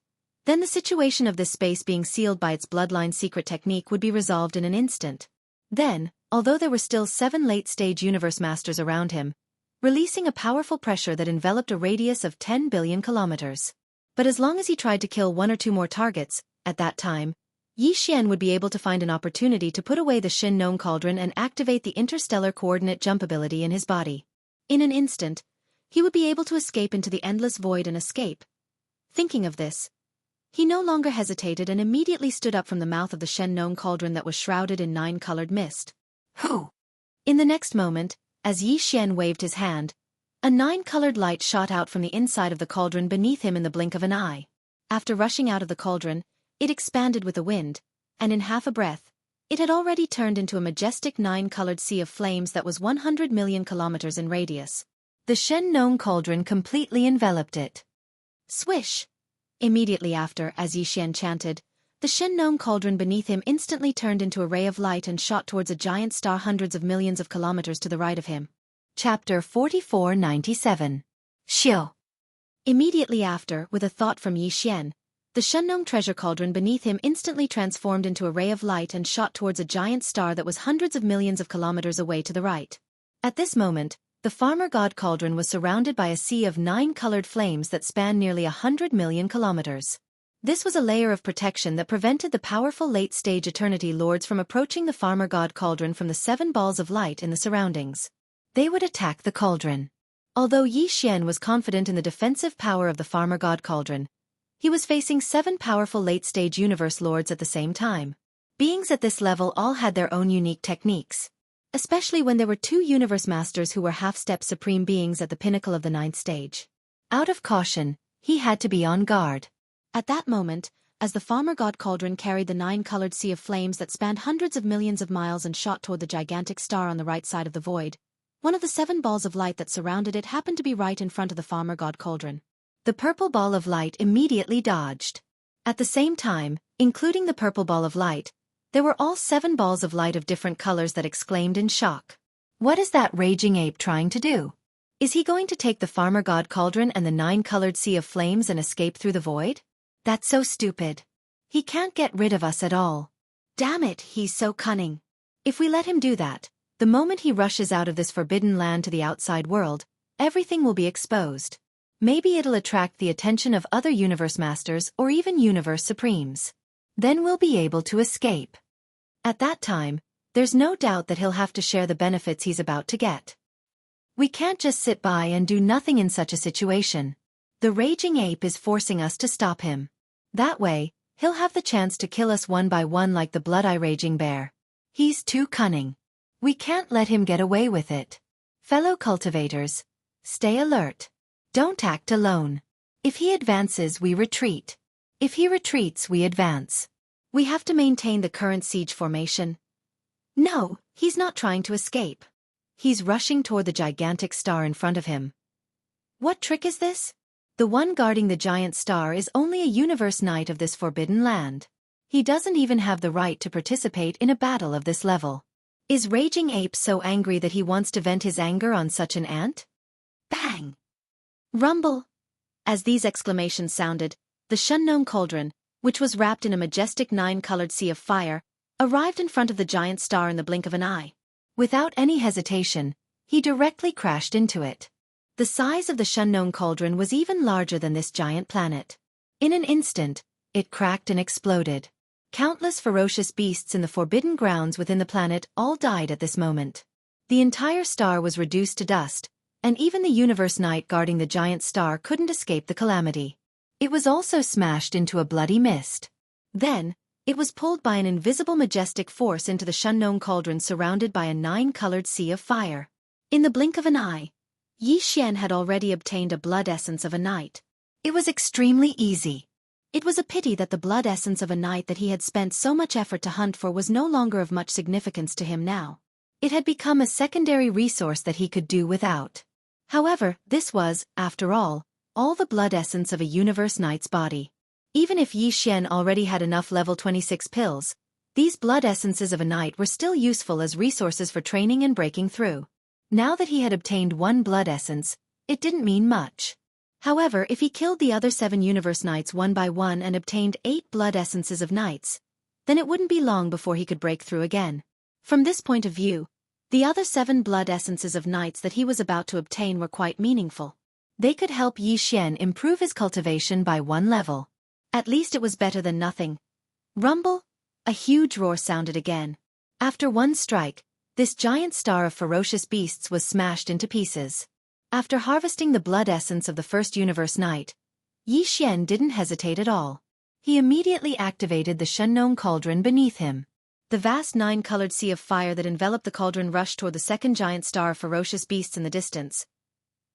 then the situation of this space being sealed by its bloodline secret technique would be resolved in an instant. Then, although there were still 7 late-stage universe masters around him, releasing a powerful pressure that enveloped a radius of 10 billion kilometers. But as long as he tried to kill 1 or 2 more targets, at that time, Yi Xian would be able to find an opportunity to put away the Shin Gnome Cauldron and activate the interstellar coordinate jump ability in his body. In an instant, he would be able to escape into the endless void and escape. Thinking of this, he no longer hesitated and immediately stood up from the mouth of the Shen Gnome Cauldron that was shrouded in 9-colored mist. Who? In the next moment, as Yi Xian waved his hand, a 9-colored light shot out from the inside of the cauldron beneath him in the blink of an eye. After rushing out of the cauldron, it expanded with the wind, and in half a breath, it had already turned into a majestic 9-colored sea of flames that was 100 million kilometers in radius. The Shen Gnome Cauldron completely enveloped it. Swish! Immediately after, as Yi Xian chanted, the Shen Gnome Cauldron beneath him instantly turned into a ray of light and shot towards a giant star hundreds of millions of kilometers to the right of him. Chapter 4497. Xiu. Immediately after, with a thought from Yi Xian, the Shen Gnome treasure cauldron beneath him instantly transformed into a ray of light and shot towards a giant star that was hundreds of millions of kilometers away to the right. At this moment, the Farmer God Cauldron was surrounded by a sea of 9-colored flames that spanned nearly 100 million kilometers. This was a layer of protection that prevented the powerful late-stage Eternity Lords from approaching the Farmer God Cauldron from the 7 balls of light in the surroundings. They would attack the cauldron. Although Yi Xian was confident in the defensive power of the Farmer God Cauldron, he was facing 7 powerful late-stage Universe Lords at the same time. Beings at this level all had their own unique techniques, especially when there were 2 Universe Masters who were half-step supreme beings at the pinnacle of the 9th stage. Out of caution, he had to be on guard. At that moment, as the Farmer God Cauldron carried the 9-colored sea of flames that spanned hundreds of millions of miles and shot toward the gigantic star on the right side of the void, one of the 7 balls of light that surrounded it happened to be right in front of the Farmer God Cauldron. The purple ball of light immediately dodged. At the same time, including the purple ball of light, there were all 7 balls of light of different colors that exclaimed in shock. What is that raging ape trying to do? Is he going to take the Farmer God Cauldron and the 9-colored sea of flames and escape through the void? That's so stupid. He can't get rid of us at all. Damn it, he's so cunning. If we let him do that, the moment he rushes out of this forbidden land to the outside world, everything will be exposed. Maybe it'll attract the attention of other Universe Masters or even Universe Supremes. Then we'll be able to escape. At that time, there's no doubt that he'll have to share the benefits he's about to get. We can't just sit by and do nothing in such a situation. The raging ape is forcing us to stop him. That way, he'll have the chance to kill us one by one like the blood-eye raging bear. He's too cunning. We can't let him get away with it. Fellow cultivators, stay alert. Don't act alone. If he advances, we retreat. If he retreats, we advance. We have to maintain the current siege formation. No, he's not trying to escape. He's rushing toward the gigantic star in front of him. What trick is this? The one guarding the giant star is only a universe knight of this forbidden land. He doesn't even have the right to participate in a battle of this level. Is Raging Ape so angry that he wants to vent his anger on such an ant? Bang! Rumble! As these exclamations sounded, the Shen Gnome Cauldron, which was wrapped in a majestic 9-colored sea of fire, arrived in front of the giant star in the blink of an eye. Without any hesitation, he directly crashed into it. The size of the Shen Gnome Cauldron was even larger than this giant planet. In an instant, it cracked and exploded. Countless ferocious beasts in the forbidden grounds within the planet all died at this moment. The entire star was reduced to dust, and even the Universe Knight guarding the giant star couldn't escape the calamity. It was also smashed into a bloody mist. Then, it was pulled by an invisible majestic force into the Shen Gnome Cauldron surrounded by a 9-colored sea of fire. In the blink of an eye, Yi Xian had already obtained a blood essence of a knight. It was extremely easy. It was a pity that the blood essence of a knight that he had spent so much effort to hunt for was no longer of much significance to him now. It had become a secondary resource that he could do without. However, this was, after all the blood essence of a universe knight's body. Even if Yi Xian already had enough level 26 pills, these blood essences of a knight were still useful as resources for training and breaking through. Now that he had obtained one blood essence, it didn't mean much. However, if he killed the other 7 universe knights one by one and obtained 8 blood essences of knights, then it wouldn't be long before he could break through again. From this point of view, the other 7 blood essences of knights that he was about to obtain were quite meaningful. They could help Yi Xian improve his cultivation by 1 level. At least it was better than nothing. Rumble! A huge roar sounded again. After one strike, this giant star of ferocious beasts was smashed into pieces. After harvesting the blood essence of the first universe knight, Yi Xian didn't hesitate at all. He immediately activated the Shengnong cauldron beneath him. The vast 9-colored sea of fire that enveloped the cauldron rushed toward the second giant star of ferocious beasts in the distance.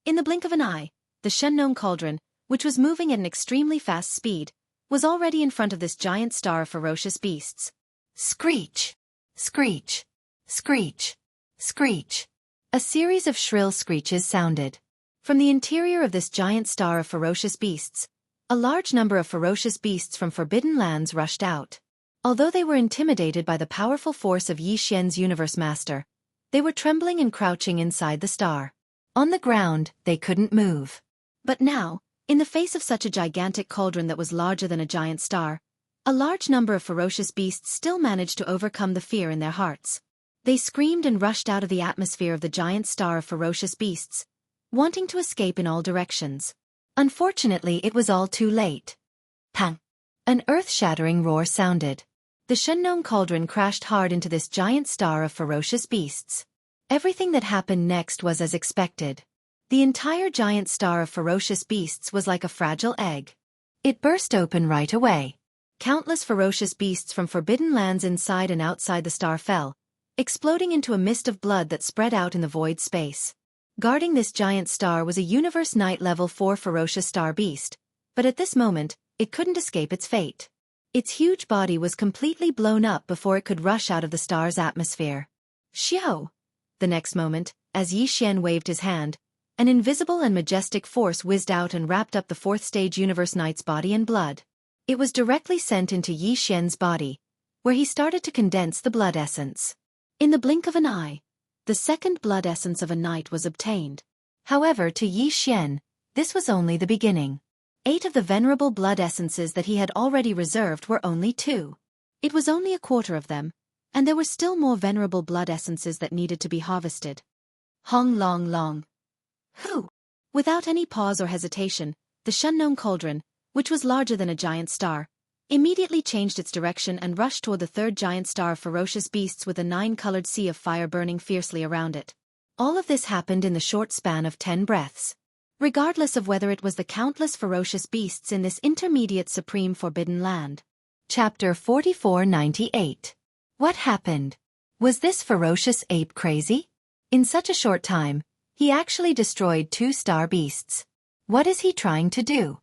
In the blink of an eye, the Shengnong cauldron, which was moving at an extremely fast speed, was already in front of this giant star of ferocious beasts. Screech! Screech! Screech! Screech! A series of shrill screeches sounded. From the interior of this giant star of ferocious beasts, a large number of ferocious beasts from forbidden lands rushed out. Although they were intimidated by the powerful force of Yi Xian's universe master, they were trembling and crouching inside the star. On the ground, they couldn't move. But now, in the face of such a gigantic cauldron that was larger than a giant star, a large number of ferocious beasts still managed to overcome the fear in their hearts. They screamed and rushed out of the atmosphere of the giant star of ferocious beasts, wanting to escape in all directions. Unfortunately, it was all too late. Pang! An earth-shattering roar sounded. The Shengnong cauldron crashed hard into this giant star of ferocious beasts. Everything that happened next was as expected. The entire giant star of ferocious beasts was like a fragile egg. It burst open right away. Countless ferocious beasts from forbidden lands inside and outside the star fell, exploding into a mist of blood that spread out in the void space. Guarding this giant star was a Universe Knight level 4 ferocious star beast, but at this moment, it couldn't escape its fate. Its huge body was completely blown up before it could rush out of the star's atmosphere. Xiao! The next moment, as Yi Xian waved his hand, an invisible and majestic force whizzed out and wrapped up the 4th stage Universe Knight's body in blood. It was directly sent into Yi Xian's body, where he started to condense the blood essence. In the blink of an eye, the second blood essence of a knight was obtained. However, to Yi Xian, this was only the beginning. 8 of the venerable blood essences that he had already reserved were only 2. It was only a quarter of them, and there were still more venerable blood essences that needed to be harvested. Hong long long. Who? Without any pause or hesitation, the Shengnong cauldron, which was larger than a giant star, immediately changed its direction and rushed toward the third giant star of ferocious beasts with a 9-colored sea of fire burning fiercely around it. All of this happened in the short span of 10 breaths. Regardless of whether it was the countless ferocious beasts in this intermediate supreme forbidden land. Chapter 4498. What happened? Was this ferocious ape crazy? In such a short time, he actually destroyed 2 star beasts. What is he trying to do?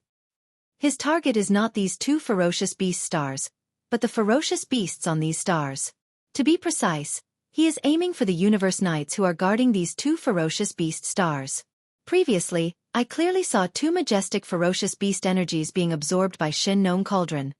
His target is not these 2 ferocious beast stars, but the ferocious beasts on these stars. To be precise, he is aiming for the Universe Knights who are guarding these 2 ferocious beast stars. Previously, I clearly saw 2 majestic ferocious beast energies being absorbed by Shengnong Cauldron.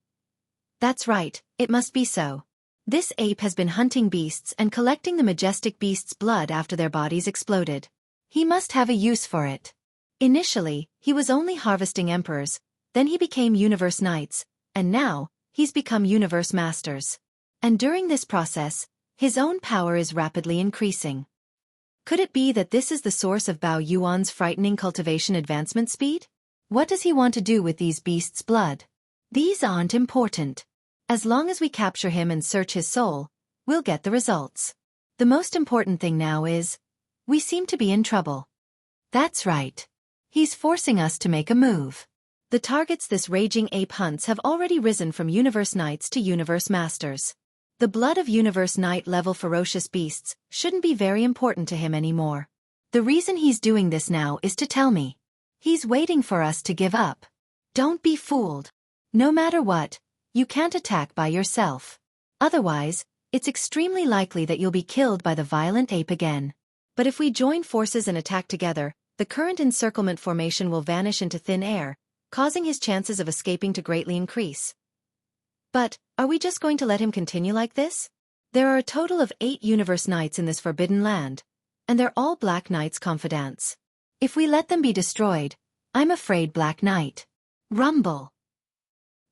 That's right, it must be so. This ape has been hunting beasts and collecting the majestic beasts' blood after their bodies exploded. He must have a use for it. Initially, he was only harvesting emperors, then he became Universe Knights, and now, he's become Universe Masters. And during this process, his own power is rapidly increasing. Could it be that this is the source of Bao Yuan's frightening cultivation advancement speed? What does he want to do with these beasts' blood? These aren't important. As long as we capture him and search his soul, we'll get the results. The most important thing now is, we seem to be in trouble. That's right. He's forcing us to make a move. The targets this raging ape hunts have already risen from Universe Knights to Universe Masters. The blood of Universe Knight level ferocious beasts shouldn't be very important to him anymore. The reason he's doing this now is to tell me. He's waiting for us to give up. Don't be fooled. No matter what, you can't attack by yourself. Otherwise, it's extremely likely that you'll be killed by the violent ape again. But if we join forces and attack together, the current encirclement formation will vanish into thin air, causing his chances of escaping to greatly increase. But, are we just going to let him continue like this? There are a total of 8 universe knights in this forbidden land, and they're all Black Knight's confidants. If we let them be destroyed, I'm afraid Black Knight. Rumble.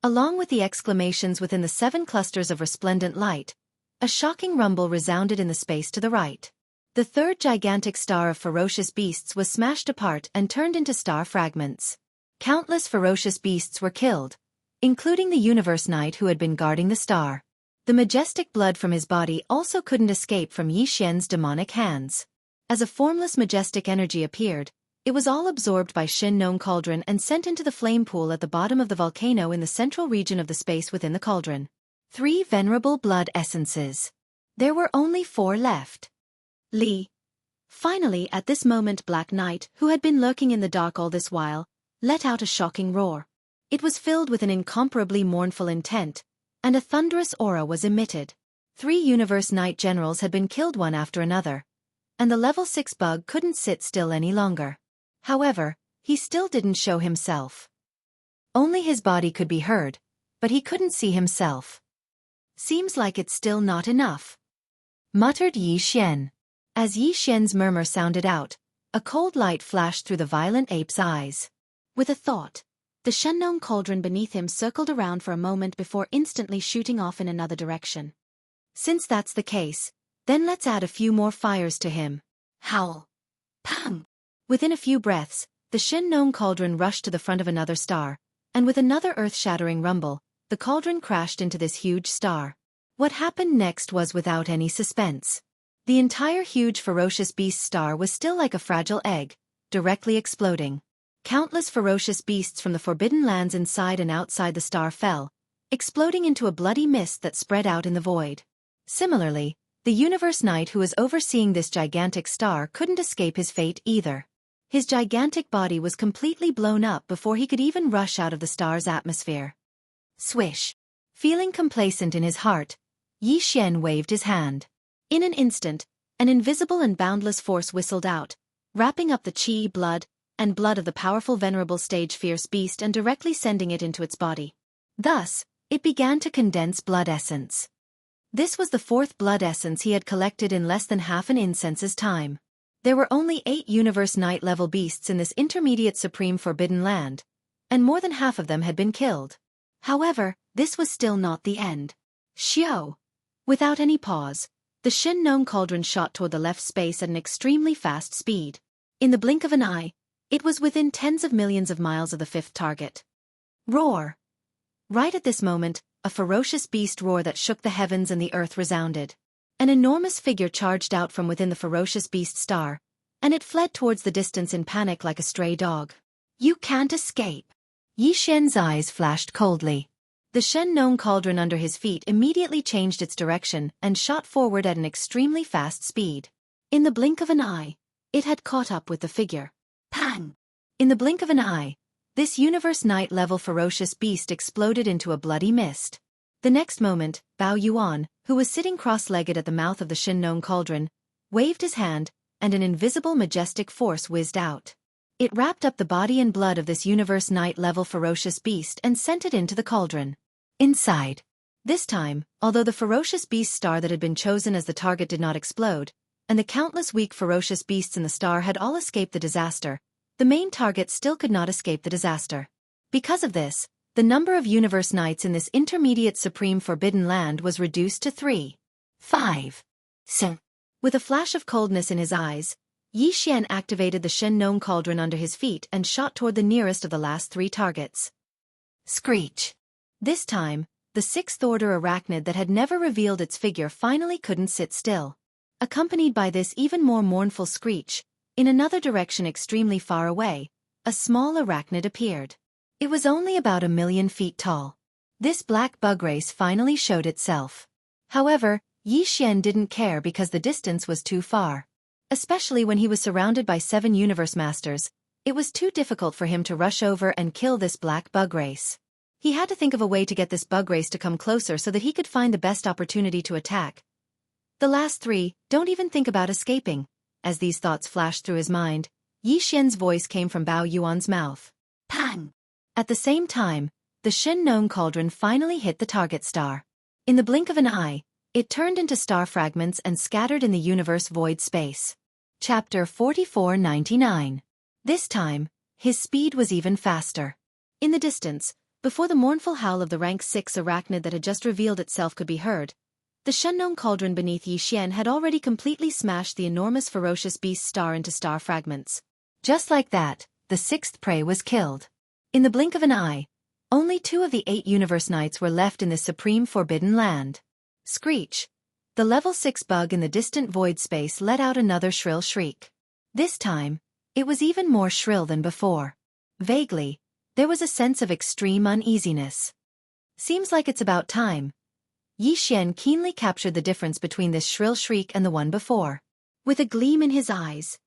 Along with the exclamations within the 7 clusters of resplendent light, a shocking rumble resounded in the space to the right. The third gigantic star of ferocious beasts was smashed apart and turned into star fragments. Countless ferocious beasts were killed, including the Universe Knight who had been guarding the star. The majestic blood from his body also couldn't escape from Yi Xian's demonic hands. As a formless majestic energy appeared, it was all absorbed by Shin Nong Cauldron and sent into the flame pool at the bottom of the volcano in the central region of the space within the cauldron. 3 venerable blood essences. There were only 4 left. Li. Finally, at this moment, Black Knight, who had been lurking in the dark all this while, let out a shocking roar. It was filled with an incomparably mournful intent, and a thunderous aura was emitted. 3 Universe Knight generals had been killed one after another, and the level 6 bug couldn't sit still any longer. However, he still didn't show himself. Only his body could be heard, but he couldn't see himself. Seems like it's still not enough, muttered Yi Xian. As Yi Xian's murmur sounded out, a cold light flashed through the violent ape's eyes. With a thought, the Shennon cauldron beneath him circled around for a moment before instantly shooting off in another direction. Since that's the case, then let's add a few more fires to him. Howl. Pang! Within a few breaths, the Shennon cauldron rushed to the front of another star, and with another earth-shattering rumble, the cauldron crashed into this huge star. What happened next was without any suspense. The entire huge ferocious beast star was still like a fragile egg, directly exploding. Countless ferocious beasts from the forbidden lands inside and outside the star fell, exploding into a bloody mist that spread out in the void. Similarly, the Universe Knight who was overseeing this gigantic star couldn't escape his fate either. His gigantic body was completely blown up before he could even rush out of the star's atmosphere. Swish. Feeling complacent in his heart, Yi Xian waved his hand. In an instant, an invisible and boundless force whistled out, wrapping up the chi, blood of the powerful venerable stage fierce beast and directly sending it into its body. Thus, it began to condense blood essence. This was the 4th blood essence he had collected in less than half an incense's time. There were only 8 Universe Knight level beasts in this intermediate supreme forbidden land, and more than half of them had been killed. However, this was still not the end. Xiao! Without any pause, the Shin Nong cauldron shot toward the left space at an extremely fast speed. In the blink of an eye, it was within tens of millions of miles of the 5th target. Roar! Right at this moment, a ferocious beast roar that shook the heavens and the earth resounded. An enormous figure charged out from within the ferocious beast star, and it fled towards the distance in panic like a stray dog. You can't escape. Yi Xian's eyes flashed coldly. The Shen Nong cauldron under his feet immediately changed its direction and shot forward at an extremely fast speed. In the blink of an eye, it had caught up with the figure. Pang! In the blink of an eye, this Universe Knight level ferocious beast exploded into a bloody mist. The next moment, Bao Yuan, who was sitting cross-legged at the mouth of the Shin Nong cauldron, waved his hand, and an invisible majestic force whizzed out. It wrapped up the body and blood of this Universe Knight level ferocious beast and sent it into the cauldron. Inside. This time, although the ferocious beast star that had been chosen as the target did not explode, and the countless weak ferocious beasts in the star had all escaped the disaster, the main target still could not escape the disaster. Because of this, the number of Universe Knights in this intermediate supreme forbidden land was reduced to 3. 5. So, with a flash of coldness in his eyes, Yi Xian activated the Shen Nong cauldron under his feet and shot toward the nearest of the last 3 targets. Screech. This time, the 6th order arachnid that had never revealed its figure finally couldn't sit still. Accompanied by this even more mournful screech, in another direction extremely far away, a small arachnid appeared. It was only about 1,000,000 feet tall. This black bug race finally showed itself. However, Yi Xian didn't care because the distance was too far. Especially when he was surrounded by 7 universe masters, it was too difficult for him to rush over and kill this black bug race. He had to think of a way to get this bug race to come closer so that he could find the best opportunity to attack. The last three, don't even think about escaping. As these thoughts flashed through his mind, Yi Xian's voice came from Bao Yuan's mouth. Pang! At the same time, the Shen-known cauldron finally hit the target star. In the blink of an eye, it turned into star fragments and scattered in the universe void space. Chapter 4499. This time, his speed was even faster. In the distance, before the mournful howl of the rank 6 arachnid that had just revealed itself could be heard, the Shen-known cauldron beneath Yi Xian had already completely smashed the enormous ferocious beast star into star fragments. Just like that, the sixth prey was killed. In the blink of an eye, only 2 of the 8 universe knights were left in this supreme forbidden land. Screech! The level 6 bug in the distant void space let out another shrill shriek. This time, it was even more shrill than before. Vaguely, there was a sense of extreme uneasiness. Seems like it's about time. Yi Xian keenly captured the difference between this shrill shriek and the one before. With a gleam in his eyes,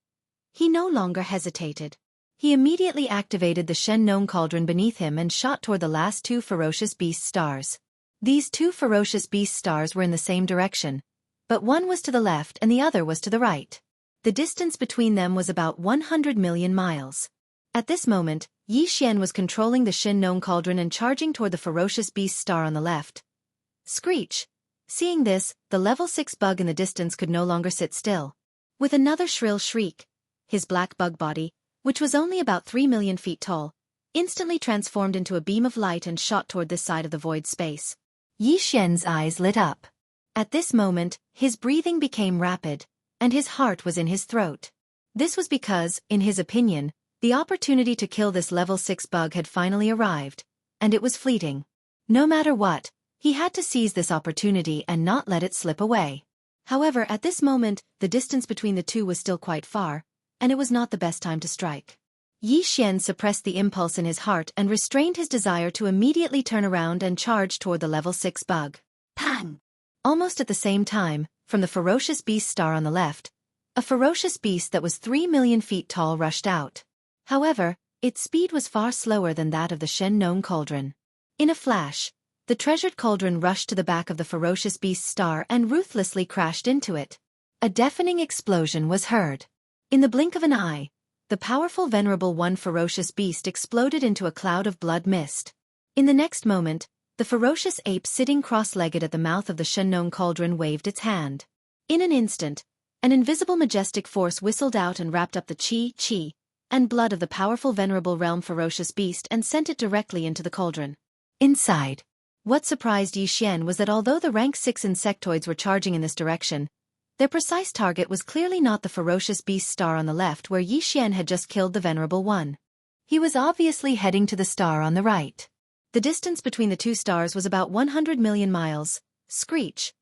he no longer hesitated. He immediately activated the Shen-known cauldron beneath him and shot toward the last 2 ferocious beast stars. These 2 ferocious beast stars were in the same direction, but one was to the left and the other was to the right. The distance between them was about 100 million miles. At this moment, Yi Xian was controlling the Shen-known cauldron and charging toward the ferocious beast star on the left. Screech! Seeing this, the level 6 bug in the distance could no longer sit still. With another shrill shriek, his black bug body, which was only about 3 million feet tall, instantly transformed into a beam of light and shot toward this side of the void space. Yi Xian's eyes lit up. At this moment, his breathing became rapid, and his heart was in his throat. This was because, in his opinion, the opportunity to kill this level 6 bug had finally arrived, and it was fleeting. No matter what, he had to seize this opportunity and not let it slip away. However, at this moment, the distance between the two was still quite far, and it was not the best time to strike. Yi Xian suppressed the impulse in his heart and restrained his desire to immediately turn around and charge toward the level 6 bug. Pang! Almost at the same time, from the ferocious beast star on the left, a ferocious beast that was 3 million feet tall rushed out. However, its speed was far slower than that of the Shen-known cauldron. In a flash, the treasured cauldron rushed to the back of the ferocious beast star and ruthlessly crashed into it. A deafening explosion was heard. In the blink of an eye, the powerful venerable one ferocious beast exploded into a cloud of blood mist. In the next moment, the ferocious ape sitting cross-legged at the mouth of the Shen-known cauldron waved its hand. In an instant, an invisible majestic force whistled out and wrapped up the chi and blood of the powerful venerable realm ferocious beast and sent it directly into the cauldron. Inside, what surprised Yi Xian was that although the rank 6 insectoids were charging in this direction, their precise target was clearly not the ferocious beast star on the left where Yi Xian had just killed the venerable one. He was obviously heading to the star on the right. The distance between the 2 stars was about 100 million miles. Screech!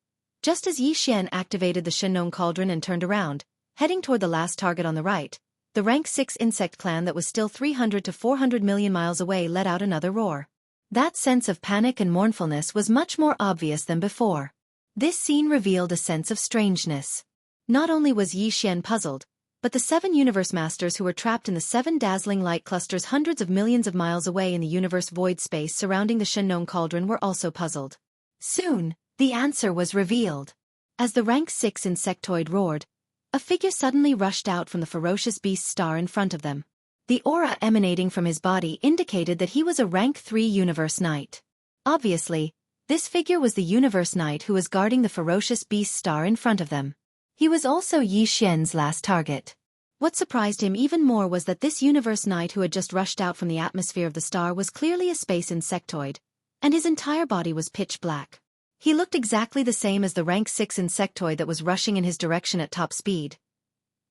Just as Yi Xian activated the Shen-known cauldron and turned around, heading toward the last target on the right, the rank 6 insect clan that was still 300 to 400 million miles away let out another roar. That sense of panic and mournfulness was much more obvious than before. This scene revealed a sense of strangeness. Not only was Yi Xian puzzled, but the 7 universe masters who were trapped in the 7 dazzling light clusters hundreds of millions of miles away in the universe void space surrounding the Shen-known cauldron were also puzzled. Soon, the answer was revealed. As the rank 6 insectoid roared, a figure suddenly rushed out from the ferocious beast star in front of them. The aura emanating from his body indicated that he was a rank 3 universe knight. Obviously, this figure was the universe knight who was guarding the ferocious beast star in front of them. He was also Yi Xian's last target. What surprised him even more was that this universe knight who had just rushed out from the atmosphere of the star was clearly a space insectoid, and his entire body was pitch black. He looked exactly the same as the rank 6 insectoid that was rushing in his direction at top speed.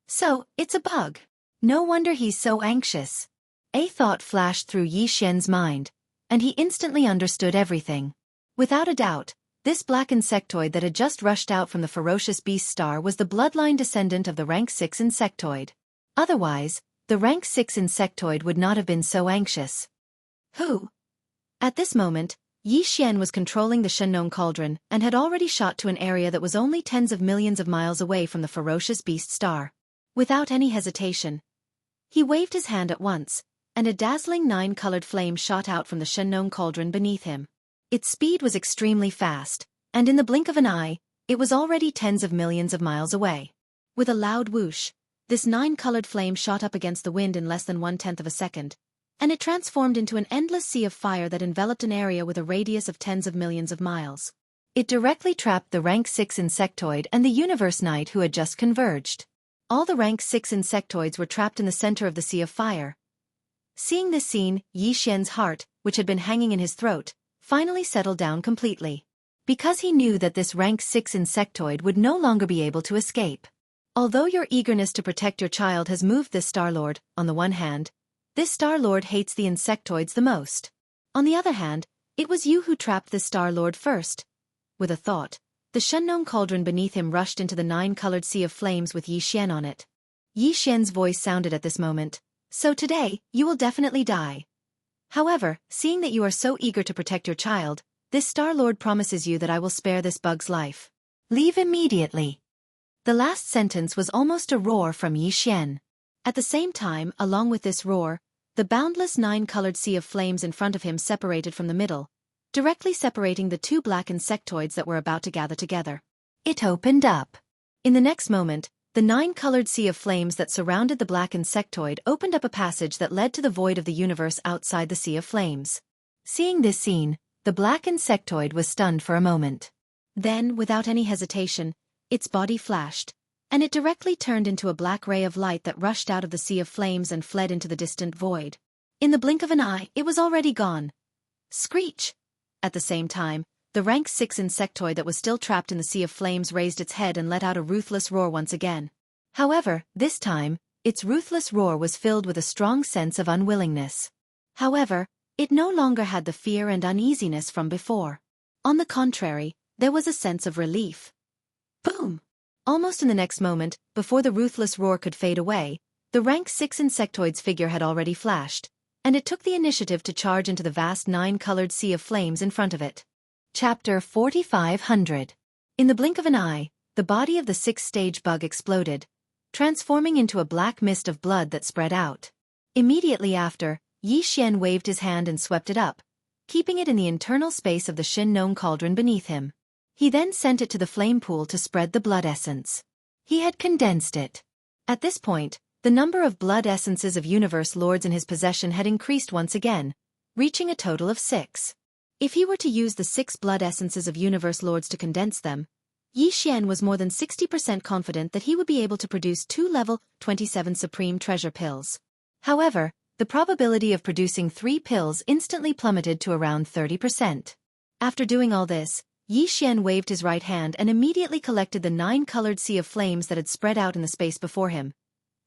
So, it's a bug. No wonder he's so anxious. A thought flashed through Yi Xian's mind, and he instantly understood everything. Without a doubt, this black insectoid that had just rushed out from the ferocious beast star was the bloodline descendant of the rank 6 insectoid. Otherwise, the rank 6 insectoid would not have been so anxious. Who? At this moment, Yi Xian was controlling the Shen-known cauldron and had already shot to an area that was only tens of millions of miles away from the ferocious beast star. Without any hesitation, he waved his hand at once, and a dazzling 9-colored flame shot out from the Shenong cauldron beneath him. Its speed was extremely fast, and in the blink of an eye, it was already tens of millions of miles away. With a loud whoosh, this 9-colored flame shot up against the wind in less than 1/10 of a second, and it transformed into an endless sea of fire that enveloped an area with a radius of tens of millions of miles. It directly trapped the Rank 6 insectoid and the Universe Knight who had just converged. All the Rank 6 insectoids were trapped in the center of the sea of fire. Seeing this scene, Yi Xian's heart, which had been hanging in his throat, finally settled down completely. Because he knew that this Rank 6 insectoid would no longer be able to escape. Although your eagerness to protect your child has moved this Star-Lord, on the one hand, this Star-Lord hates the insectoids the most. On the other hand, it was you who trapped this Star-Lord first. With a thought, the Shenong cauldron beneath him rushed into the 9-colored sea of flames with Yi Xian on it. Yi Xian's voice sounded at this moment. So today, you will definitely die. However, seeing that you are so eager to protect your child, this Star-Lord promises you that I will spare this bug's life. Leave immediately. The last sentence was almost a roar from Yi Xian. At the same time, along with this roar, the boundless 9-colored sea of flames in front of him separated from the middle, directly separating the two black insectoids that were about to gather together. It opened up. In the next moment, the 9-colored sea of flames that surrounded the black insectoid opened up a passage that led to the void of the universe outside the sea of flames. Seeing this scene, the black insectoid was stunned for a moment. Then, without any hesitation, its body flashed, and it directly turned into a black ray of light that rushed out of the sea of flames and fled into the distant void. In the blink of an eye, it was already gone. Screech! At the same time, the Rank 6 insectoid that was still trapped in the sea of flames raised its head and let out a ruthless roar once again. However, this time, its ruthless roar was filled with a strong sense of unwillingness. However, it no longer had the fear and uneasiness from before. On the contrary, there was a sense of relief. Boom! Almost in the next moment, before the ruthless roar could fade away, the Rank 6 insectoid's figure had already flashed, and it took the initiative to charge into the vast 9-colored sea of flames in front of it. Chapter 4500. In the blink of an eye, the body of the 6th-stage bug exploded, transforming into a black mist of blood that spread out. Immediately after, Yi Xian waved his hand and swept it up, keeping it in the internal space of the Shenong cauldron beneath him. He then sent it to the flame pool to spread the blood essence. He had condensed it. At this point, the number of blood essences of Universe Lords in his possession had increased once again, reaching a total of 6. If he were to use the 6 blood essences of Universe Lords to condense them, Yi Xian was more than 60% confident that he would be able to produce 2 level 27 Supreme Treasure Pills. However, the probability of producing 3 pills instantly plummeted to around 30%. After doing all this, Yi Xian waved his right hand and immediately collected the 9-colored sea of flames that had spread out in the space before him,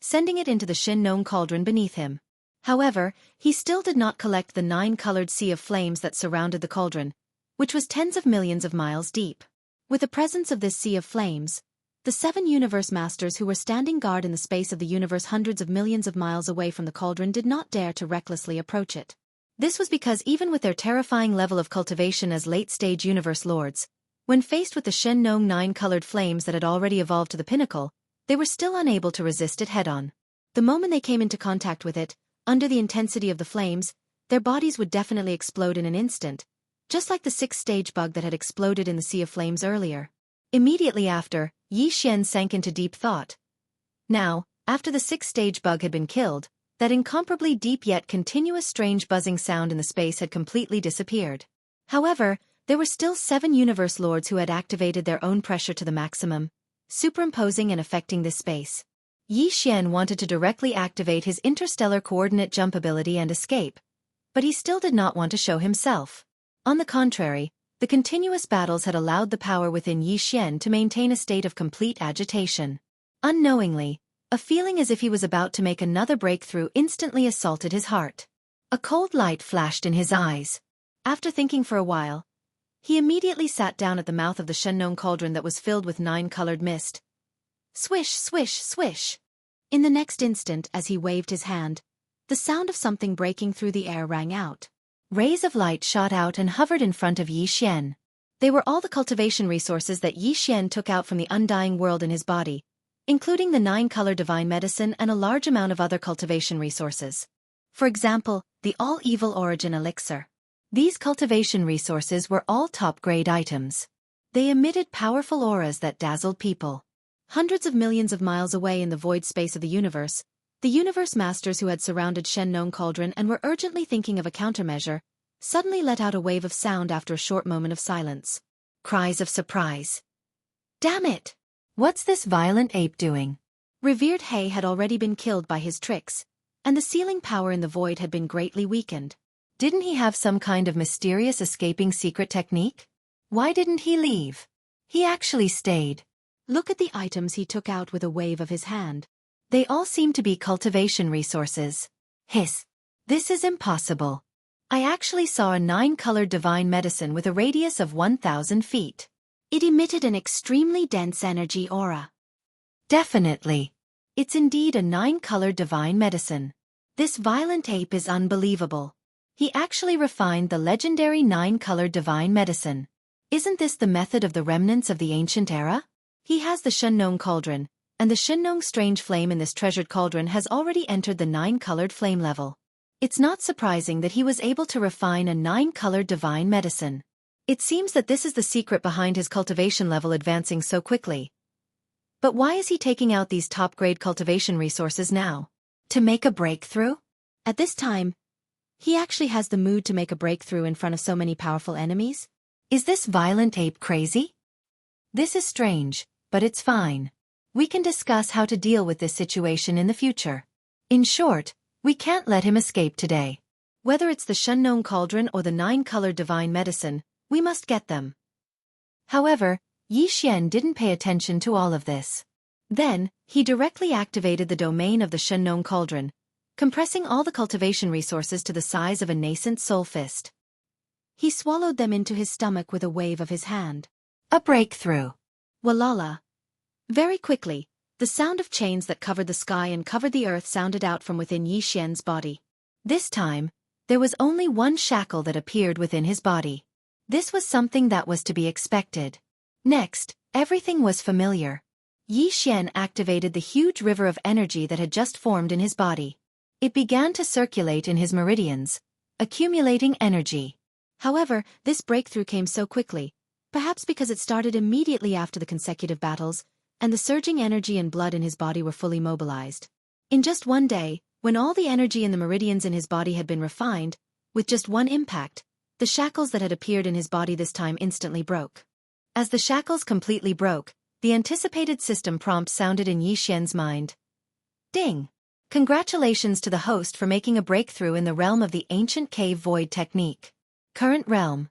sending it into the Shenong cauldron beneath him. However, he still did not collect the 9-colored sea of flames that surrounded the cauldron, which was tens of millions of miles deep. With the presence of this sea of flames, the 7 universe masters who were standing guard in the space of the universe hundreds of millions of miles away from the cauldron did not dare to recklessly approach it. This was because even with their terrifying level of cultivation as late-stage Universe Lords, when faced with the Shenong 9-colored flames that had already evolved to the pinnacle, they were still unable to resist it head-on. The moment they came into contact with it, under the intensity of the flames, their bodies would definitely explode in an instant, just like the 6th-stage bug that had exploded in the sea of flames earlier. Immediately after, Yi Xian sank into deep thought. Now, after the 6th-stage bug had been killed, that incomparably deep yet continuous strange buzzing sound in the space had completely disappeared. However, there were still 7 Universe Lords who had activated their own pressure to the maximum, superimposing and affecting this space. Yi Xian wanted to directly activate his interstellar coordinate jump ability and escape, but he still did not want to show himself. On the contrary, the continuous battles had allowed the power within Yi Xian to maintain a state of complete agitation. Unknowingly, a feeling as if he was about to make another breakthrough instantly assaulted his heart. A cold light flashed in his eyes. After thinking for a while, he immediately sat down at the mouth of the Shenong cauldron that was filled with 9-colored mist. Swish, swish, swish. In the next instant, as he waved his hand, the sound of something breaking through the air rang out. Rays of light shot out and hovered in front of Yi Xian. They were all the cultivation resources that Yi Xian took out from the undying world in his body, including the 9-color divine medicine and a large amount of other cultivation resources. For example, the all-evil origin elixir. These cultivation resources were all top-grade items. They emitted powerful auras that dazzled people. Hundreds of millions of miles away in the void space of the universe masters who had surrounded Shen Cauldron and were urgently thinking of a countermeasure, suddenly let out a wave of sound after a short moment of silence. Cries of surprise. Damn it! What's this violent ape doing? Revered Hay had already been killed by his tricks, and the sealing power in the void had been greatly weakened. Didn't he have some kind of mysterious escaping secret technique? Why didn't he leave? He actually stayed. Look at the items he took out with a wave of his hand. They all seem to be cultivation resources. Hiss. This is impossible. I actually saw a 9-colored divine medicine with a radius of 1,000 feet. It emitted an extremely dense energy aura. Definitely. It's indeed a 9-colored divine medicine. This violent ape is unbelievable. He actually refined the legendary 9-colored divine medicine. Isn't this the method of the remnants of the ancient era? He has the Shen Cauldron, and the Shen strange flame in this treasured cauldron has already entered the 9-colored flame level. It's not surprising that he was able to refine a 9-colored divine medicine. It seems that this is the secret behind his cultivation level advancing so quickly. But why is he taking out these top-grade cultivation resources now? To make a breakthrough? At this time, he actually has the mood to make a breakthrough in front of so many powerful enemies? Is this violent ape crazy? This is strange, but it's fine. We can discuss how to deal with this situation in the future. In short, we can't let him escape today. Whether it's the Shen Cauldron or the 9-colored divine medicine, we must get them. However, Yi Xian didn't pay attention to all of this. Then, he directly activated the domain of the Shen Cauldron, compressing all the cultivation resources to the size of a nascent soul fist. He swallowed them into his stomach with a wave of his hand. A breakthrough. Walala. Very quickly, the sound of chains that covered the sky and covered the earth sounded out from within Yi Xian's body. This time, there was only one shackle that appeared within his body. This was something that was to be expected. Next, everything was familiar. Yi Xian activated the huge river of energy that had just formed in his body. It began to circulate in his meridians, accumulating energy. However, this breakthrough came so quickly, perhaps because it started immediately after the consecutive battles, and the surging energy and blood in his body were fully mobilized. In just one day, when all the energy in the meridians in his body had been refined, with just one impact, the shackles that had appeared in his body this time instantly broke. As the shackles completely broke, the anticipated system prompt sounded in Yi Xian's mind. Ding! Congratulations to the host for making a breakthrough in the realm of the ancient cave void technique. Current realm.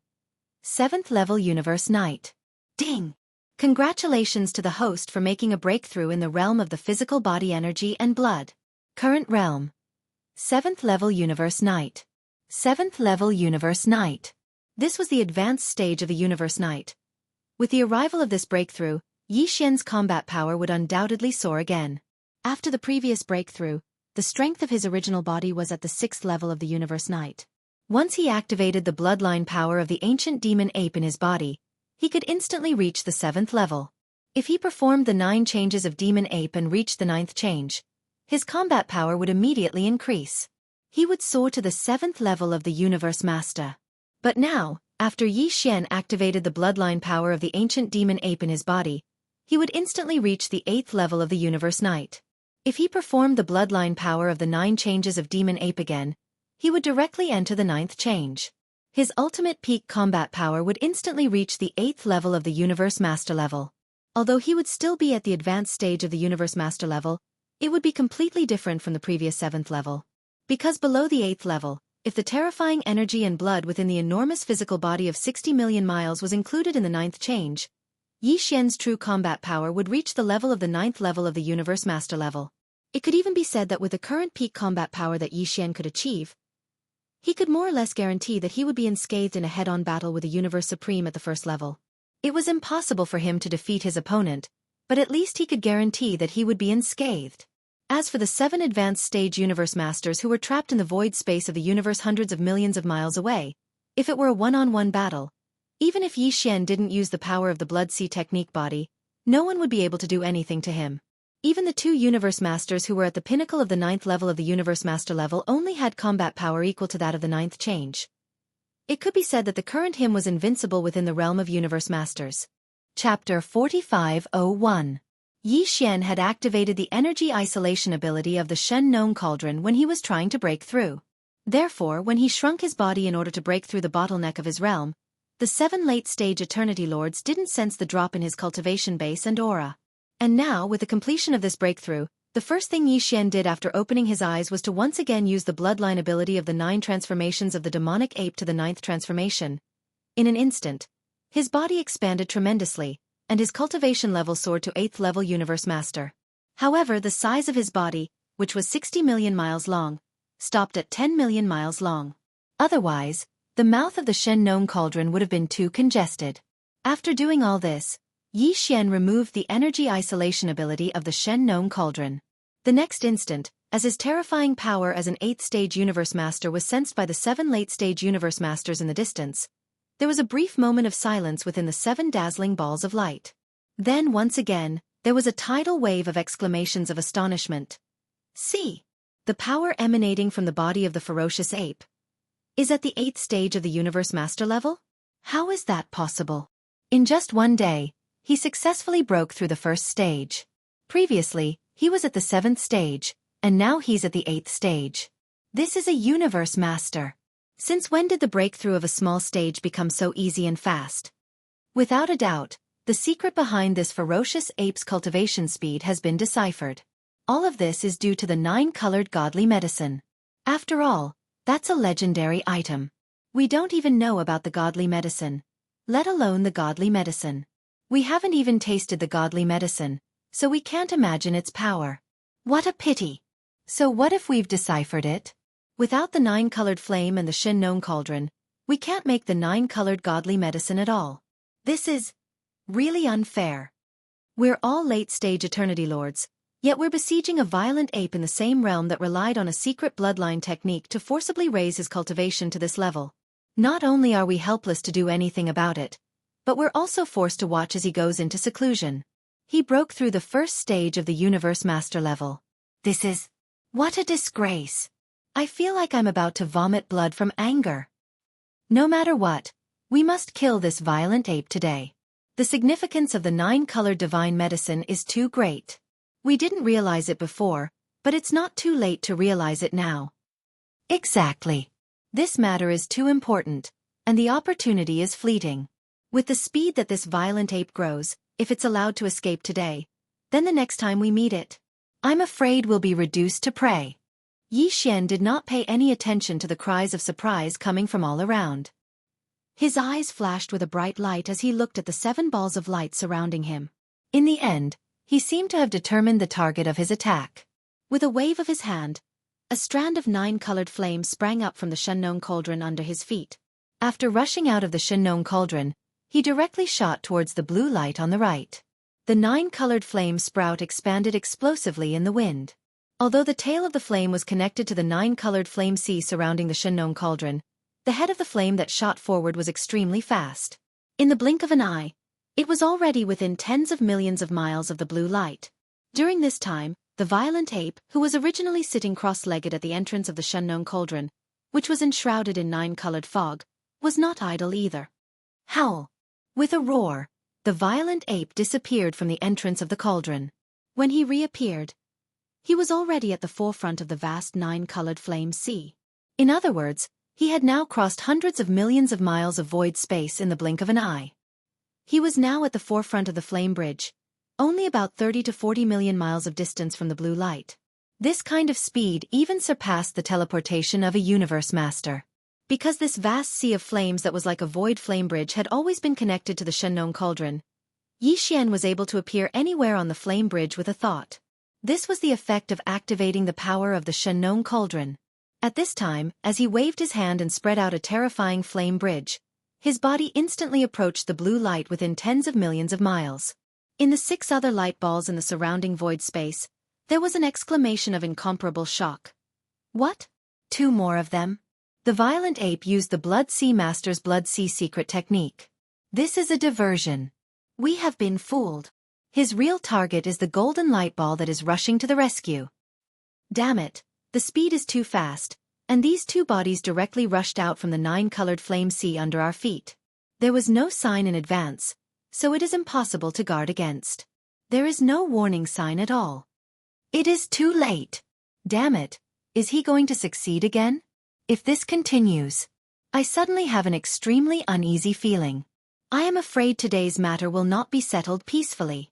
7th level universe night. Ding! Congratulations to the host for making a breakthrough in the realm of the physical body energy and blood. Current realm. 7th level universe night. 7th level universe night. This was the advanced stage of the universe night. With the arrival of this breakthrough, Yi Xian's combat power would undoubtedly soar again. After the previous breakthrough, the strength of his original body was at the 6th level of the universe night. Once he activated the bloodline power of the ancient demon ape in his body, he could instantly reach the 7th level. If he performed the 9 changes of demon ape and reached the 9th change, his combat power would immediately increase. He would soar to the 7th level of the universe master. But now, after Yi Xian activated the bloodline power of the ancient demon ape in his body, he would instantly reach the 8th level of the universe night. If he performed the bloodline power of the 9 changes of demon ape again, he would directly enter the 9th change. His ultimate peak combat power would instantly reach the 8th level of the Universe Master level. Although he would still be at the advanced stage of the Universe Master level, it would be completely different from the previous 7th level. Because below the 8th level, if the terrifying energy and blood within the enormous physical body of 60 million miles was included in the 9th change, Yi Xian's true combat power would reach the level of the 9th level of the Universe Master level. It could even be said that with the current peak combat power that Yi Xian could achieve, he could more or less guarantee that he would be unscathed in a head-on battle with the Universe Supreme at the 1st level. It was impossible for him to defeat his opponent, but at least he could guarantee that he would be unscathed. As for the 7 advanced stage Universe Masters who were trapped in the void space of the universe hundreds of millions of miles away, if it were a one-on-one battle, even if Yi Xian didn't use the power of the Blood Sea technique body, no one would be able to do anything to him. Even the two Universe Masters who were at the pinnacle of the 9th level of the Universe Master level only had combat power equal to that of the 9th change. It could be said that the current him was invincible within the realm of Universe Masters. Chapter 4501. Yi Xian had activated the energy isolation ability of the Shen Nong Cauldron when he was trying to break through. Therefore, when he shrunk his body in order to break through the bottleneck of his realm, the 7 late-stage Eternity Lords didn't sense the drop in his cultivation base and aura. And now, with the completion of this breakthrough, the first thing Yi Xian did after opening his eyes was to once again use the bloodline ability of the 9 transformations of the demonic ape to the 9th transformation. In an instant, his body expanded tremendously, and his cultivation level soared to 8th level Universe Master. However, the size of his body, which was 60 million miles long, stopped at 10 million miles long. Otherwise, the mouth of the Shen Nong Cauldron would have been too congested. After doing all this, Yi Xian removed the energy isolation ability of the Shen Nong Cauldron. The next instant, as his terrifying power as an 8th-stage Universe Master was sensed by the 7 late-stage Universe Masters in the distance, there was a brief moment of silence within the 7 dazzling balls of light. Then once again, there was a tidal wave of exclamations of astonishment. See! The power emanating from the body of the ferocious ape is at the 8th stage of the Universe Master level? How is that possible? In just one day, he successfully broke through the 1st stage. Previously, he was at the 7th stage, and now he's at the 8th stage. This is a Universe Master. Since when did the breakthrough of a small stage become so easy and fast? Without a doubt, the secret behind this ferocious ape's cultivation speed has been deciphered. All of this is due to the 9-colored godly medicine. After all, that's a legendary item. We don't even know about the godly medicine, let alone the godly medicine. We haven't even tasted the godly medicine, so we can't imagine its power. What a pity! So what if we've deciphered it? Without the 9-colored flame and the Shen Nong Cauldron, we can't make the 9-colored godly medicine at all. This is really unfair. We're all late-stage Eternity Lords, yet we're besieging a violent ape in the same realm that relied on a secret bloodline technique to forcibly raise his cultivation to this level. Not only are we helpless to do anything about it, but we're also forced to watch as he goes into seclusion. He broke through the 1st stage of the Universe Master level. What a disgrace. I feel like I'm about to vomit blood from anger. No matter what, we must kill this violent ape today. The significance of the 9-colored divine medicine is too great. We didn't realize it before, but it's not too late to realize it now. Exactly. This matter is too important, and the opportunity is fleeting. With the speed that this violent ape grows, if it's allowed to escape today, then the next time we meet it, I'm afraid we'll be reduced to prey. Yi Xian did not pay any attention to the cries of surprise coming from all around. His eyes flashed with a bright light as he looked at the 7 balls of light surrounding him. In the end, he seemed to have determined the target of his attack. With a wave of his hand, a strand of 9-colored flame sprang up from the Shen Nong Cauldron under his feet. After rushing out of the Shen Nong Cauldron, he directly shot towards the blue light on the right. The 9-colored flame sprout expanded explosively in the wind. Although the tail of the flame was connected to the 9-colored flame sea surrounding the Shen Nong Cauldron, the head of the flame that shot forward was extremely fast. In the blink of an eye, it was already within tens of millions of miles of the blue light. During this time, the violent ape, who was originally sitting cross-legged at the entrance of the Shen Nong Cauldron, which was enshrouded in 9-colored fog, was not idle either. Howl! With a roar, the violent ape disappeared from the entrance of the cauldron. When he reappeared, he was already at the forefront of the vast 9-colored flame sea. In other words, he had now crossed hundreds of millions of miles of void space in the blink of an eye. He was now at the forefront of the flame bridge, only about 30 to 40 million miles of distance from the blue light. This kind of speed even surpassed the teleportation of a Universe Master. Because this vast sea of flames that was like a void flame bridge had always been connected to the Shen Nong Cauldron, Yi Xian was able to appear anywhere on the flame bridge with a thought. This was the effect of activating the power of the Shen Nong Cauldron. At this time, as he waved his hand and spread out a terrifying flame bridge, his body instantly approached the blue light within tens of millions of miles. In the 6 other light balls in the surrounding void space, there was an exclamation of incomparable shock. What? 2 more of them? The violent ape used the Blood Sea Master's Blood Sea secret technique. This is a diversion. We have been fooled. His real target is the golden light ball that is rushing to the rescue. Damn it, the speed is too fast, and these two bodies directly rushed out from the 9-colored flame sea under our feet. There was no sign in advance, so it is impossible to guard against. There is no warning sign at all. It is too late. Damn it, is he going to succeed again? If this continues, I suddenly have an extremely uneasy feeling. I am afraid today's matter will not be settled peacefully.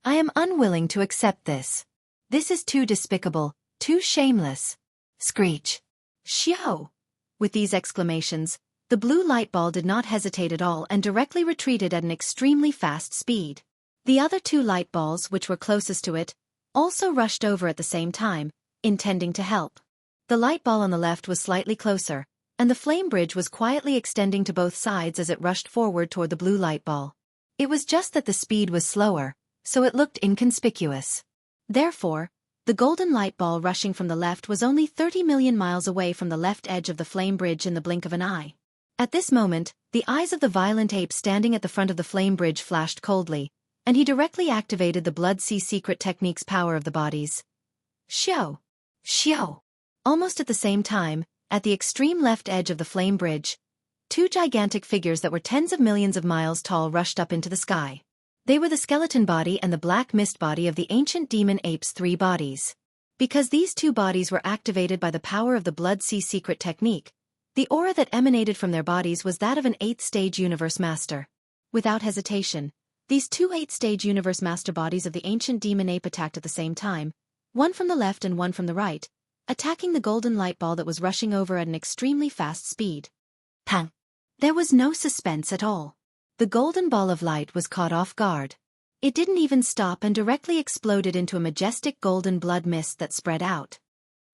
I am unwilling to accept this. This is too despicable, too shameless. Screech. Shio! With these exclamations, the blue light ball did not hesitate at all and directly retreated at an extremely fast speed. The other two light balls, which were closest to it, also rushed over at the same time, intending to help. The light ball on the left was slightly closer, and the flame bridge was quietly extending to both sides as it rushed forward toward the blue light ball. It was just that the speed was slower, so it looked inconspicuous. Therefore, the golden light ball rushing from the left was only 30 million miles away from the left edge of the flame bridge in the blink of an eye. At this moment, the eyes of the violent ape standing at the front of the flame bridge flashed coldly, and he directly activated the Blood Sea Secret Technique's power of the bodies. Shio! Shio! Almost at the same time, at the extreme left edge of the flame bridge, two gigantic figures that were tens of millions of miles tall rushed up into the sky. They were the skeleton body and the black mist body of the ancient demon ape's 3 bodies. Because these 2 bodies were activated by the power of the Blood Sea Secret Technique, the aura that emanated from their bodies was that of an 8th-stage Universe Master. Without hesitation, these 2 8th-stage Universe Master bodies of the ancient demon ape attacked at the same time, one from the left and one from the right, attacking the golden light ball that was rushing over at an extremely fast speed. Pang! There was no suspense at all. The golden ball of light was caught off guard. It didn't even stop and directly exploded into a majestic golden blood mist that spread out.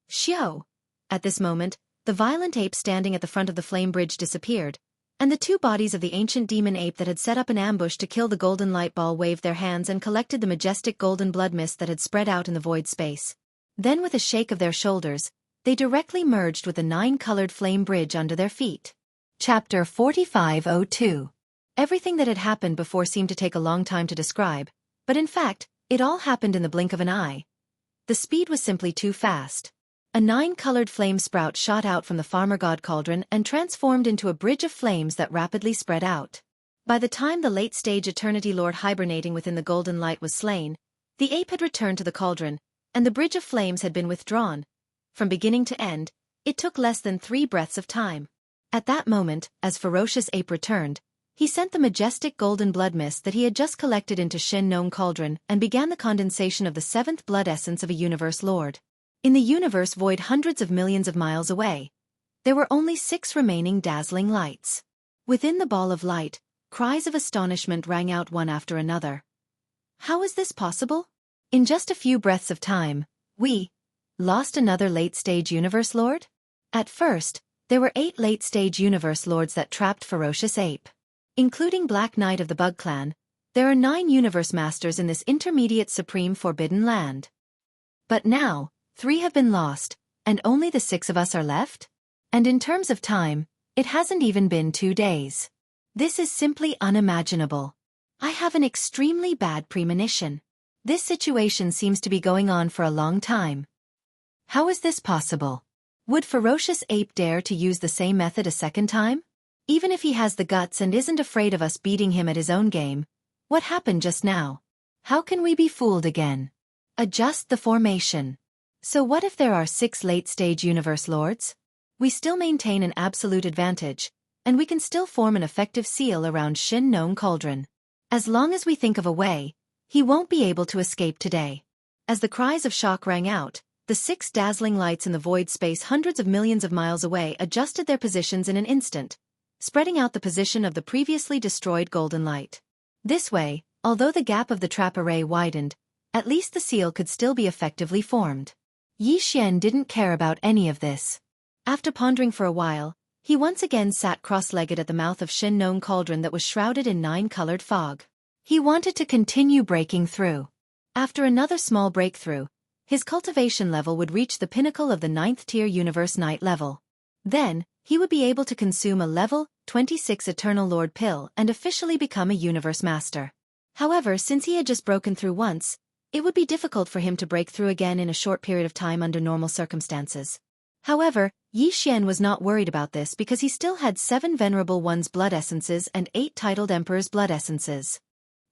Shio! At this moment, the violent ape standing at the front of the flame bridge disappeared, and the 2 bodies of the ancient demon ape that had set up an ambush to kill the golden light ball waved their hands and collected the majestic golden blood mist that had spread out in the void space. Then with a shake of their shoulders, they directly merged with the 9-colored flame bridge under their feet. Chapter 4502. Everything that had happened before seemed to take a long time to describe, but in fact, it all happened in the blink of an eye. The speed was simply too fast. A 9-colored flame sprout shot out from the farmer god cauldron and transformed into a bridge of flames that rapidly spread out. By the time the late-stage Eternity Lord hibernating within the golden light was slain, the ape had returned to the cauldron, and the bridge of flames had been withdrawn. From beginning to end, it took less than 3 breaths of time. At that moment, as Ferocious Ape returned, he sent the majestic golden blood mist that he had just collected into Shin Nong Cauldron and began the condensation of the 7th blood essence of a universe lord. In the universe void hundreds of millions of miles away, there were only 6 remaining dazzling lights. Within the ball of light, cries of astonishment rang out one after another. How is this possible? In just a few breaths of time, we lost another late-stage universe lord? At first, there were 8 late-stage universe lords that trapped Ferocious Ape. Including Black Knight of the Bug Clan, there are 9 universe masters in this intermediate supreme forbidden land. But now, 3 have been lost, and only the 6 of us are left? And in terms of time, it hasn't even been 2 days. This is simply unimaginable. I have an extremely bad premonition. This situation seems to be going on for a long time. How is this possible? Would Ferocious Ape dare to use the same method a second time? Even if he has the guts and isn't afraid of us beating him at his own game, what happened just now? How can we be fooled again? Adjust the formation. So what if there are 6 late-stage universe lords? We still maintain an absolute advantage, and we can still form an effective seal around Shin Nong Cauldron. As long as we think of a way, he won't be able to escape today. As the cries of shock rang out, the 6 dazzling lights in the void space hundreds of millions of miles away adjusted their positions in an instant, spreading out the position of the previously destroyed golden light. This way, although the gap of the trap array widened, at least the seal could still be effectively formed. Yi Xian didn't care about any of this. After pondering for a while, he once again sat cross-legged at the mouth of Shin Nong Cauldron that was shrouded in 9-colored fog. He wanted to continue breaking through. After another small breakthrough, his cultivation level would reach the pinnacle of the 9th-tier Universe Knight level. Then, he would be able to consume a level 26 Eternal Lord pill and officially become a Universe Master. However, since he had just broken through once, it would be difficult for him to break through again in a short period of time under normal circumstances. However, Yi Xian was not worried about this because he still had 7 Venerable One's blood essences and 8 titled Emperor's blood essences.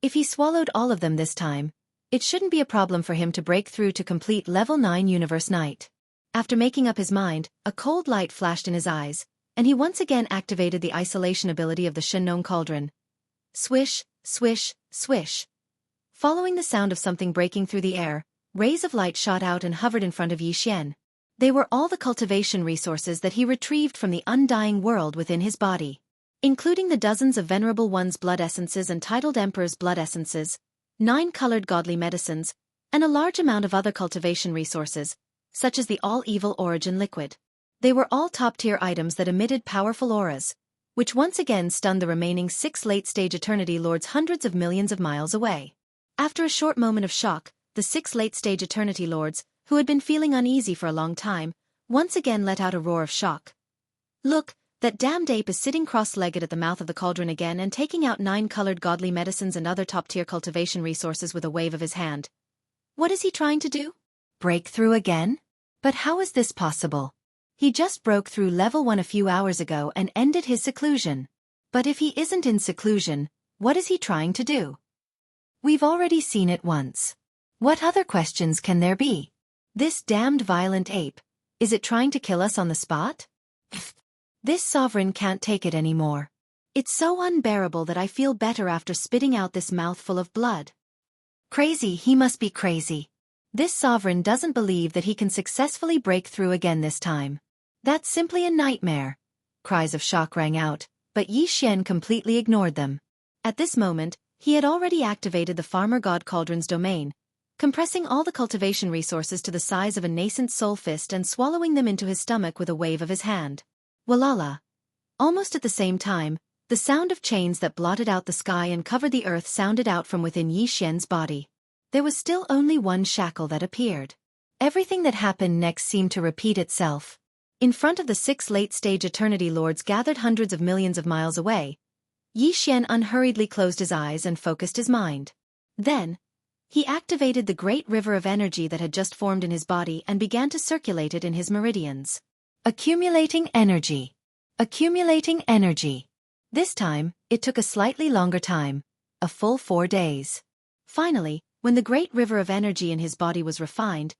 If he swallowed all of them this time, it shouldn't be a problem for him to break through to complete level 9 Universe Night. After making up his mind, a cold light flashed in his eyes, and he once again activated the isolation ability of the Shennon Cauldron. Swish, swish, swish. Following the sound of something breaking through the air, rays of light shot out and hovered in front of Yi Xian. They were all the cultivation resources that he retrieved from the undying world within his body, including the dozens of Venerable One's blood essences and titled Emperor's blood essences, 9 colored godly medicines, and a large amount of other cultivation resources, such as the all-evil origin liquid. They were all top-tier items that emitted powerful auras, which once again stunned the remaining 6 late-stage Eternity Lords hundreds of millions of miles away. After a short moment of shock, the 6 late-stage Eternity Lords, who had been feeling uneasy for a long time, once again let out a roar of shock. Look, that damned ape is sitting cross-legged at the mouth of the cauldron again and taking out 9 colored godly medicines and other top-tier cultivation resources with a wave of his hand. What is he trying to do? Break through again? But how is this possible? He just broke through level 1 a few hours ago and ended his seclusion. But if he isn't in seclusion, what is he trying to do? We've already seen it once. What other questions can there be? This damned violent ape, is it trying to kill us on the spot? This sovereign can't take it anymore. It's so unbearable that I feel better after spitting out this mouthful of blood. Crazy, he must be crazy. This sovereign doesn't believe that he can successfully break through again this time. That's simply a nightmare. Cries of shock rang out, but Yi Xian completely ignored them. At this moment, he had already activated the Farmer God Cauldron's domain, compressing all the cultivation resources to the size of a nascent soul fist and swallowing them into his stomach with a wave of his hand. Walala. Almost at the same time, the sound of chains that blotted out the sky and covered the earth sounded out from within Yi Xian's body. There was still only one shackle that appeared. Everything that happened next seemed to repeat itself. In front of the 6 late-stage Eternity Lords gathered hundreds of millions of miles away, Yi Xian unhurriedly closed his eyes and focused his mind. Then, he activated the great river of energy that had just formed in his body and began to circulate it in his meridians. Accumulating energy. Accumulating energy. This time, it took a slightly longer time, a full 4 days. Finally, when the great river of energy in his body was refined,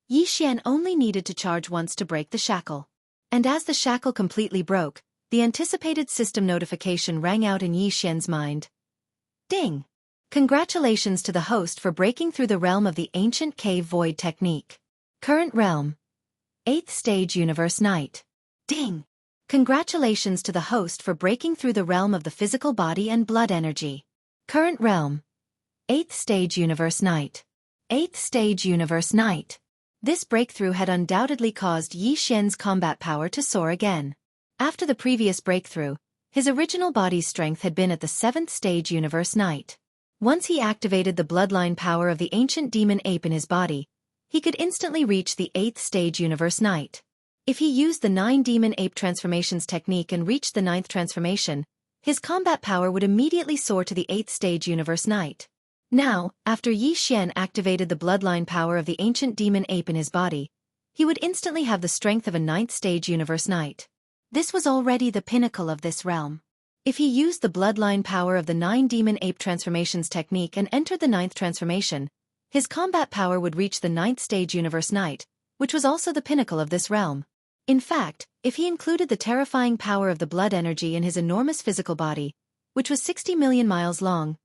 Yi Xian only needed to charge once to break the shackle. And as the shackle completely broke, the anticipated system notification rang out in Yi Xian's mind. Ding! Congratulations to the host for breaking through the realm of the ancient cave void technique. Current realm. 8th stage Universe Night. Ding! Congratulations to the host for breaking through the realm of the physical body and blood energy. Current realm. 8th stage Universe Night. 8th stage Universe Night. This breakthrough had undoubtedly caused Yi Xian's combat power to soar again. After the previous breakthrough, his original body's strength had been at the 7th stage Universe Night. Once he activated the bloodline power of the ancient demon ape in his body, he could instantly reach the 8th stage Universe Night. If he used the 9 demon ape transformations technique and reached the 9th transformation, his combat power would immediately soar to the 8th stage Universe Night. Now, after Yi Xian activated the bloodline power of the ancient demon ape in his body, he would instantly have the strength of a 9th stage Universe Night. This was already the pinnacle of this realm. If he used the bloodline power of the 9 demon ape transformations technique and entered the 9th transformation, his combat power would reach the 9th stage Universe Night, which was also the pinnacle of this realm. In fact, if he included the terrifying power of the blood energy in his enormous physical body, which was 60 million miles long,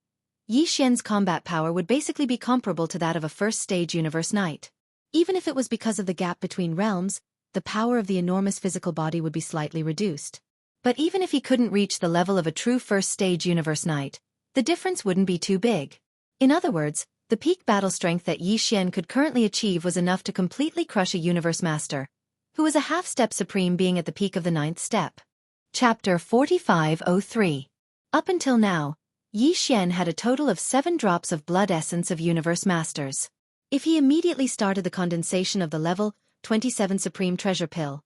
Yi Xian's combat power would basically be comparable to that of a 1st stage Universe Night. Even if it was because of the gap between realms, the power of the enormous physical body would be slightly reduced. But even if he couldn't reach the level of a true 1st stage Universe Night, the difference wouldn't be too big. In other words, the peak battle strength that Yi Xian could currently achieve was enough to completely crush a Universe Master, who was a half-step supreme being at the peak of the 9th step. Chapter 4503. Up until now, Yi Xian had a total of 7 drops of blood essence of Universe Masters. If he immediately started the condensation of the level 27 Supreme Treasure Pill,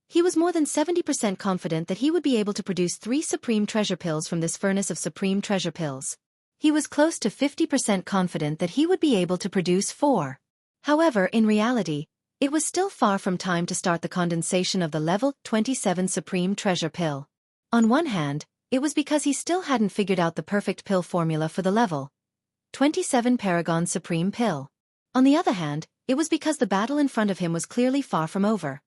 he was more than 70% confident that he would be able to produce 3 Supreme Treasure Pills from this furnace of Supreme Treasure Pills. He was close to 50% confident that he would be able to produce 4. However, in reality, it was still far from time to start the condensation of the level 27 Supreme Treasure Pill. On one hand, it was because he still hadn't figured out the perfect pill formula for the level 27 Paragon Supreme Pill. On the other hand, it was because the battle in front of him was clearly far from over.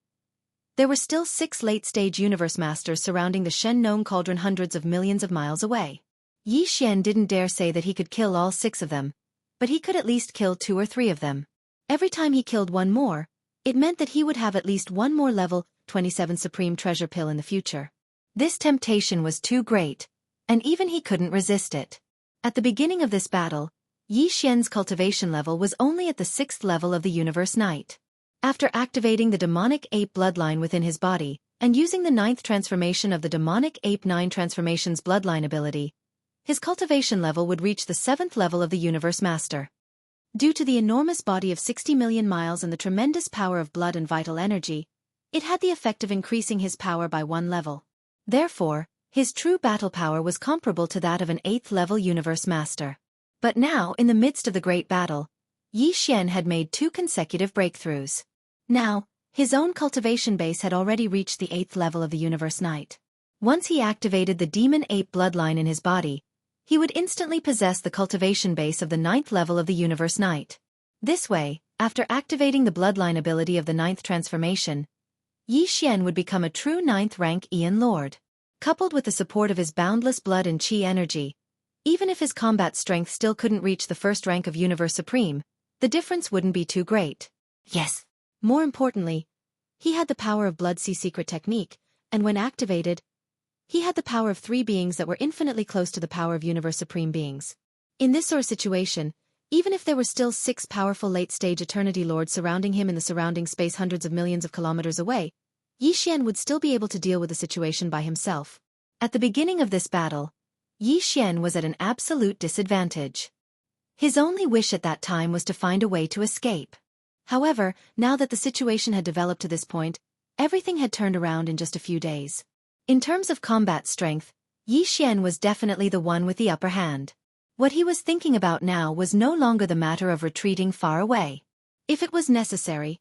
There were still 6 late-stage universe masters surrounding the Shen Nong Cauldron hundreds of millions of miles away. Yi Xian didn't dare say that he could kill all 6 of them, but he could at least kill 2 or 3 of them. Every time he killed one more, it meant that he would have at least one more level 27 Supreme Treasure Pill in the future. This temptation was too great, and even he couldn't resist it. At the beginning of this battle, Yi Xian's cultivation level was only at the 6th level of the Universe Knight. After activating the demonic ape bloodline within his body, and using the 9th transformation of the demonic ape 9 transformations bloodline ability, his cultivation level would reach the 7th level of the Universe Master. Due to the enormous body of 60 million miles and the tremendous power of blood and vital energy, it had the effect of increasing his power by 1 level. Therefore, his true battle power was comparable to that of an 8th level Universe Master. But now, in the midst of the great battle, Yi Xian had made 2 consecutive breakthroughs. Now, his own cultivation base had already reached the 8th level of the Universe Knight. Once he activated the demon ape bloodline in his body, he would instantly possess the cultivation base of the 9th level of the Universe Knight. This way, after activating the bloodline ability of the 9th transformation, Yi Xian would become a true 9th rank Aeon Lord. Coupled with the support of his boundless blood and chi energy, even if his combat strength still couldn't reach the 1st rank of Universe Supreme, the difference wouldn't be too great. Yes. More importantly, he had the power of Blood Sea Secret Technique, and when activated, he had the power of 3 beings that were infinitely close to the power of Universe Supreme beings. In this sort of situation, even if there were still 6 powerful late-stage Eternity Lords surrounding him in the surrounding space hundreds of millions of kilometers away, Yi Xian would still be able to deal with the situation by himself. At the beginning of this battle, Yi Xian was at an absolute disadvantage. His only wish at that time was to find a way to escape. However, now that the situation had developed to this point, everything had turned around in just a few days. In terms of combat strength, Yi Xian was definitely the one with the upper hand. What he was thinking about now was no longer the matter of retreating far away. If it was necessary,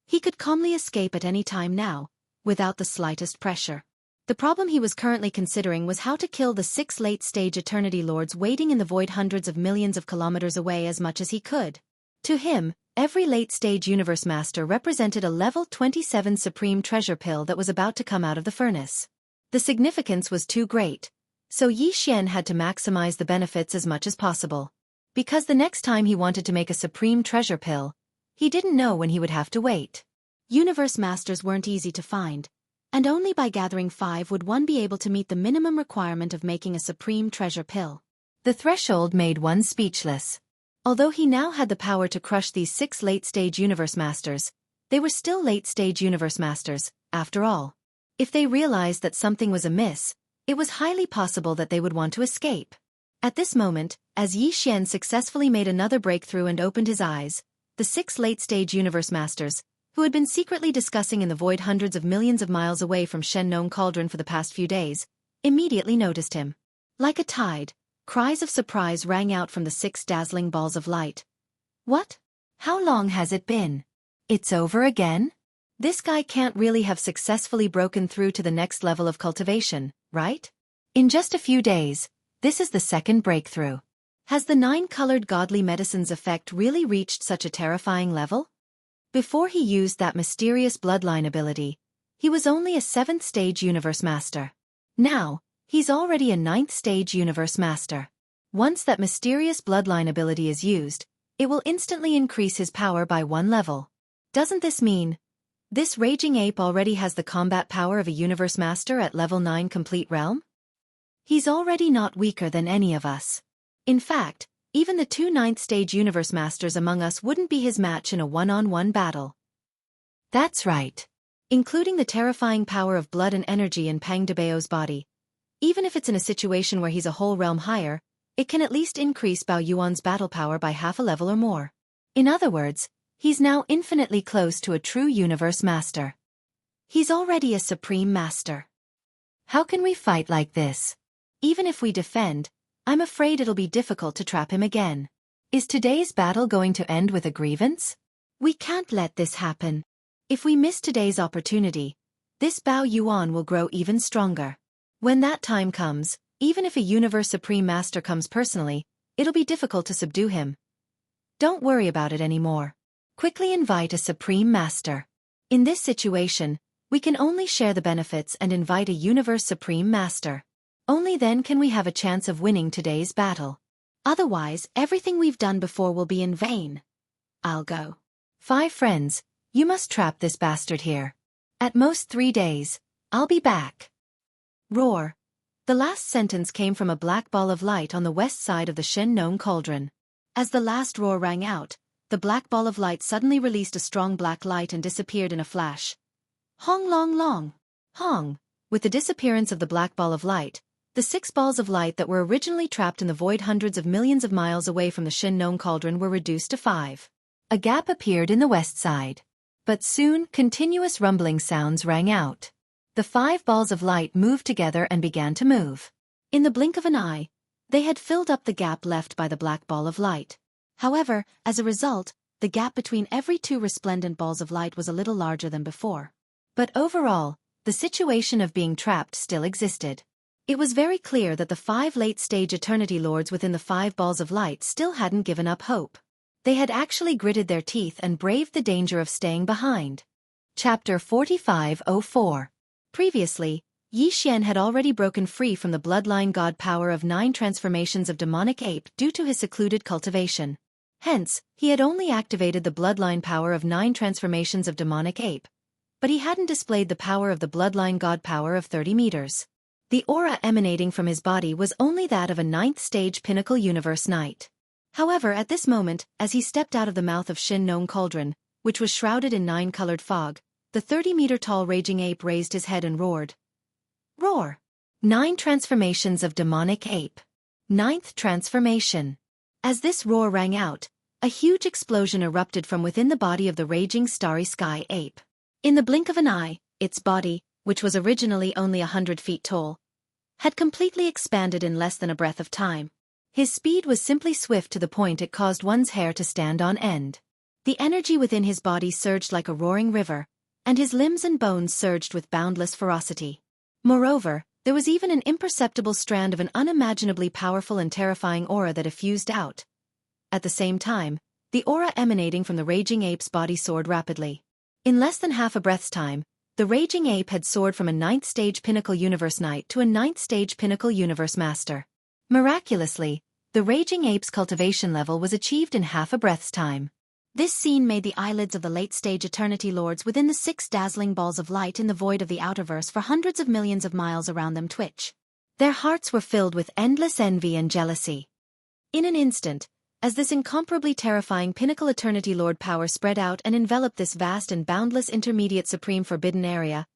he could calmly escape at any time now, without the slightest pressure. The problem he was currently considering was how to kill the 6 late-stage Eternity Lords waiting in the void hundreds of millions of kilometers away as much as he could. To him, every late-stage Universe Master represented a level 27 Supreme Treasure Pill that was about to come out of the furnace. The significance was too great, so Yi Xian had to maximize the benefits as much as possible. Because the next time he wanted to make a Supreme Treasure Pill, he didn't know when he would have to wait. Universe Masters weren't easy to find, and only by gathering 5 would one be able to meet the minimum requirement of making a Supreme Treasure Pill. The threshold made one speechless. Although he now had the power to crush these 6 late-stage Universe Masters, they were still late-stage Universe Masters, after all. If they realized that something was amiss, it was highly possible that they would want to escape. At this moment, as Yi Xian successfully made another breakthrough and opened his eyes, the 6 late-stage Universe Masters, who had been secretly discussing in the void hundreds of millions of miles away from Shen Nong Cauldron for the past few days, immediately noticed him. Like a tide, cries of surprise rang out from the 6 dazzling balls of light. What? How long has it been? It's over again? This guy can't really have successfully broken through to the next level of cultivation, right? In just a few days, this is the 2nd breakthrough. Has the 9-colored godly medicine's effect really reached such a terrifying level? Before he used that mysterious bloodline ability, he was only a 7th stage Universe Master. Now, he's already a 9th stage Universe Master. Once that mysterious bloodline ability is used, it will instantly increase his power by 1 level. Doesn't this mean this raging ape already has the combat power of a Universe Master at level 9 complete realm? He's already not weaker than any of us. In fact, even the 2 9th stage Universe Masters among us wouldn't be his match in a one-on-one battle. That's right. Including the terrifying power of blood and energy in Pang Debao's body. Even if it's in a situation where he's a whole realm higher, it can at least increase Bao Yuan's battle power by half a level or more. In other words, he's now infinitely close to a true Universe Master. He's already a Supreme Master. How can we fight like this? Even if we defend, I'm afraid it'll be difficult to trap him again. Is today's battle going to end with a grievance? We can't let this happen. If we miss today's opportunity, this Bao Yuan will grow even stronger. When that time comes, even if a Universe Supreme Master comes personally, it'll be difficult to subdue him. Don't worry about it anymore. Quickly invite a Supreme Master. In this situation, we can only share the benefits and invite a Universe Supreme Master. Only then can we have a chance of winning today's battle. Otherwise, everything we've done before will be in vain. I'll go. 5 friends, you must trap this bastard here. At most 3 days, I'll be back. Roar. The last sentence came from a black ball of light on the west side of the Shen Nong cauldron. As the last roar rang out, the black ball of light suddenly released a strong black light and disappeared in a flash. Hong long long. Hong. With the disappearance of the black ball of light, the 6 balls of light that were originally trapped in the void hundreds of millions of miles away from the Shen Nong cauldron were reduced to 5. A gap appeared in the west side. But soon, continuous rumbling sounds rang out. The 5 balls of light moved together and began to move. In the blink of an eye, they had filled up the gap left by the black ball of light. However, as a result, the gap between every 2 resplendent balls of light was a little larger than before. But overall, the situation of being trapped still existed. It was very clear that the 5 late-stage Eternity Lords within the 5 balls of light still hadn't given up hope. They had actually gritted their teeth and braved the danger of staying behind. Chapter 4504. Previously, Yi Xian had already broken free from the bloodline god power of 9 transformations of demonic ape due to his secluded cultivation. Hence, he had only activated the bloodline power of 9 transformations of demonic ape. But he hadn't displayed the power of the bloodline god power of 30 meters. The aura emanating from his body was only that of a 9th-stage pinnacle universe knight. However, at this moment, as he stepped out of the mouth of Shen Nong cauldron, which was shrouded in 9-colored fog, the 30-meter-tall raging ape raised his head and roared. Roar! 9 transformations of demonic ape. 9th transformation. As this roar rang out, a huge explosion erupted from within the body of the raging starry sky ape. In the blink of an eye, its body, which was originally only 100 feet tall, had completely expanded in less than a breath of time. His speed was simply swift to the point it caused one's hair to stand on end. The energy within his body surged like a roaring river, and his limbs and bones surged with boundless ferocity. Moreover, there was even an imperceptible strand of an unimaginably powerful and terrifying aura that effused out. At the same time, the aura emanating from the raging ape's body soared rapidly. In less than half a breath's time, the raging ape had soared from a 9th-stage pinnacle universe knight to a 9th-stage pinnacle universe master. Miraculously, the raging ape's cultivation level was achieved in half a breath's time. This scene made the eyelids of the late-stage Eternity Lords within the 6 dazzling balls of light in the void of the outerverse for hundreds of millions of miles around them twitch. Their hearts were filled with endless envy and jealousy. In an instant, as this incomparably terrifying pinnacle Eternity Lord power spread out and enveloped this vast and boundless intermediate supreme forbidden area,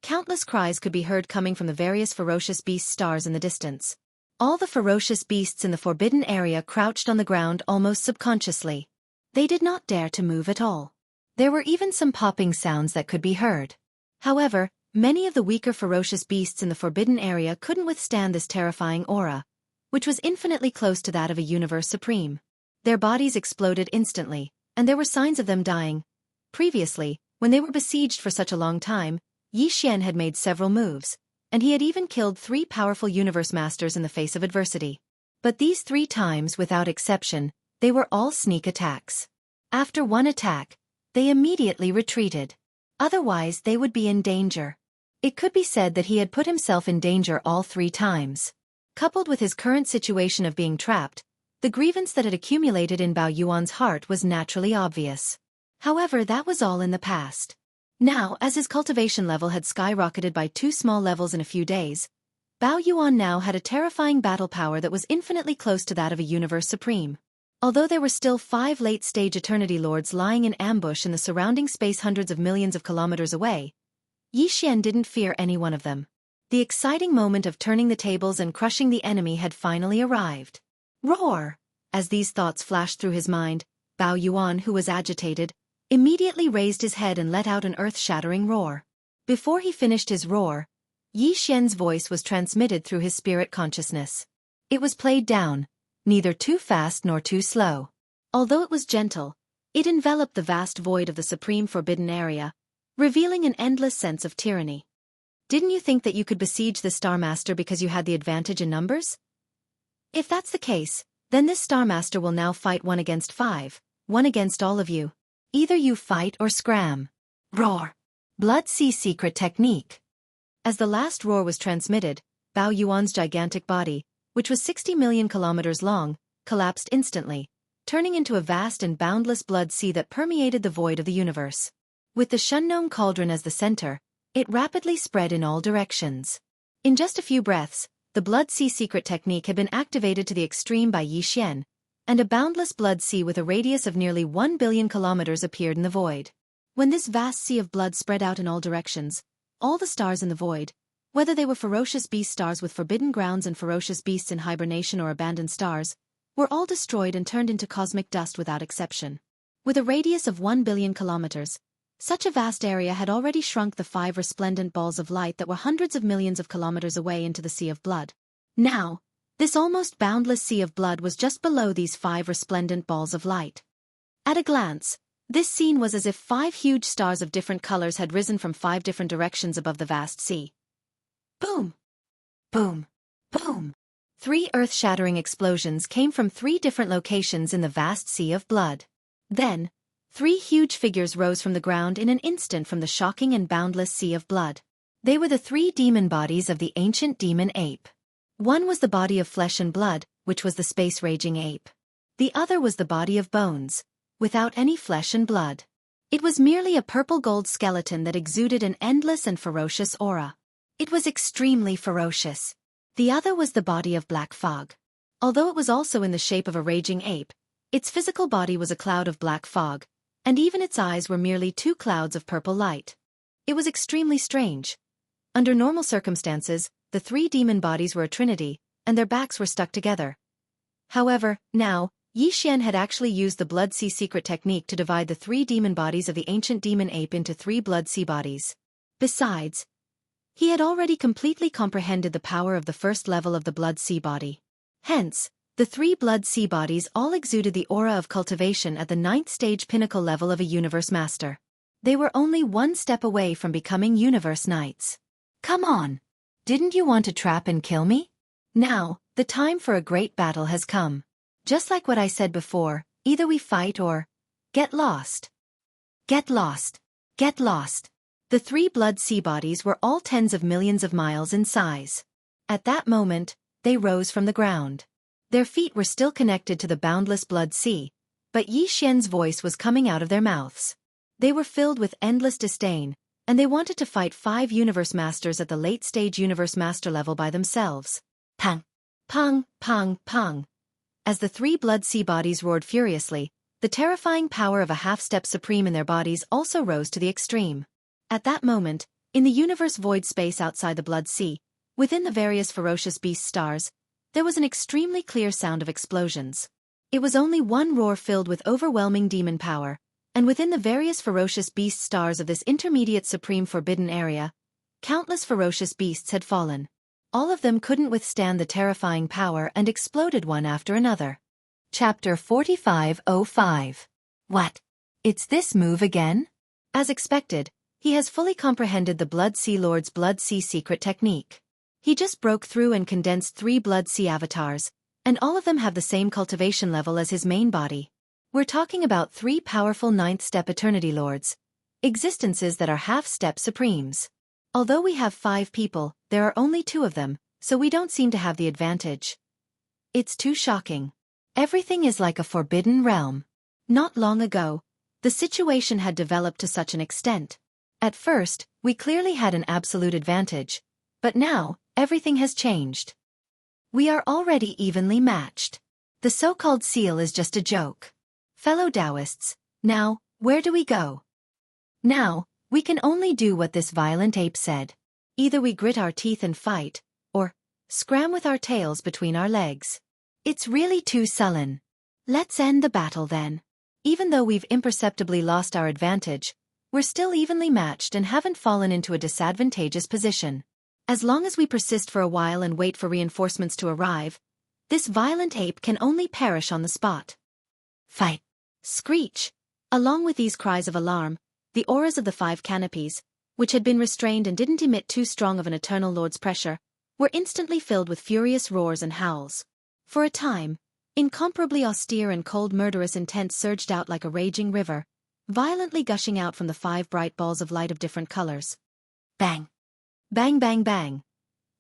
countless cries could be heard coming from the various ferocious beast stars in the distance. All the ferocious beasts in the forbidden area crouched on the ground almost subconsciously. They did not dare to move at all. There were even some popping sounds that could be heard. However, many of the weaker ferocious beasts in the forbidden area couldn't withstand this terrifying aura, which was infinitely close to that of a universe supreme. Their bodies exploded instantly, and there were signs of them dying. Previously, when they were besieged for such a long time, Yi Xian had made several moves, and he had even killed 3 powerful universe masters in the face of adversity. But these 3 times, without exception, they were all sneak attacks. After one attack, they immediately retreated. Otherwise, they would be in danger. It could be said that he had put himself in danger all 3 times. Coupled with his current situation of being trapped, the grievance that had accumulated in Bao Yuan's heart was naturally obvious. However, that was all in the past. Now, as his cultivation level had skyrocketed by 2 small levels in a few days, Bao Yuan now had a terrifying battle power that was infinitely close to that of a universe supreme. Although there were still 5 late-stage Eternity Lords lying in ambush in the surrounding space hundreds of millions of kilometers away, Yi Xian didn't fear any one of them. The exciting moment of turning the tables and crushing the enemy had finally arrived. Roar! As these thoughts flashed through his mind, Bao Yuan, who was agitated, immediately raised his head and let out an earth-shattering roar. Before he finished his roar, Yi Xian's voice was transmitted through his spirit consciousness. It was played down, neither too fast nor too slow. Although it was gentle, it enveloped the vast void of the supreme forbidden area, revealing an endless sense of tyranny. Didn't you think that you could besiege the Star Master because you had the advantage in numbers? If that's the case, then this Star Master will now fight 1 against 5, 1 against all of you. Either you fight or scram. Roar. Blood Sea Secret Technique. As the last roar was transmitted, Bao Yuan's gigantic body, which was 60 million kilometers long, collapsed instantly, turning into a vast and boundless blood sea that permeated the void of the universe. With the Shunnong cauldron as the center, it rapidly spread in all directions. In just a few breaths, the Blood Sea Secret Technique had been activated to the extreme by Yi Xian, and a boundless blood sea with a radius of nearly 1 billion kilometers appeared in the void. When this vast sea of blood spread out in all directions, all the stars in the void, whether they were ferocious beast stars with forbidden grounds and ferocious beasts in hibernation or abandoned stars, were all destroyed and turned into cosmic dust without exception. With a radius of 1 billion kilometers, such a vast area had already shrunk the 5 resplendent balls of light that were hundreds of millions of kilometers away into the sea of blood. Now, this almost boundless sea of blood was just below these 5 resplendent balls of light. At a glance, this scene was as if 5 huge stars of different colors had risen from 5 different directions above the vast sea. Boom! Boom! Boom! 3 earth-shattering explosions came from 3 different locations in the vast sea of blood. Then, 3 huge figures rose from the ground in an instant from the shocking and boundless sea of blood. They were the 3 demon bodies of the ancient demon ape. One was the body of flesh and blood, which was the space-raging ape. The other was the body of bones, without any flesh and blood. It was merely a purple-gold skeleton that exuded an endless and ferocious aura. It was extremely ferocious. The other was the body of black fog. Although it was also in the shape of a raging ape, its physical body was a cloud of black fog, and even its eyes were merely 2 clouds of purple light. It was extremely strange. Under normal circumstances, the 3 demon bodies were a trinity, and their backs were stuck together. However, now, Yi Xian had actually used the Blood Sea Secret Technique to divide the 3 demon bodies of the ancient demon ape into 3 blood sea bodies. Besides, he had already completely comprehended the power of the first level of the blood sea body. Hence, the 3 blood sea bodies all exuded the aura of cultivation at the 9th stage pinnacle level of a universe master. They were only 1 step away from becoming universe knights. Come on! Didn't you want to trap and kill me? Now, the time for a great battle has come. Just like what I said before, either we fight or get lost. Get lost. Get lost. The 3 blood sea bodies were all tens of millions of miles in size. At that moment, they rose from the ground. Their feet were still connected to the boundless blood sea, but Yi Xian's voice was coming out of their mouths. They were filled with endless disdain, and they wanted to fight 5 universe masters at the late-stage universe master level by themselves. Pang! Pang! Pang! Pang! As the 3 blood sea bodies roared furiously, the terrifying power of a half-step supreme in their bodies also rose to the extreme. At that moment, in the universe void space outside the blood sea, within the various ferocious beast stars, there was an extremely clear sound of explosions. It was only one roar filled with overwhelming demon power, and within the various ferocious beast stars of this intermediate supreme forbidden area, countless ferocious beasts had fallen. All of them couldn't withstand the terrifying power and exploded one after another. Chapter 4505. What? It's this move again? As expected, he has fully comprehended the Blood Sea Lord's Blood Sea Secret Technique. He just broke through and condensed 3 Blood Sea avatars, and all of them have the same cultivation level as his main body. We're talking about 3 powerful 9th step Eternity Lords, existences that are half-step supremes. Although we have 5 people, there are only 2 of them, so we don't seem to have the advantage. It's too shocking. Everything is like a forbidden realm. Not long ago, the situation had developed to such an extent. At first, we clearly had an absolute advantage, but now, everything has changed. We are already evenly matched. The so-called seal is just a joke. Fellow Taoists, now, where do we go? Now, we can only do what this violent ape said. Either we grit our teeth and fight, or scram with our tails between our legs. It's really too sullen. Let's end the battle then. Even though we've imperceptibly lost our advantage, we're still evenly matched and haven't fallen into a disadvantageous position. As long as we persist for a while and wait for reinforcements to arrive, This violent ape can only perish on the spot. Fight! Screech! Along with these cries of alarm, the auras of the 5 canopies, which had been restrained and didn't emit too strong of an eternal lord's pressure, were instantly filled with furious roars and howls. For a time, incomparably austere and cold murderous intent surged out like a raging river, violently gushing out from the 5 bright balls of light of different colors. Bang! Bang bang bang!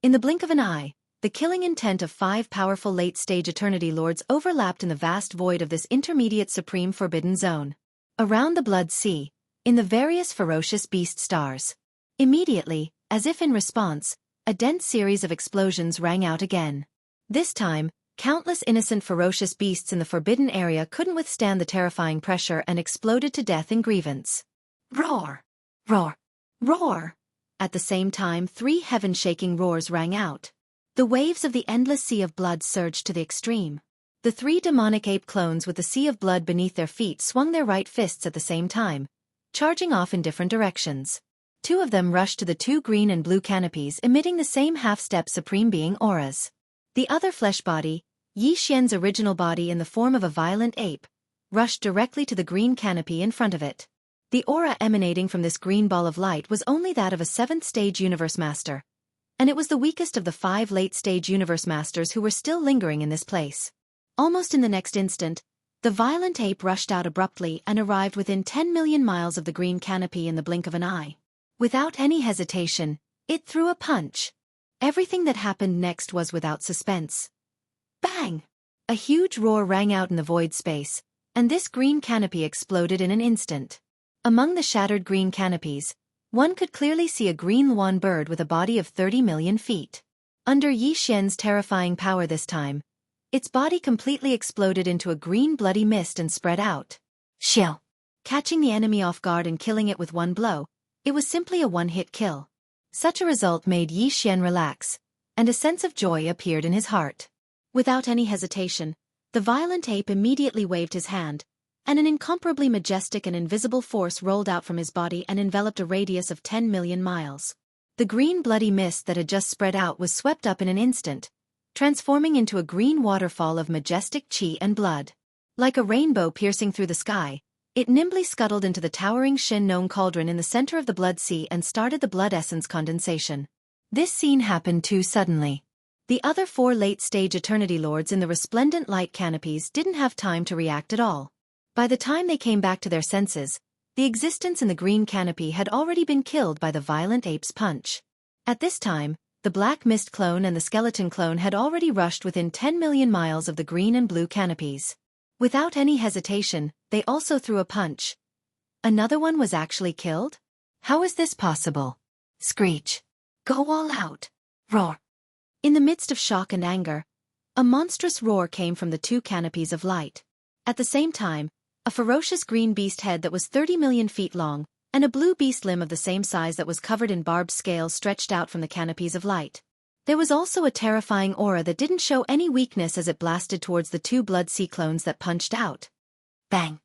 In the blink of an eye, the killing intent of 5 powerful late-stage Eternity Lords overlapped in the vast void of this intermediate supreme forbidden zone. Around the Blood Sea, in the various ferocious beast stars. Immediately, as if in response, a dense series of explosions rang out again. This time, countless innocent ferocious beasts in the forbidden area couldn't withstand the terrifying pressure and exploded to death in grievance. Roar! Roar! Roar! At the same time 3 heaven-shaking roars rang out. The waves of the endless sea of blood surged to the extreme. The 3 demonic ape clones with the sea of blood beneath their feet swung their right fists at the same time, charging off in different directions. 2 of them rushed to the 2 green and blue canopies emitting the same half-step supreme being auras. The other flesh body, Yi Xian's original body in the form of a violent ape, rushed directly to the green canopy in front of it. The aura emanating from this green ball of light was only that of a 7th-stage universe master, and it was the weakest of the 5 late-stage universe masters who were still lingering in this place. Almost in the next instant, the violent ape rushed out abruptly and arrived within 10 million miles of the green canopy in the blink of an eye. Without any hesitation, it threw a punch. Everything that happened next was without suspense. Bang! A huge roar rang out in the void space, and this green canopy exploded in an instant. Among the shattered green canopies, one could clearly see a green Luan bird with a body of 30 million feet. Under Yi Xian's terrifying power this time, its body completely exploded into a green bloody mist and spread out. Xiao! Catching the enemy off guard and killing it with one blow, it was simply a one-hit kill. Such a result made Yi Xian relax, and a sense of joy appeared in his heart. Without any hesitation, the violent ape immediately waved his hand, and an incomparably majestic and invisible force rolled out from his body and enveloped a radius of 10 million miles. The green bloody mist that had just spread out was swept up in an instant, transforming into a green waterfall of majestic qi and blood. Like a rainbow piercing through the sky, it nimbly scuttled into the towering Shin Nong cauldron in the center of the Blood Sea and started the blood essence condensation. This scene happened too suddenly. The other 4 late-stage Eternity Lords in the resplendent light canopies didn't have time to react at all. By the time they came back to their senses, the existence in the green canopy had already been killed by the violent ape's punch. At this time, the Black Mist clone and the Skeleton clone had already rushed within 10 million miles of the green and blue canopies. Without any hesitation, they also threw a punch. Another one was actually killed? How is this possible? Screech! Go all out! Roar! In the midst of shock and anger, a monstrous roar came from the 2 canopies of light. At the same time, a ferocious green beast head that was 30 million feet long, and a blue beast limb of the same size that was covered in barbed scales stretched out from the canopies of light. There was also a terrifying aura that didn't show any weakness as it blasted towards the 2 Blood Sea clones that punched out. Bang!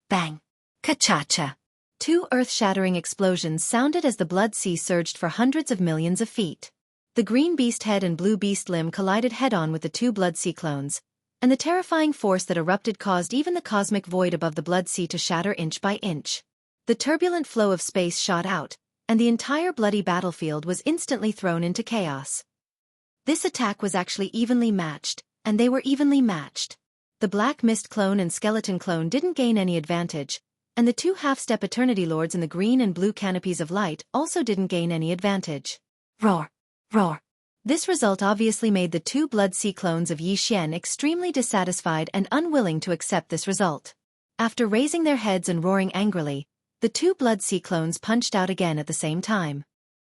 Bang! Ka-cha-cha! 2 earth-shattering explosions sounded as the Blood Sea surged for hundreds of millions of feet. The green beast head and blue beast limb collided head-on with the 2 Blood Sea clones, and the terrifying force that erupted caused even the cosmic void above the Blood Sea to shatter inch by inch. The turbulent flow of space shot out, and the entire bloody battlefield was instantly thrown into chaos. This attack was actually evenly matched, and they were evenly matched. The Black Mist clone and Skeleton clone didn't gain any advantage, and the 2 half-step Eternity Lords in the green and blue canopies of light also didn't gain any advantage. Roar! Roar! This result obviously made the 2 Blood Sea clones of Yi Xian extremely dissatisfied and unwilling to accept this result. After raising their heads and roaring angrily, the 2 Blood Sea clones punched out again at the same time.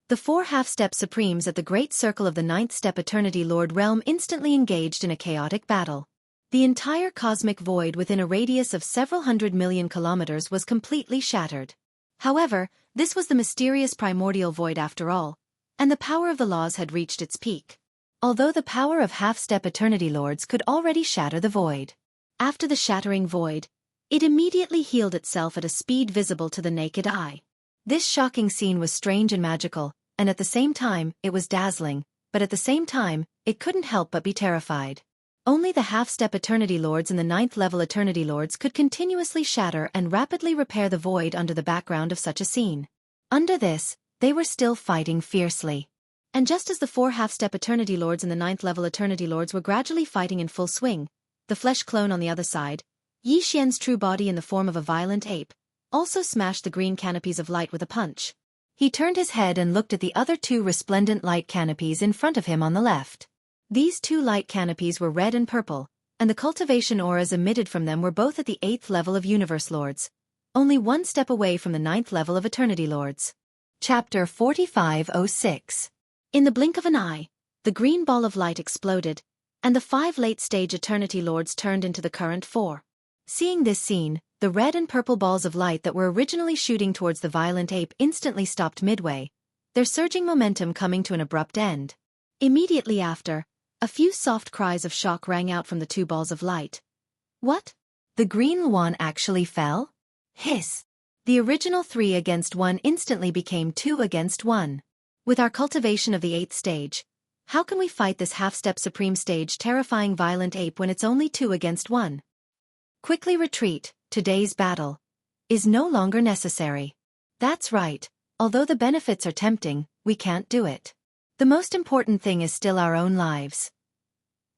The 4 half-step supremes at the Great Circle of the 9th Step Eternity Lord realm instantly engaged in a chaotic battle. The entire cosmic void within a radius of several 100 million kilometers was completely shattered. However, this was the mysterious primordial void after all, and the power of the laws had reached its peak. Although the power of half-step Eternity Lords could already shatter the void. After the shattering void, it immediately healed itself at a speed visible to the naked eye. This shocking scene was strange and magical, and at the same time, it was dazzling, but at the same time, it couldn't help but be terrified. Only the half-step Eternity Lords and the 9th-level Eternity Lords could continuously shatter and rapidly repair the void under the background of such a scene. Under this, they were still fighting fiercely. And just as the 4 half-step Eternity Lords and the 9th-level Eternity Lords were gradually fighting in full swing, the flesh clone on the other side, Yi Xian's true body in the form of a violent ape, also smashed the green canopies of light with a punch. He turned his head and looked at the other 2 resplendent light canopies in front of him on the left. These 2 light canopies were red and purple, and the cultivation auras emitted from them were both at the 8th level of Universe Lords, only 1 step away from the 9th level of Eternity Lords. Chapter 4506. In the blink of an eye, the green ball of light exploded, and the 5 late-stage Eternity Lords turned into the current 4. Seeing this scene, the red and purple balls of light that were originally shooting towards the violent ape instantly stopped midway, their surging momentum coming to an abrupt end. Immediately after, a few soft cries of shock rang out from the 2 balls of light. What? The green one actually fell? Hiss! The original 3 against 1 instantly became 2 against 1. With our cultivation of the 8th stage, how can we fight this half-step supreme stage terrifying violent ape when it's only 2 against 1? Quickly retreat, today's battle is no longer necessary. That's right, although the benefits are tempting, we can't do it. The most important thing is still our own lives.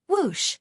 Whoosh!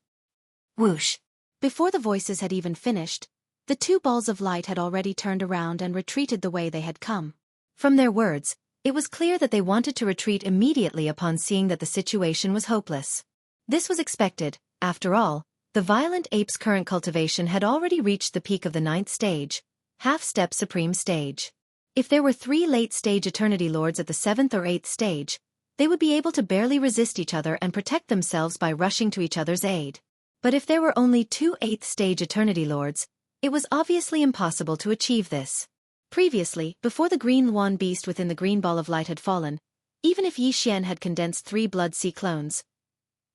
Whoosh! Before the voices had even finished, the 2 balls of light had already turned around and retreated the way they had come. From their words, it was clear that they wanted to retreat immediately upon seeing that the situation was hopeless. This was expected, after all, the violent ape's current cultivation had already reached the peak of the 9th stage, half-step supreme stage. If there were 3 late-stage Eternity Lords at the 7th or 8th stage, they would be able to barely resist each other and protect themselves by rushing to each other's aid. But if there were only 2 8th-stage Eternity Lords, it was obviously impossible to achieve this. Previously, before the green Yuan beast within the green ball of light had fallen, even if Yi Xian had condensed 3 Blood Sea clones,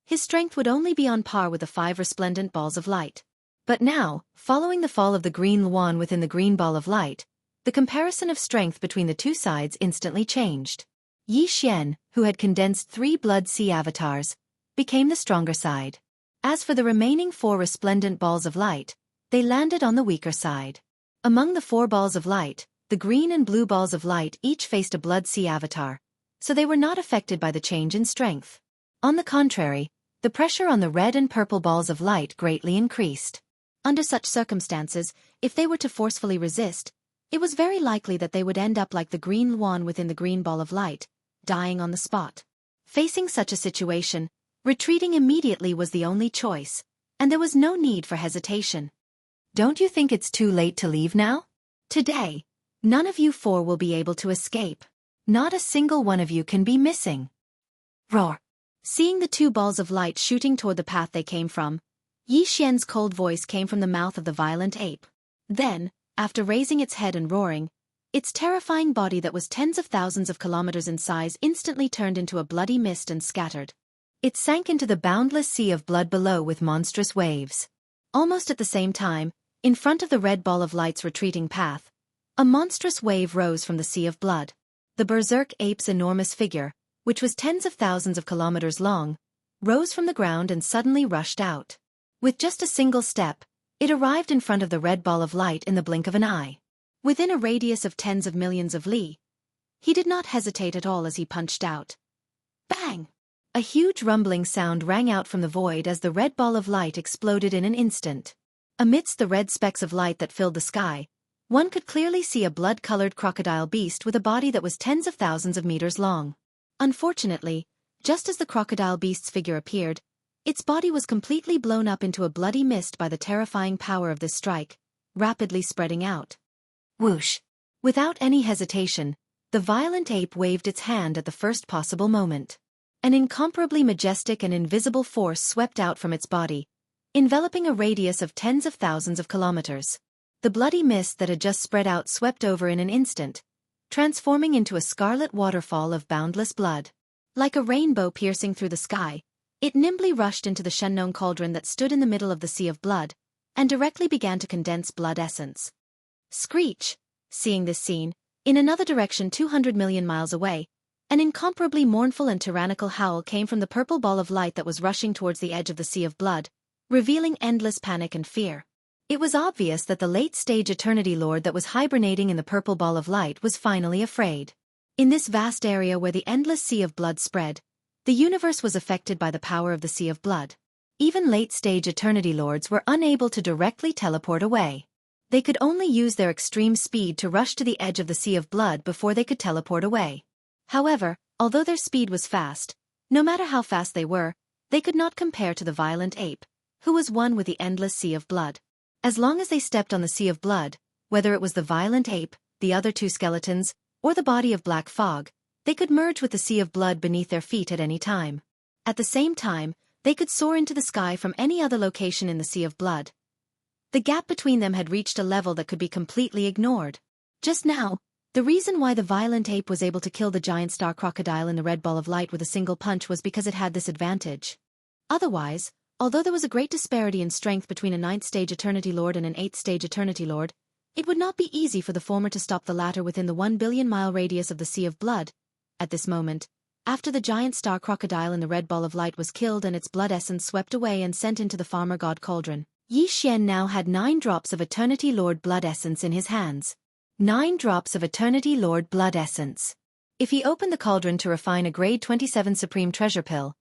his strength would only be on par with the 5 resplendent balls of light. But now, following the fall of the green Yuan within the green ball of light, the comparison of strength between the 2 sides instantly changed. Yi Xian, who had condensed 3 Blood Sea avatars, became the stronger side. As for the remaining 4 resplendent balls of light, they landed on the weaker side. Among the 4 balls of light, the green and blue balls of light each faced a Blood Sea avatar, so they were not affected by the change in strength. On the contrary, the pressure on the red and purple balls of light greatly increased. Under such circumstances, if they were to forcefully resist, it was very likely that they would end up like the green Yuan within the green ball of light, dying on the spot. Facing such a situation, retreating immediately was the only choice, and there was no need for hesitation. Don't you think it's too late to leave now? Today, none of you 4 will be able to escape. Not a single one of you can be missing. Roar! Seeing the 2 balls of light shooting toward the path they came from, Yi Xian's cold voice came from the mouth of the violent ape. Then, after raising its head and roaring, its terrifying body that was tens of thousands of kilometers in size instantly turned into a bloody mist and scattered. It sank into the boundless sea of blood below with monstrous waves. Almost at the same time, in front of the red ball of light's retreating path, a monstrous wave rose from the sea of blood. The berserk ape's enormous figure, which was tens of thousands of kilometers long, rose from the ground and suddenly rushed out. With just a single step, it arrived in front of the red ball of light in the blink of an eye. Within a radius of tens of millions of li, he did not hesitate at all as he punched out. Bang! A huge rumbling sound rang out from the void as the red ball of light exploded in an instant. Amidst the red specks of light that filled the sky, one could clearly see a blood-colored crocodile beast with a body that was tens of thousands of meters long. Unfortunately, just as the crocodile beast's figure appeared, its body was completely blown up into a bloody mist by the terrifying power of this strike, rapidly spreading out. Whoosh! Without any hesitation, the violent ape waved its hand at the first possible moment. An incomparably majestic and invisible force swept out from its body, enveloping a radius of tens of thousands of kilometers. The bloody mist that had just spread out swept over in an instant, transforming into a scarlet waterfall of boundless blood. Like a rainbow piercing through the sky, it nimbly rushed into the Shennon cauldron that stood in the middle of the sea of blood, and directly began to condense blood essence. Screech! Seeing this scene, in another direction 200 million miles away, an incomparably mournful and tyrannical howl came from the purple ball of light that was rushing towards the edge of the sea of blood, revealing endless panic and fear. It was obvious that the late-stage Eternity Lord that was hibernating in the purple ball of light was finally afraid. In this vast area where the endless sea of blood spread, the universe was affected by the power of the sea of blood. Even late-stage Eternity Lords were unable to directly teleport away. They could only use their extreme speed to rush to the edge of the sea of blood before they could teleport away. However, although their speed was fast, no matter how fast they could not compare to the violent ape, who was one with the endless sea of blood. As long as they stepped on the sea of blood, whether it was the violent ape, the other two skeletons, or the body of black fog, they could merge with the sea of blood beneath their feet at any time. At the same time, they could soar into the sky from any other location in the sea of blood. The gap between them had reached a level that could be completely ignored. Just now, the reason why the violent ape was able to kill the giant star crocodile in the red ball of light with a single punch was because it had this advantage. Otherwise, although there was a great disparity in strength between a 9th-stage Eternity Lord and an 8th-stage Eternity Lord, it would not be easy for the former to stop the latter within the 1 billion-mile radius of the Sea of Blood. At this moment, after the giant star crocodile in the red ball of light was killed and its blood essence swept away and sent into the farmer god cauldron, Yi Xian now had 9 drops of Eternity Lord blood essence in his hands. 9 drops of Eternity Lord blood essence. If he opened the cauldron to refine a grade 27 Supreme Treasure Pill,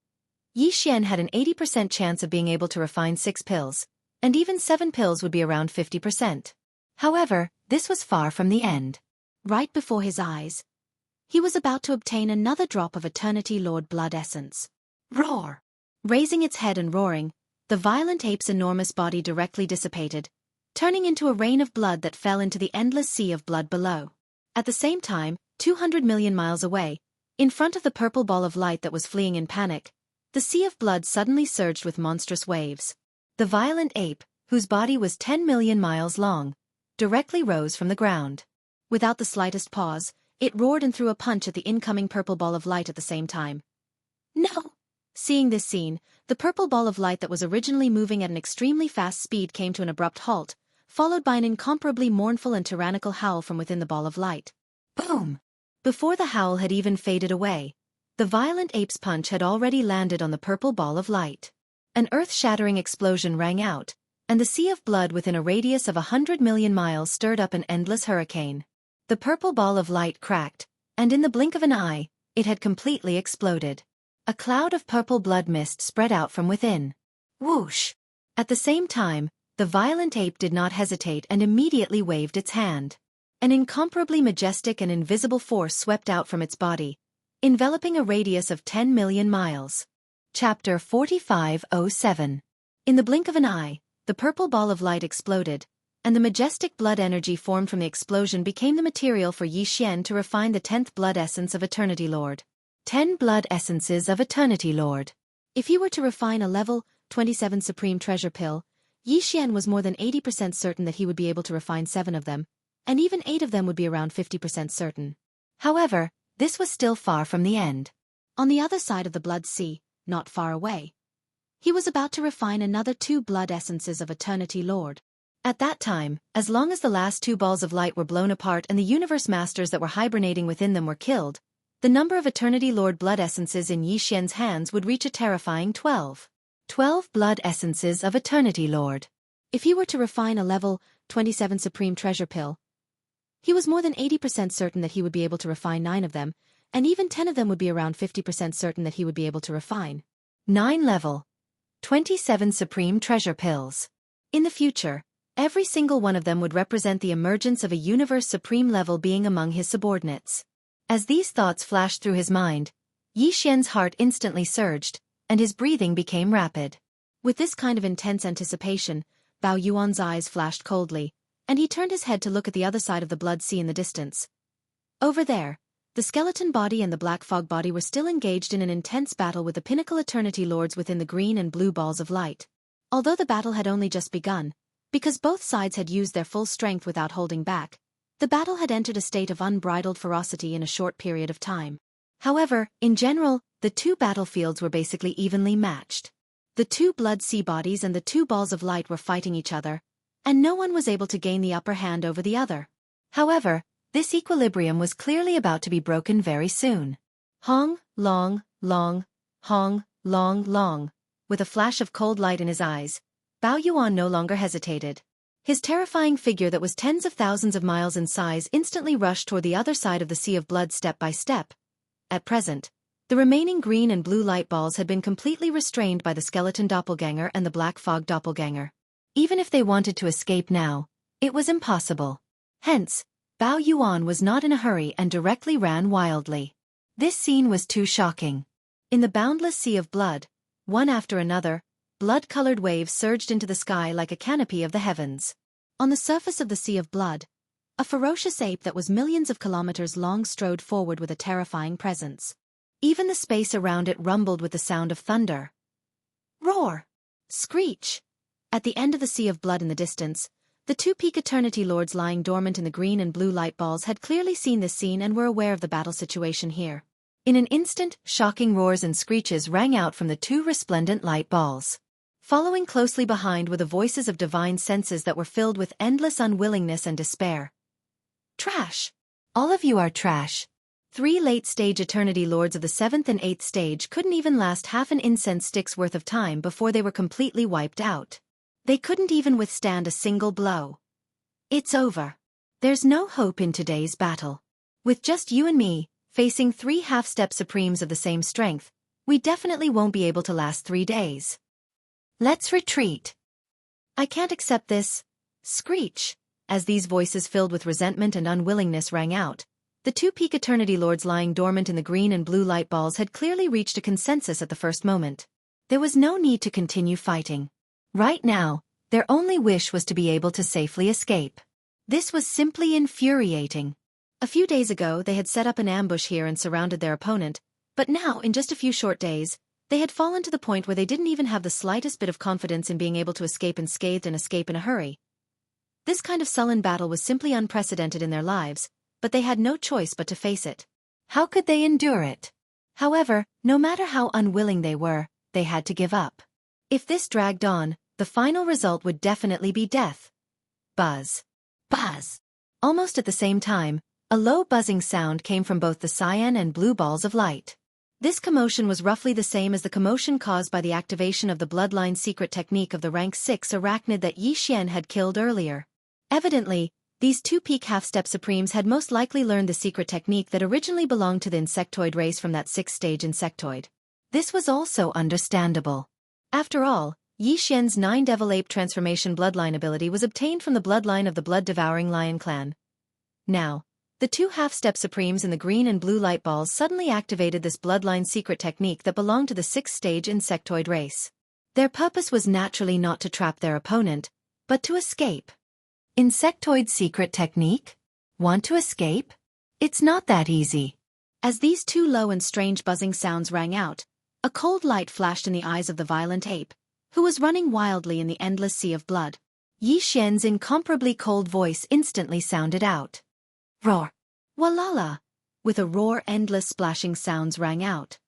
Yi Xian had an 80% chance of being able to refine 6 pills, and even 7 pills would be around 50%. However, this was far from the end. Right before his eyes, he was about to obtain another drop of Eternity Lord blood essence. Roar! Raising its head and roaring, the violent ape's enormous body directly dissipated, turning into a rain of blood that fell into the endless sea of blood below. At the same time, 200 million miles away, in front of the purple ball of light that was fleeing in panic, the sea of blood suddenly surged with monstrous waves. The violent ape, whose body was 10 million miles long, directly rose from the ground. Without the slightest pause, it roared and threw a punch at the incoming purple ball of light at the same time. No! Seeing this scene, the purple ball of light that was originally moving at an extremely fast speed came to an abrupt halt, followed by an incomparably mournful and tyrannical howl from within the ball of light. Boom! Before the howl had even faded away, the violent ape's punch had already landed on the purple ball of light. An earth-shattering explosion rang out, and the sea of blood within a radius of 100 million miles stirred up an endless hurricane. The purple ball of light cracked, and in the blink of an eye, it had completely exploded. A cloud of purple blood mist spread out from within. Whoosh! At the same time, the violent ape did not hesitate and immediately waved its hand. An incomparably majestic and invisible force swept out from its body, enveloping a radius of 10 million miles. Chapter 4507. In the blink of an eye, the purple ball of light exploded, and the majestic blood energy formed from the explosion became the material for Yi Xian to refine the 10th blood essence of Eternity Lord. 10 blood essences of Eternity Lord. If he were to refine a level 27 Supreme Treasure Pill, Yi Xian was more than 80% certain that he would be able to refine 7 of them, and even 8 of them would be around 50% certain. However, this was still far from the end. On the other side of the Blood Sea, not far away, he was about to refine another 2 blood essences of Eternity Lord. At that time, as long as the last 2 balls of light were blown apart and the universe masters that were hibernating within them were killed, the number of Eternity Lord blood essences in Yi Xian's hands would reach a terrifying 12. 12 blood essences of Eternity Lord. If he were to refine a level 27 Supreme Treasure Pill, he was more than 80% certain that he would be able to refine 9 of them, and even 10 of them would be around 50% certain that he would be able to refine 9 level 27 Supreme Treasure Pills. In the future, every single one of them would represent the emergence of a universe supreme level being among his subordinates. As these thoughts flashed through his mind, Yi Xian's heart instantly surged, and his breathing became rapid. With this kind of intense anticipation, Bao Yuan's eyes flashed coldly, and he turned his head to look at the other side of the blood sea in the distance. Over there, the skeleton body and the black fog body were still engaged in an intense battle with the pinnacle Eternity Lords within the green and blue balls of light. Although the battle had only just begun, because both sides had used their full strength without holding back, the battle had entered a state of unbridled ferocity in a short period of time. However, in general, the 2 battlefields were basically evenly matched. The 2 blood sea bodies and the 2 balls of light were fighting each other, and no one was able to gain the upper hand over the other. However, this equilibrium was clearly about to be broken very soon. Hong, long, long, hong, long, long. With a flash of cold light in his eyes, Bao Yuan no longer hesitated. His terrifying figure that was tens of thousands of miles in size instantly rushed toward the other side of the sea of blood step by step. At present, the remaining green and blue light balls had been completely restrained by the skeleton doppelganger and the black fog doppelganger. Even if they wanted to escape now, it was impossible. Hence, Bao Yuan was not in a hurry and directly ran wildly. This scene was too shocking. In the boundless sea of blood, one after another, blood-colored waves surged into the sky like a canopy of the heavens. On the surface of the sea of blood, a ferocious ape that was millions of kilometers long strode forward with a terrifying presence. Even the space around it rumbled with the sound of thunder. Roar! Screech! At the end of the sea of blood in the distance, the two peak eternity lords lying dormant in the green and blue light balls had clearly seen this scene and were aware of the battle situation here. In an instant, shocking roars and screeches rang out from the two resplendent light balls. Following closely behind were the voices of divine senses that were filled with endless unwillingness and despair. Trash! All of you are trash. 3 late-stage eternity lords of the 7th and 8th stage couldn't even last half an incense stick's worth of time before they were completely wiped out. They couldn't even withstand a single blow. It's over. There's no hope in today's battle. With just you and me, facing 3 half-step supremes of the same strength, we definitely won't be able to last 3 days. Let's retreat. I can't accept this. Screech. As these voices filled with resentment and unwillingness rang out, the two peak eternity lords lying dormant in the green and blue light balls had clearly reached a consensus at the first moment. There was no need to continue fighting. Right now, their only wish was to be able to safely escape. This was simply infuriating. A few days ago they had set up an ambush here and surrounded their opponent, but now, in just a few short days, they had fallen to the point where they didn't even have the slightest bit of confidence in being able to escape unscathed and escape in a hurry. This kind of sullen battle was simply unprecedented in their lives, but they had no choice but to face it. How could they endure it? However, no matter how unwilling they were, they had to give up. If this dragged on, the final result would definitely be death. Buzz. Buzz. Almost at the same time, a low buzzing sound came from both the cyan and blue balls of light. This commotion was roughly the same as the commotion caused by the activation of the bloodline secret technique of the rank 6 arachnid that Yi Xian had killed earlier. Evidently, these two peak half-step supremes had most likely learned the secret technique that originally belonged to the insectoid race from that 6th stage insectoid. This was also understandable. After all, Yi Xian's 9 devil ape transformation bloodline ability was obtained from the bloodline of the blood-devouring lion clan. Now, the 2 half-step supremes in the green and blue light balls suddenly activated this bloodline secret technique that belonged to the 6th stage insectoid race. Their purpose was naturally not to trap their opponent, but to escape. Insectoid secret technique? Want to escape? It's not that easy. As these 2 low and strange buzzing sounds rang out, a cold light flashed in the eyes of the violent ape, who was running wildly in the endless sea of blood. Yi Xian's incomparably cold voice instantly sounded out. Roar! Walala! With a roar, endless splashing sounds rang out.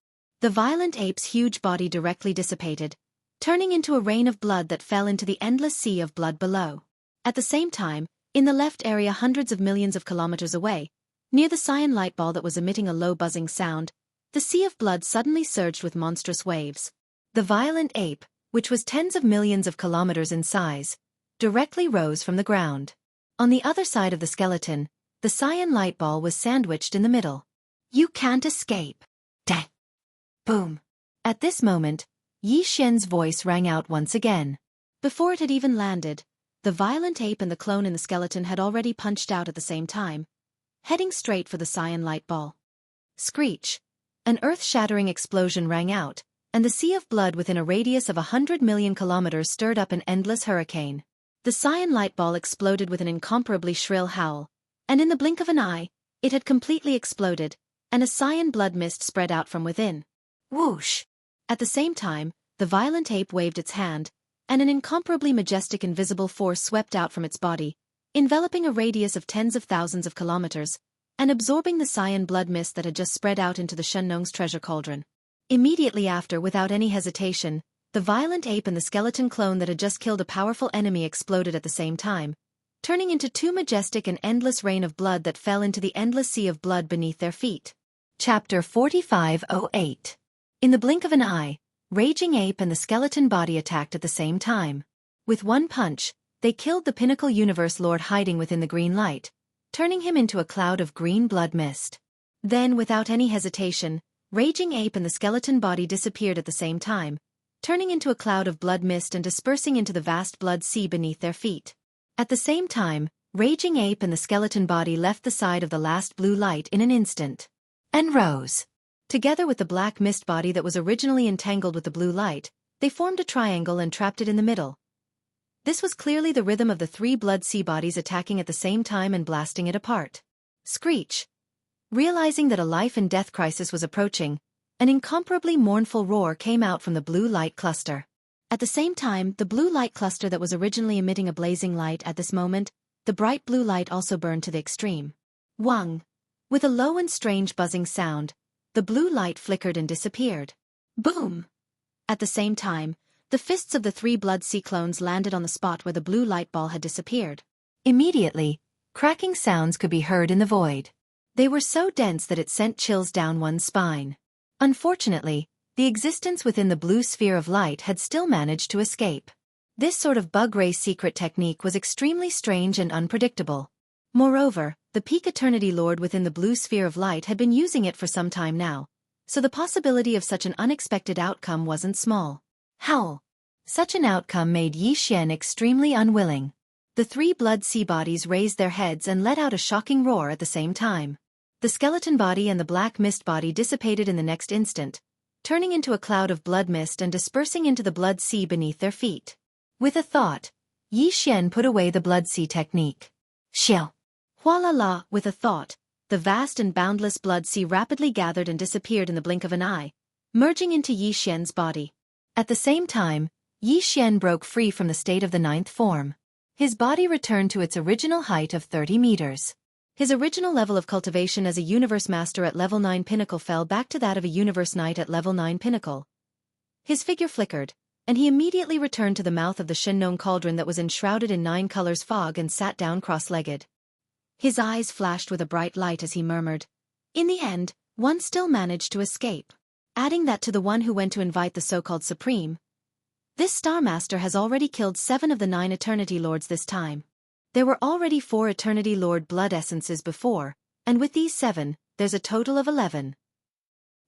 The violent ape's huge body directly dissipated, turning into a rain of blood that fell into the endless sea of blood below. At the same time, in the left area hundreds of millions of kilometers away, near the cyan light ball that was emitting a low buzzing sound, the sea of blood suddenly surged with monstrous waves. The violent ape, which was tens of millions of kilometers in size, directly rose from the ground. On the other side of the skeleton, the cyan light ball was sandwiched in the middle. You can't escape. Dang. Boom. At this moment, Yi Xian's voice rang out once again. Before it had even landed, the violent ape and the clone in the skeleton had already punched out at the same time, heading straight for the cyan light ball. Screech. An earth-shattering explosion rang out, and the sea of blood within a radius of 100 million kilometers stirred up an endless hurricane. The cyan light ball exploded with an incomparably shrill howl, and in the blink of an eye, it had completely exploded, and a cyan blood mist spread out from within. Whoosh! At the same time, the violent ape waved its hand, and an incomparably majestic invisible force swept out from its body, enveloping a radius of tens of thousands of kilometers, and absorbing the cyan blood mist that had just spread out into the Shenlong's treasure cauldron. Immediately after, without any hesitation, the violent ape and the skeleton clone that had just killed a powerful enemy exploded at the same time, turning into 2 majestic and endless rain of blood that fell into the endless sea of blood beneath their feet. Chapter 4508. In the blink of an eye, Raging Ape and the skeleton body attacked at the same time. With one punch, they killed the Pinnacle Universe Lord hiding within the green light, turning him into a cloud of green blood mist. Then, without any hesitation, Raging Ape and the skeleton body disappeared at the same time, turning into a cloud of blood mist and dispersing into the vast blood sea beneath their feet. At the same time, Raging Ape and the skeleton body left the side of the last blue light in an instant and rose. Together with the black mist body that was originally entangled with the blue light, they formed a triangle and trapped it in the middle. This was clearly the rhythm of the three blood sea bodies attacking at the same time and blasting it apart. Screech. Realizing that a life and death crisis was approaching, an incomparably mournful roar came out from the blue light cluster. At the same time, the blue light cluster that was originally emitting a blazing light at this moment, the bright blue light also burned to the extreme. Wang. With a low and strange buzzing sound, the blue light flickered and disappeared. Boom! At the same time, the fists of the three blood sea clones landed on the spot where the blue light ball had disappeared. Immediately, cracking sounds could be heard in the void. They were so dense that it sent chills down one's spine. Unfortunately, the existence within the blue sphere of light had still managed to escape. This sort of bug ray secret technique was extremely strange and unpredictable. Moreover, the Peak Eternity Lord within the blue sphere of light had been using it for some time now, so the possibility of such an unexpected outcome wasn't small. Howl. Such an outcome made Yi Xian extremely unwilling. The three blood sea bodies raised their heads and let out a shocking roar at the same time. The skeleton body and the black mist body dissipated in the next instant, turning into a cloud of blood mist and dispersing into the blood sea beneath their feet. With a thought, Yi Xian put away the blood sea technique. Xiao. Hualala, with a thought, the vast and boundless blood sea rapidly gathered and disappeared in the blink of an eye, merging into Yi Xian's body. At the same time, Yi Xian broke free from the state of the ninth form. His body returned to its original height of 30 meters. His original level of cultivation as a Universe Master at level 9 Pinnacle fell back to that of a Universe Knight at level 9 Pinnacle. His figure flickered, and he immediately returned to the mouth of the Shennon cauldron that was enshrouded in 9 colors fog and sat down cross-legged. His eyes flashed with a bright light as he murmured, "In the end, one still managed to escape." Adding that to the one who went to invite the so-called Supreme. This Star Master has already killed 7 of the 9 Eternity Lords this time. There were already 4 Eternity Lord blood essences before, and with these 7, there's a total of 11.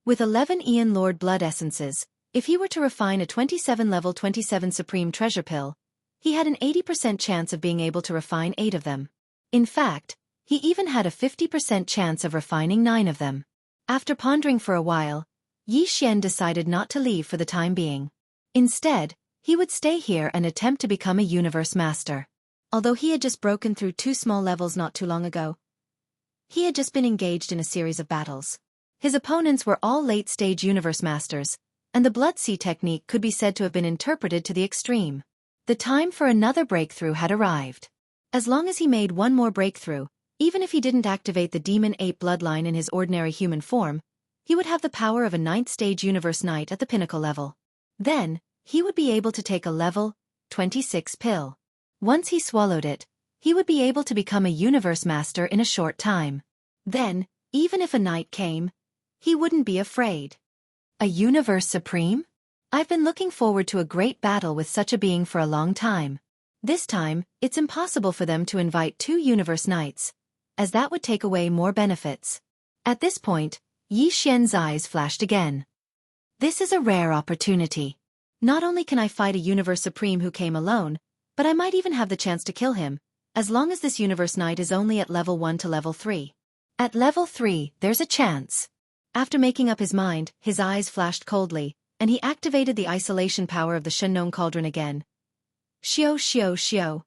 With 11 Aeon Lord blood essences, if he were to refine a 27 level 27 Supreme Treasure Pill, he had an 80% chance of being able to refine 8 of them. In fact, he even had a 50% chance of refining 9 of them. After pondering for a while, Yi Xian decided not to leave for the time being. Instead, he would stay here and attempt to become a Universe Master. Although he had just broken through 2 small levels not too long ago, he had just been engaged in a series of battles. His opponents were all late-stage Universe Masters, and the Blood Sea technique could be said to have been interpreted to the extreme. The time for another breakthrough had arrived. As long as he made one more breakthrough, even if he didn't activate the Demon Ape bloodline in his ordinary human form, he would have the power of a 9th-stage Universe Knight at the Pinnacle level. Then, he would be able to take a level 26 pill. Once he swallowed it, he would be able to become a Universe Master in a short time. Then, even if a knight came, he wouldn't be afraid. A Universe Supreme? I've been looking forward to a great battle with such a being for a long time. This time, it's impossible for them to invite 2 Universe Knights, as that would take away more benefits. At this point, Yi Xian's eyes flashed again. This is a rare opportunity. Not only can I fight a Universe Supreme who came alone, but I might even have the chance to kill him, as long as this Universe Knight is only at level 1 to level 3. At level 3, there's a chance. After making up his mind, his eyes flashed coldly, and he activated the isolation power of the Shennon cauldron again. Xiao xiao xiao.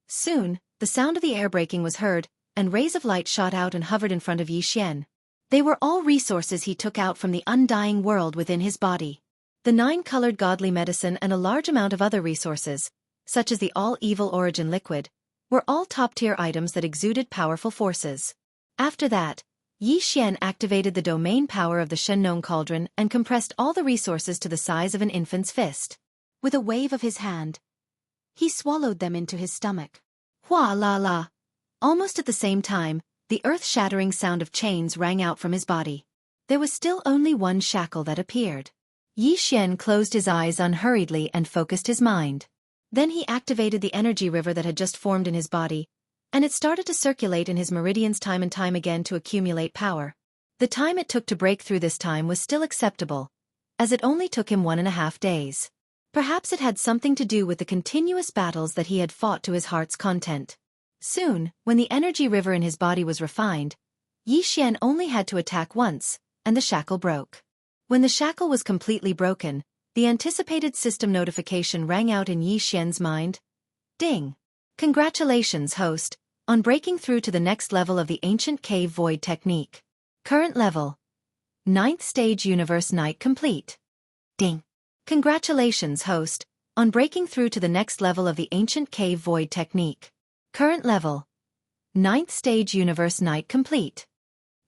Soon, the sound of the air breaking was heard, and rays of light shot out and hovered in front of Yi Xian. They were all resources he took out from the undying world within his body. The 9-colored godly medicine and a large amount of other resources, such as the all-evil origin liquid, were all top-tier items that exuded powerful forces. After that, Yi Xian activated the domain power of the Shennon cauldron and compressed all the resources to the size of an infant's fist. With a wave of his hand, he swallowed them into his stomach. Hua la la. Almost at the same time, the earth-shattering sound of chains rang out from his body. There was still only one shackle that appeared. Yi Xian closed his eyes unhurriedly and focused his mind. Then he activated the energy river that had just formed in his body, and it started to circulate in his meridians time and time again to accumulate power. The time it took to break through this time was still acceptable, as it only took him 1.5 days. Perhaps it had something to do with the continuous battles that he had fought to his heart's content. Soon, when the energy river in his body was refined, Yi Xian only had to attack once, and the shackle broke. When the shackle was completely broken, the anticipated system notification rang out in Yi Xian's mind. Ding! Congratulations, host, on breaking through to the next level of the ancient cave void technique. Current level: 9th stage universe night complete. Ding! Congratulations, host, on breaking through to the next level of the ancient cave void technique. Current level: 9th stage universe night complete.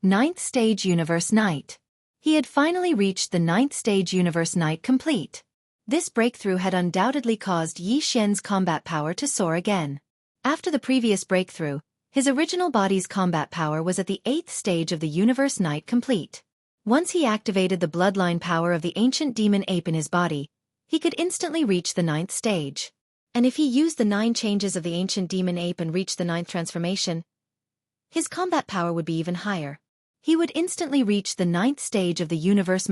9th stage universe night. He had finally reached the 9th stage universe night complete. This breakthrough had undoubtedly caused Yi Xian's combat power to soar again. After the previous breakthrough, his original body's combat power was at the 8th stage of the universe night complete. Once he activated the bloodline power of the ancient demon ape in his body, he could instantly reach the 9th stage. And if he used the 9 changes of the ancient demon ape and reached the 9th transformation, his combat power would be even higher. He would instantly reach the 9th stage of the universe